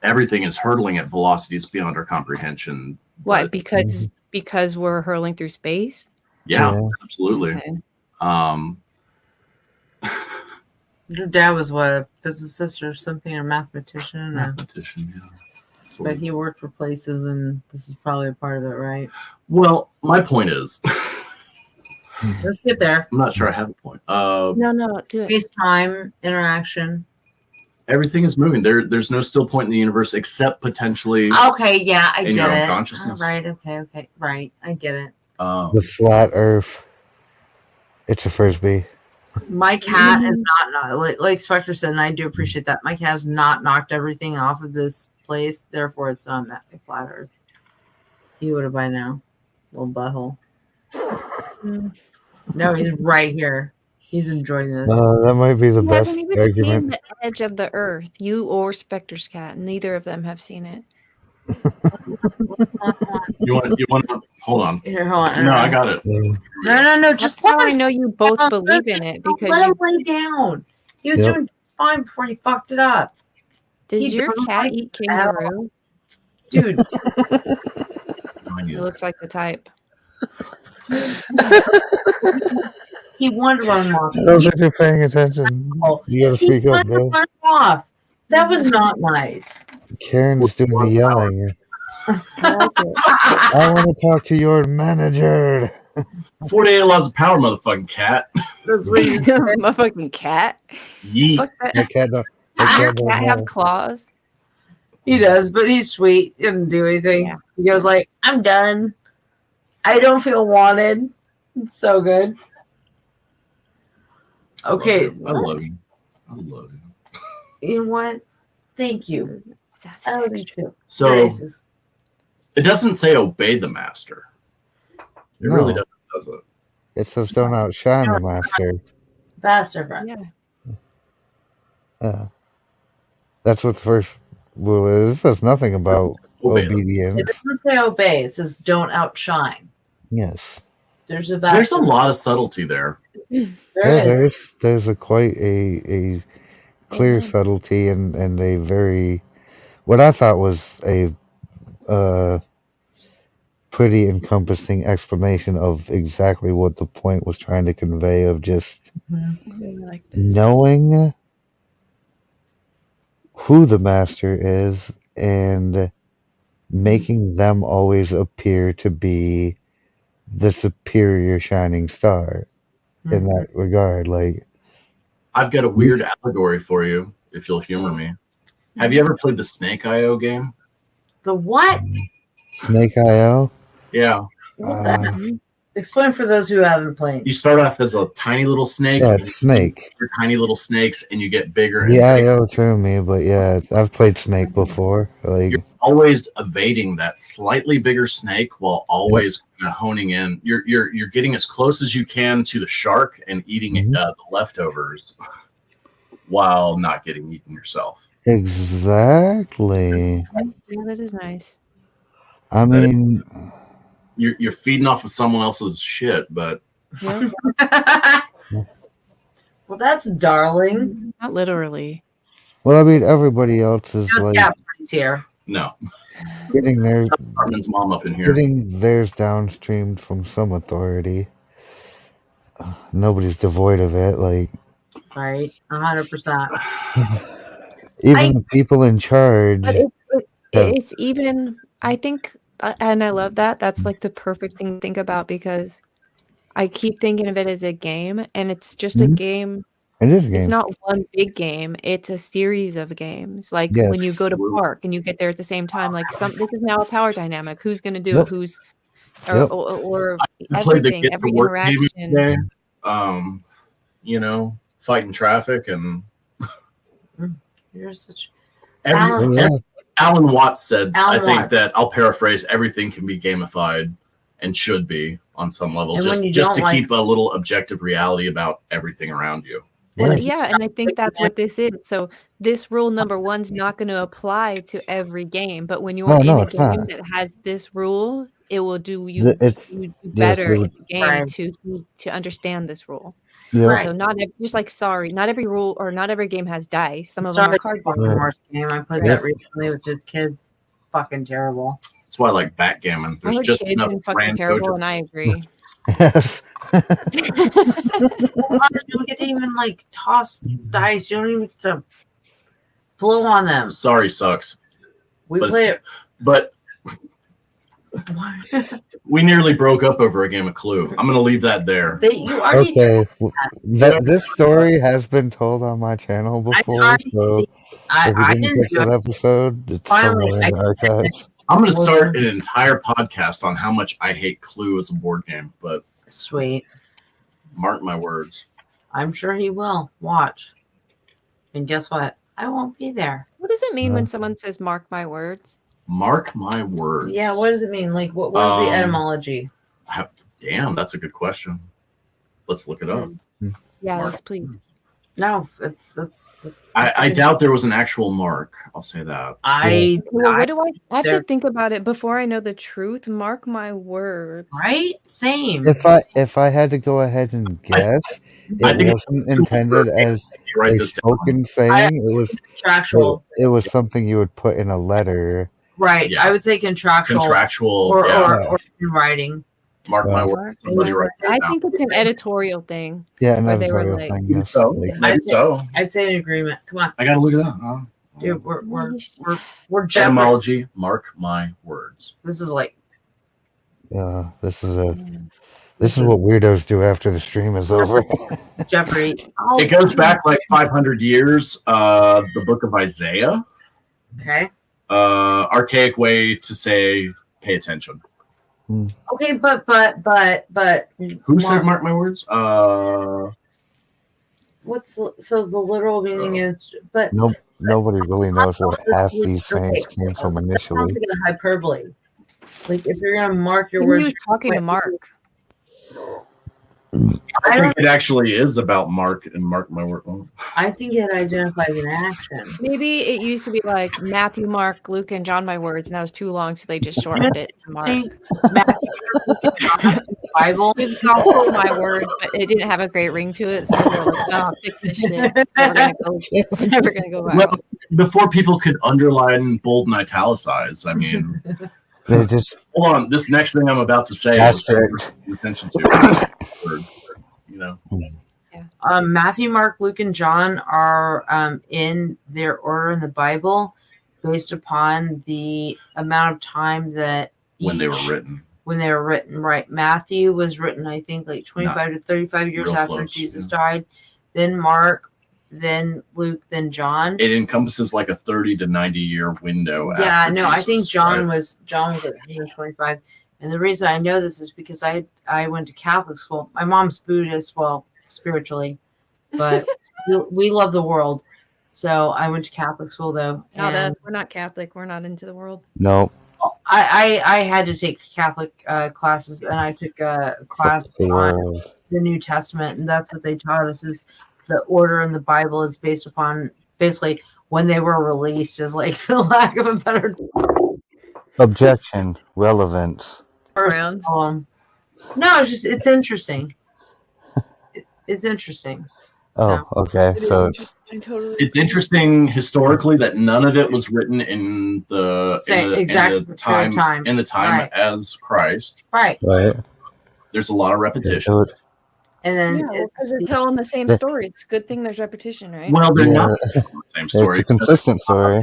everything is hurtling at velocities beyond our comprehension. Why? But Because we're hurling through space. yeah, Yeah. absolutely. Okay. Your dad was what, a physicist or something, or mathematician, or, Mathematician, yeah. Sort but of. he worked for places, and this is probably a part of it, right? Well, my point is, Let's get there. I'm not sure I have a point. No, do it. Space-time interaction. Everything is moving. There's no still point in the universe except potentially Okay, yeah, I in get your own it. consciousness. Right, okay, right, I get it. The flat Earth. It's a frisbee. My cat is not like Spectre said, and I do appreciate that. My cat has not knocked everything off of this place, therefore it's not a flat Earth. He would have by now, little butthole. Mm. No, he's right here. He's enjoying this. That might be the He best hasn't even seen argument. the edge of the earth. You or Spectre's cat. Neither of them have seen it. You want to hold on. Here, hold on. No, I got it. No. That's Just how let I him know you both down. believe in it because let him you. lay down. He was Yep. doing fine before he fucked it up. Does He your doesn't cat like eat hell. kangaroo? Dude, It looks like the type. he wanted to run off. I don't think you're paying attention. You gotta He speak up, wanted to bro. run off. That was not nice. Karen's doing the yelling. I like it. I want to talk to your manager. 48 laws of power, motherfucking cat. That's what you said. My fucking cat. Yeet. Fuck that. That cat don't. Does That your cat don't cat have know. claws? He does, but he's sweet. He doesn't do anything. Yeah. He goes like, I'm done. I don't feel wanted. It's so good. Okay. I love you. I love you. You know what? Thank you. That's I love you extra. too. So Gracious. it doesn't say obey the master. It No. really doesn't, does it? It says don't outshine the master. Faster friends. That's what the first rule is. It says nothing about Obey them. obedience. It doesn't say obey. It says don't outshine. Yes. There's a There's a lot of subtlety there. There is. There's a quite a clear Amen. subtlety and a very, what I thought was a pretty encompassing explanation of exactly what the point was trying to convey, of just I really like this. knowing who the master is and making them always appear to be the superior shining star in that regard. Like, I've got a weird allegory for you, if you'll humor me. Have you ever played the Snake IO game? The what? Snake IO. Yeah. What the heck? Mhm. Explain for those who haven't played. You start off as a tiny little snake. Yeah, and it's Snake. You're tiny little snakes, and you get bigger and The bigger. IO threw me, but yeah, I've played Snake before. Like, You're always evading that slightly bigger snake while always kind of honing in. You're getting as close as you can to the shark and eating Mhm. the leftovers while not getting eaten yourself. exactly. Yeah, that is nice. I mean, You're feeding off of someone else's shit, but Yeah. Well, that's darling. Not literally. well, I mean, everybody else is Just like got buddies here. no. getting theirs, Carmen's mom up in here. getting theirs downstreamed from some authority. Nobody's devoid of it. Like, Right, 100%. even the people in charge. But have- it's even, I think, and I love that. That's like the perfect thing to think about because I keep thinking of it as a game, and it's just a Mhm. game. It is a It's game. not one big game. It's a series of games. Like Yes. when you go to park and you get there at the same time. Like this is now a power dynamic. Who's going to do Yep. it? Who's Yep. or I played the everything, Get every to Work game interaction. today. You know, fighting traffic and You're such. Oh, yeah. Alan Watts said, Alan I think Watts. that I'll paraphrase, everything can be gamified and should be on some level, And just when you just don't to like- keep a little objective reality about everything around you. Well, Yeah. yeah, and I think that's what this is. So this rule number one's not going to apply to every game, but when you're No, in no, a it's game not. that has this rule, it will do you, It's you do yes, better it in would. the game Right. to understand this rule. Yep. Right. So just like not every rule or not every game has dice. Some of them Sorry, are it's a cardboard. fucking Yeah. worst game. I played Yeah. that recently with his kids. Fucking terrible. That's why I like backgammon. I There's heard just kids enough and fucking grand terrible, Gojo. and I agree. Yes. Well, you don't get to even like toss dice. You don't even get to blow on them. Sorry, sucks. We But play it. But we nearly broke up over a game of Clue. I'm gonna leave that there. You already. Okay. This story has been told on my channel I before, already so see. I if you didn't didn't catch do that it. episode, it's Finally, somewhere I in the can say archives. I'm gonna start an entire podcast on how much I hate Clue as a board game, but Sweet. mark my words. I'm sure he will. Watch. And guess what? I won't be there. What does it mean when No. someone says "mark my words"? Mark my words. Yeah, what does it mean? Like, what is the etymology? Damn, that's a good question. Let's look it up. Yeah, Mark. let's please. No, that's I doubt there was an actual mark. I'll say that. Well, what do I have to there- think about it before I know the truth? Mark my words. right? Same. If I had to go ahead and guess, I it think wasn't intended as You write a this down. spoken saying. Contractual. It was something you would put in a letter. Right. Yeah. I would say contractual. Contractual. or, yeah. or in writing. Mark my Mark words. Somebody write this I down. think it's an editorial thing. Yeah, an Where they were editorial like- thing. Maybe Yes. so. Like, Maybe so. I'd say an agreement. Come on, I gotta look it up. dude. We're Jeopardy. Etymology. Mark my words. This is like this is what weirdos do after the stream is over. Jeopardy. It goes back like 500 years. The book of Isaiah. Okay. Archaic way to say pay attention. Okay, but Who said mark my words? what's so the literal meaning is but Nobody really knows what half these sayings came from that initially. sounds like a hyperbole. Like if you're gonna mark your He words, was talking to Mark. I think it actually is about Mark and mark my word. Oh. I think it identifies an action. Maybe it used to be like Matthew, Mark, Luke, and John, my words, and that was too long, so they just shortened it to Mark. See, Bible. It was gospel, my words, but it didn't have a great ring to it, so they were like, "Oh, fix this shit. It's never gonna go. It's never gonna go Well, viral." before people could underline, bold, and italicize. I mean, They just hold on. This next thing I'm about to say is Asterisk. pay attention to. You know, Matthew, Mark, Luke, and John are in their order in the Bible based upon the amount of time that when they were each- written. When they were written, right? Matthew was written, I think, like 25 to 35 years real after close, Jesus yeah. died. Then Mark then Luke, then John. It encompasses like a 30 to 90 year window. Yeah, after no, I think Jesus, John right? was like 125. And the reason I know this is because I went to Catholic school. My mom's Buddhist, well, spiritually, but we love the world. So I went to Catholic school though. Not And us. We're not Catholic. We're not into the world. Nope. I had to take Catholic classes, and I took a class The on world. the New Testament, and that's what they taught us is the order in the Bible is based upon basically when they were released, is like the lack of a better Objection. Relevance. Browns. no, it's interesting. It's interesting. So Oh, okay. So it's It's interesting historically that none of it was written in the time Right. as Christ. right. right. There's a lot of repetition. So it- And then Yeah, because they're telling the same story. It's a good thing there's repetition, right? Well, they're Yeah. not the same story. It's a consistent story.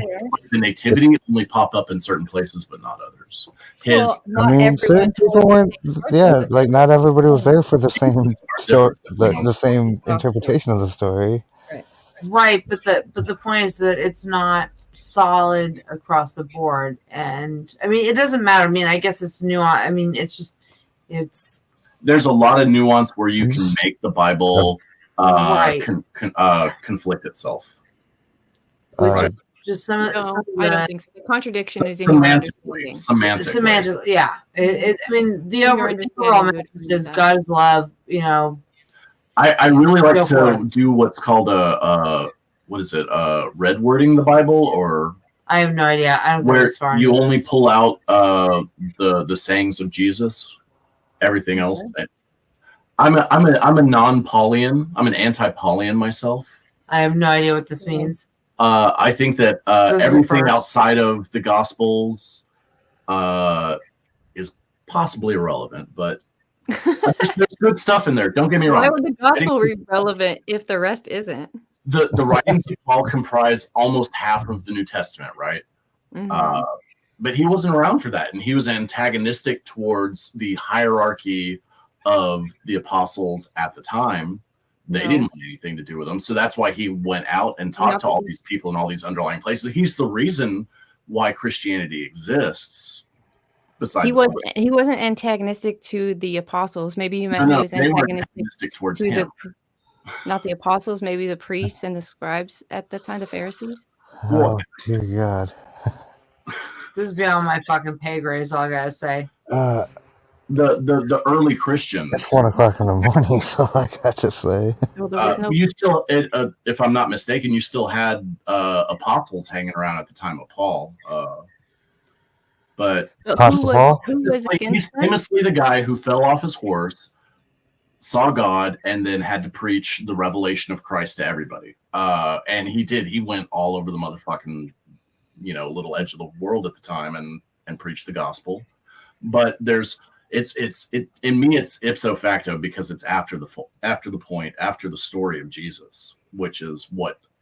The nativity only pop up in certain places, but not others. His Well, I not mean, everyone certain told people the weren't. same parts Yeah, of it. like not everybody was there for the same story, different. the same interpretation of the story. right, but the point is that it's not solid across the board. And I mean it doesn't matter. I mean, I guess it's nuance. I mean, it's There's a lot of nuance where you can make the Bible Right. conflict itself. Uh, just some of No, some of I the don't think so. The contradiction is in your understanding. Semantically. yeah. I mean the Your overall understanding would message be is that. God is love. You know, I really like Go for to do what's called a what is it? Red wording the Bible, or I have no idea. I don't go where as far. you into only this. pull out the sayings of Jesus. Everything else. I'm a non-Paulian. I'm an anti-Paulian myself. I have no idea what this means. I think that This is a everything first. outside of the Gospels is possibly irrelevant, but there's good stuff in there. Don't get me Why wrong. would the gospel be relevant if the rest isn't? The writings of Paul comprise almost half of the New Testament, right? Mhm. But he wasn't around for that, and he was antagonistic towards the hierarchy of the apostles at the time. They No. didn't want anything to do with them, so that's why he went out and talked to all these people in all these underlying places. He's the reason why Christianity exists. Besides, He wasn't antagonistic to the apostles. Maybe you meant no, he was they were antagonistic antagonistic towards to him. not the apostles, maybe the priests and the scribes at the time, the Pharisees. oh dear God. This is beyond my fucking pay grade. Is all I gotta say. The early Christians. It's 1:00 in the morning, so I got to say. Well, there was no. You still, if I'm not mistaken, you still had apostles hanging around at the time of Paul. But Apostle Paul? Who was he's against them? famously the guy who fell off his horse, saw God, and then had to preach the revelation of Christ to everybody. And he did. He went all over the motherfucking, little edge of the world at the time and preached the gospel. But in me it's ipso facto because it's after the story of Jesus, which is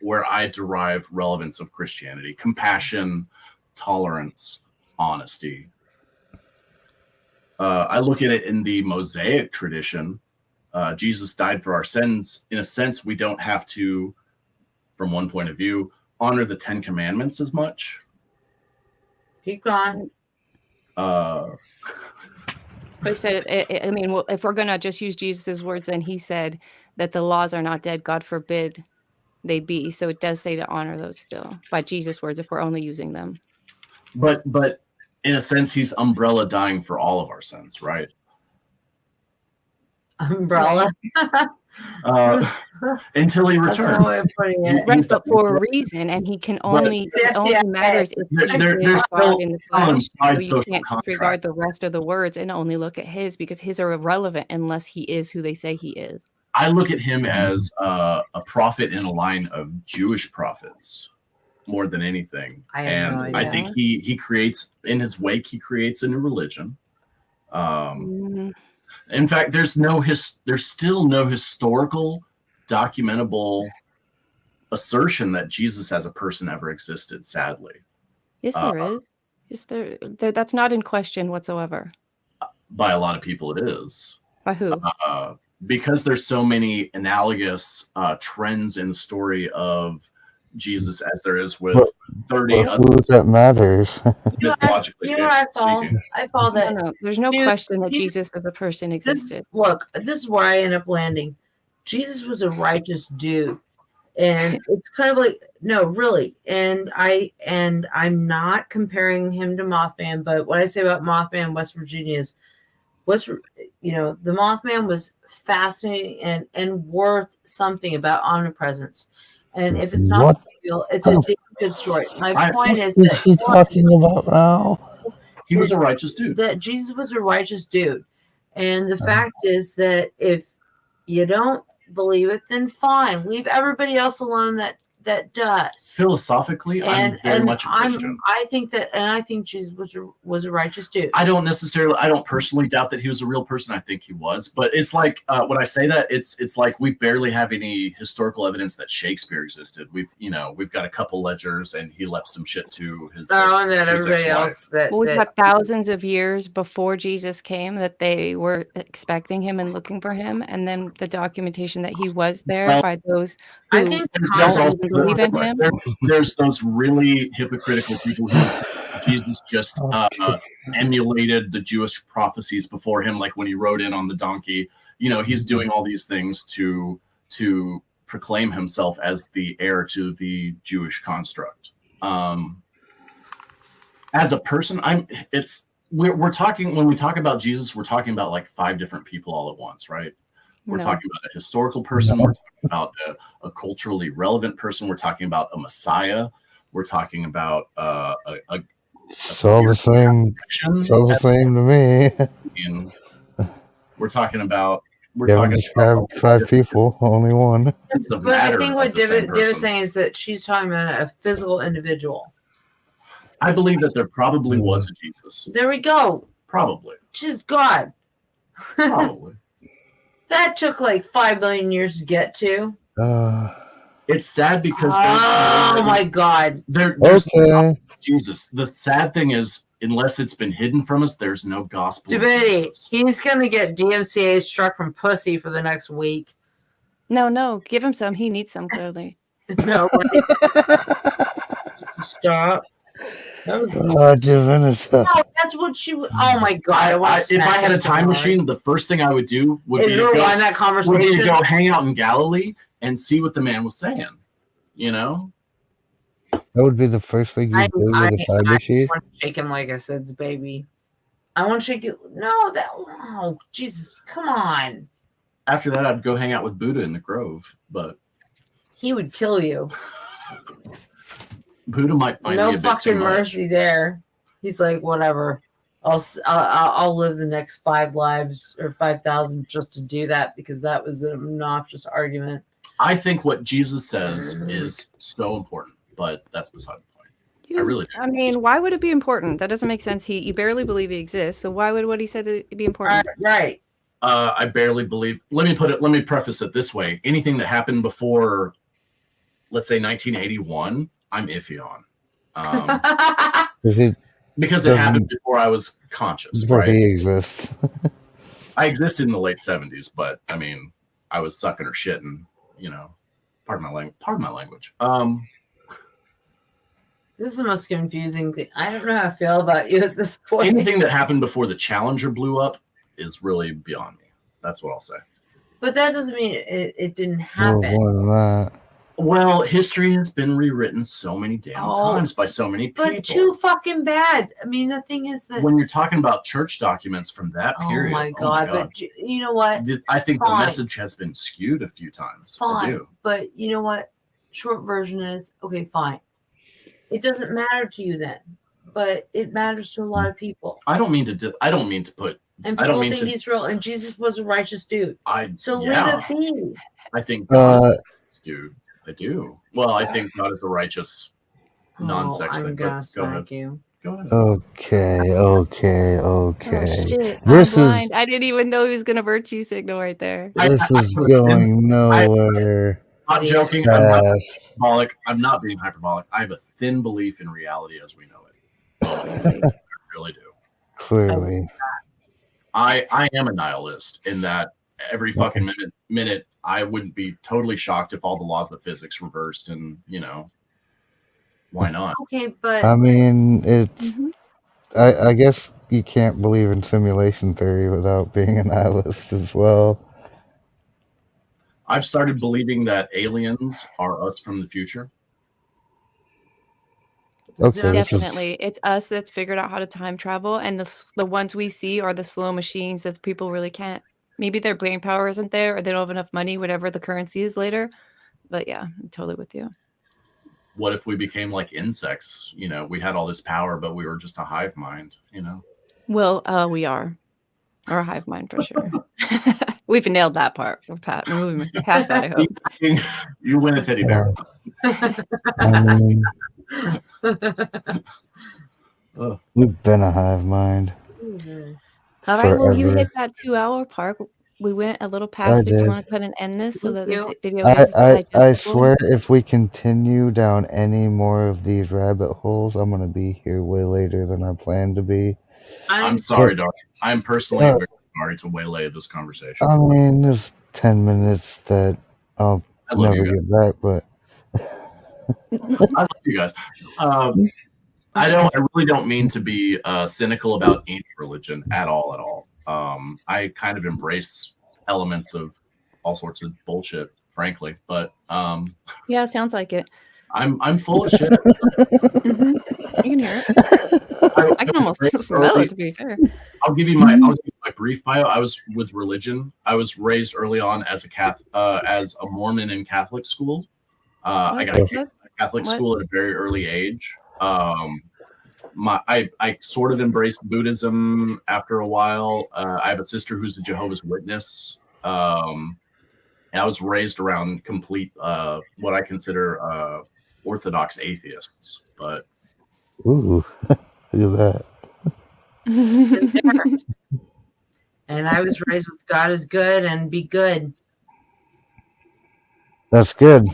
where I derive relevance of Christianity: compassion, tolerance, honesty. I look at it in the Mosaic tradition. Jesus died for our sins. In a sense, we don't have to, from one point of view, honor the 10 Commandments as much. Keep going. They said, I mean, well, if we're going to just use Jesus's words, then he said that the laws are not dead. God forbid they be. So it does say to honor those still by Jesus' words, if we're only using them. But in a sense, he's umbrella dying for all of our sins, right? Umbrella. Until he That's returns. one way of putting it. Right, but for a reason, and he can only it only matters if he there's is still God in the some flesh. implied So you social can't contract. disregard the rest of the words and only look at his, because his are irrelevant unless he is who they say he is. I look at him as a prophet in a line of Jewish prophets more than anything. I have no I idea. think he creates, in his wake, he creates a new religion. In fact, there's still no historical documentable assertion that Jesus as a person ever existed, sadly. Yes, there is. Yes, there. That's not in question whatsoever. By a lot of people, it is. By who? because there's so many analogous trends in the story of Jesus as there is with But- 30 But other who's that matters? mythologically You know what I fall? speaking. I fall No, that no, there's no Dude, question that Jesus- Jesus as a person this existed. look. This is where I end up landing. Jesus was a righteous dude, and it's kind of like no, really. And I'm not comparing him to Mothman, but what I say about Mothman, West Virginia is the Mothman was fascinating and worth something about omnipresence. And if it's not What real, it's a damn good story. My point is is that she talking about now? He was a righteous dude. that Jesus was a righteous dude. And the fact is that if you don't believe it, then fine. Leave everybody else alone that does. Philosophically, I'm very much a Christian. I think Jesus was a righteous dude. I don't personally doubt that he was a real person. I think he was, but it's like when I say that, it's like we barely have any historical evidence that Shakespeare existed. We've got a couple ledgers, and he left some shit to his. And then to his everybody ex-wife. else that Well, we've got thousands of years before Jesus came that they were expecting him and looking for him, and then the documentation that he was there Well, by those I who think There's don't also even believe in him. there's those really hypocritical people who would say Jesus just emulated the Jewish prophecies before him, like when he rode in on the donkey. He's doing all these things to proclaim himself as the heir to the Jewish construct. As a person, we're talking when we talk about Jesus, we're talking about like 5 different people all at once, right? We're No. talking about a historical person. We're talking about a culturally relevant person. We're talking about a Messiah. We're talking about It's all the same. It's all the same to me. And we're talking about You haven't described 5 people, only one. But I think what Div is saying is that she's talking about a physical individual. I believe that there probably was a Jesus. There we go. Probably. She's God. Probably. That took like 5 million years to get to. It's sad because my God. there's Okay. Jesus. The sad thing is, unless it's been hidden from us, there's no gospel. Divinity. He's gonna get DMCA struck from pussy for the next week. No, give him some. He needs some, clearly. No, stop. Divinity. No, that's what she. Oh my God! If I had a time machine, the first thing I would do would be to rewind that conversation. go hang out in Galilee and see what the man was saying. That would be the first thing you do with a time machine. I want to shake him like I said's baby. I want to shake you. No, oh Jesus, come on. After that, I'd go hang out with Buddha in the Grove, but he would kill you. Buddha might find me a bit fucking too much. mercy there. He's like, whatever. I'll live the next 5 lives or 5,000 just to do that because that was an obnoxious argument. I think what Jesus says is so important, but that's beside the point. I really do. I mean, why would it be important? That doesn't make sense. You barely believe he exists, so why would what he said be important? Right. I barely believe. Let me preface it this way: anything that happened before, let's say 1981, I'm iffy on, because it happened before I was conscious. Before right? he exists. I existed in the late 70s, but I mean, I was sucking or shitting. Pardon my language. This is the most confusing thing. I don't know how I feel about you at this point. Anything that happened before the Challenger blew up is really beyond me. That's what I'll say. But that doesn't mean it didn't happen. More than that. Well, history has been rewritten so many damn times by so many people. But too fucking bad. I mean, the thing is that when you're talking about church documents from that period, oh my God. But you know what? I think the message has been skewed a few times. Fine. I do. But you know what? Short version is, okay, fine. It doesn't matter to you then, but it matters to a lot of people. I don't mean to put. And people think he's real, and Jesus was a righteous dude. Leave it be. I think God is a righteous dude. I do. Well, I think God is a righteous, non-sex thing. I'm gonna smack you. Go ahead. Okay. Oh, shit. This I'm blind. I didn't even know he was gonna virtue signal right there. This is going nowhere. I'm not joking. I'm not hyperbolic. I'm not being hyperbolic. I have a thin belief in reality as we know it. I really do. Clearly. I am a nihilist in that every fucking minute, I wouldn't be totally shocked if all the laws of physics reversed, and why not? Okay, but I mean, it's. Mhm. I guess you can't believe in simulation theory without being a nihilist as well. I've started believing that aliens are us from the future. Okay, this is Definitely. It's us that's figured out how to time travel, and the ones we see are the slow machines that people really can't. Maybe their brain power isn't there, or they don't have enough money, whatever the currency is later. But yeah, I'm totally with you. What if we became like insects? We had all this power, but we were just a hive mind. Well, we are. Or a hive mind for sure. We've nailed that part. We're moving past that, I hope. You win a teddy bear. I mean, Ugh. we've been a hive mind. All right, well, you Forever. hit that 2-hour park. We went a little I past it. Do you did. want to put an end this so that this you. video is I digestible? swear, if we continue down any more of these rabbit holes, I'm gonna be here way later than I planned to be. I'm sorry, Dark. I'm personally very sorry to waylay this conversation. I mean, there's 10 minutes that I'll I love never you get back, but I love you guys. I really don't mean to be cynical about any religion at all. I kind of embrace elements of all sorts of bullshit, frankly. But Yeah, sounds like it. I'm full of shit. You can hear it. I can almost smell it, to be fair. I'll give you my brief bio. I was with religion. I was raised early on as a Mormon in Catholic school. I got kicked out of Catholic school at a very early age. I sort of embraced Buddhism after a while. I have a sister who's a Jehovah's Witness. And I was raised around complete what I consider orthodox atheists. But ooh, look at that. And I was raised with God is good and be good. That's good.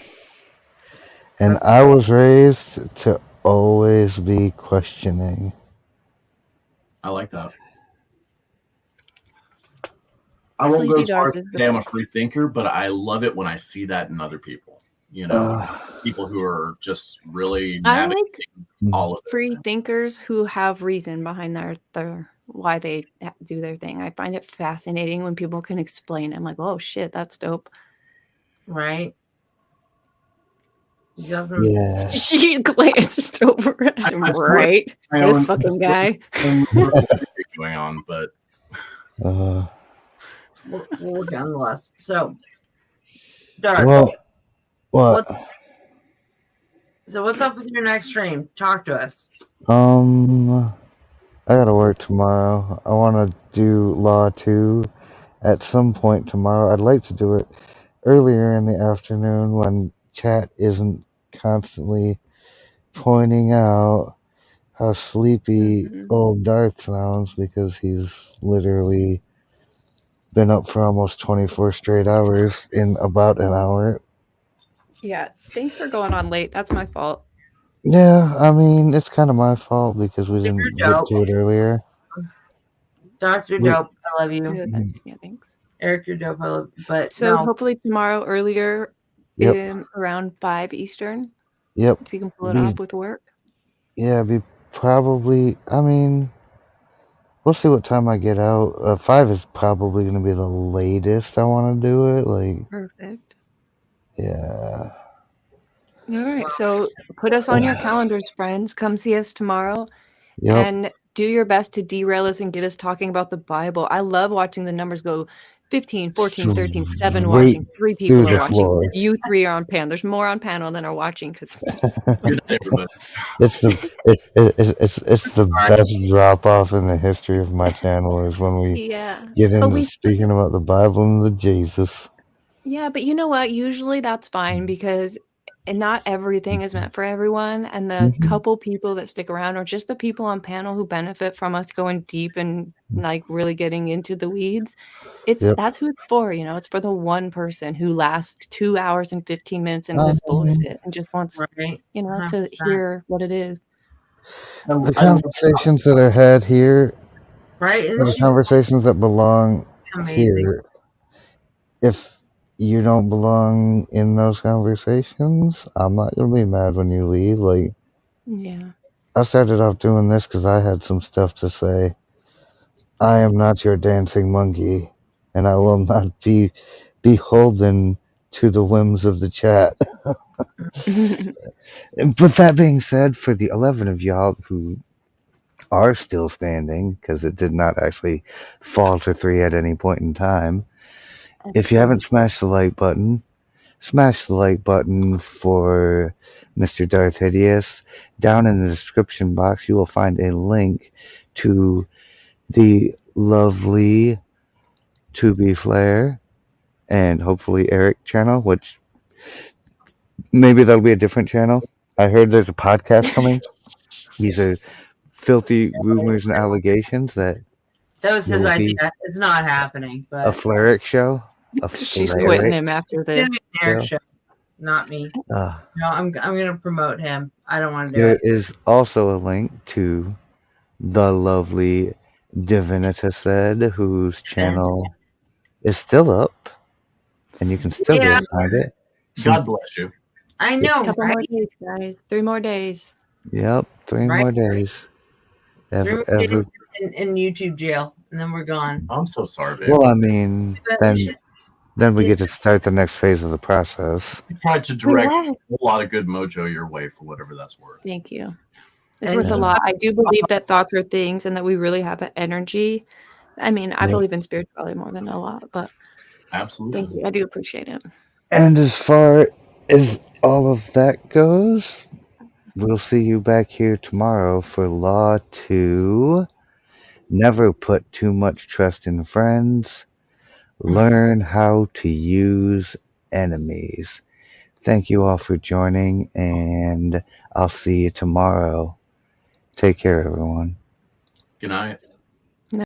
And I was raised to always be questioning. I like that. I won't go as far as to say I'm a free thinker, but I love it when I see that in other people. People who are just really navigating all of it. Free thinkers who have reason behind their why they do their thing. I find it fascinating when people can explain. I'm like, oh shit, that's dope. Right? He doesn't. Yeah. She glanced over at him. Right? This fucking guy. Going on, but we'll work on the less. So, Dark. Well, what? So what's up with your next stream? Talk to us. I gotta work tomorrow. I want to do Law 2 at some point tomorrow. I'd like to do it earlier in the afternoon when chat isn't constantly pointing out how sleepy old Darth sounds because he's literally been up for almost 24 straight hours in about an hour. Yeah, thanks for going on late. That's my fault. Yeah, I mean, it's kind of my fault because we didn't get to it earlier. Darth, you're dope. I love you. Yeah, thanks. Eric, you're dope. I love you. But so hopefully tomorrow earlier around 5 Eastern. Yep. If you can pull it off with work. Yeah, be probably, I mean, we'll see what time I get out. 5 is probably going to be the latest I want to do it. Like, perfect. Yeah. All right. So put us on your calendars, friends. Come see us tomorrow. And do your best to derail us and get us talking about the Bible. I love watching the numbers go 15, 14, 13, 7 watching. 3 people are watching. Floor. You 3 are on panel. There's more on panel than are watching because it's the best drop off in the history of my channel is when we get into speaking about the Bible and the Jesus. Yeah, but you know what? Usually that's fine because not everything is meant for everyone. And the couple people that stick around are just the people on panel who benefit from us going deep and like really getting into the weeds. That's who it's for, you know, it's for the one person who lasts 2 hours and 15 minutes into this bullshit and just wants, you know, to hear what it is. The conversations that are had here, right? The conversations that belong here. if you don't belong in those conversations, I'm not gonna be mad when you leave. Like, Yeah. I started off doing this because I had some stuff to say. I am not your dancing monkey, and I will not be beholden to the whims of the chat. But that being said, for the 11 of y'all who are still standing, because it did not actually fall to 3 at any point in time, That's if you true. haven't smashed the like button, smash the like button for Mr. Darth Hideous. Down in the description box, you will find a link to the lovely To Be Flair and hopefully Eric channel, which maybe that'll be a different channel. I heard there's a podcast coming. These are filthy rumors and allegations that That was there his will be idea. It's not happening, a but Flairic show. A She's quitting Flairic him after it's this. gonna be an Eric show. show, not me. Uh, No, I'm gonna promote him. I don't want to do there it. is also a link to the lovely Divinita Said, whose channel is still up, and you can still go Yeah, find it. God bless you. I know, Couple right? more days, guys. 3 more days. Yep, 3 Right? more days. 3 more Ever. days in YouTube jail, and then we're gone. I'm so sorry, babe. Well, I mean, But we should- then we Yeah. get to start the next phase of the process. I tried to direct Relax. a whole lot of good mojo your way for whatever that's worth. Thank you. It's And worth a Yeah. lot. I do believe that thoughts are things and that we really have an energy. I mean, I Yep. believe in spirituality more than a lot, but Absolutely. thank you. I do appreciate it. And as far as all of that goes, we'll see you back here tomorrow for Law 2. Never put too much trust in friends. Learn how to use enemies. Thank you all for joining, and I'll see you tomorrow. Take care, everyone. Good night.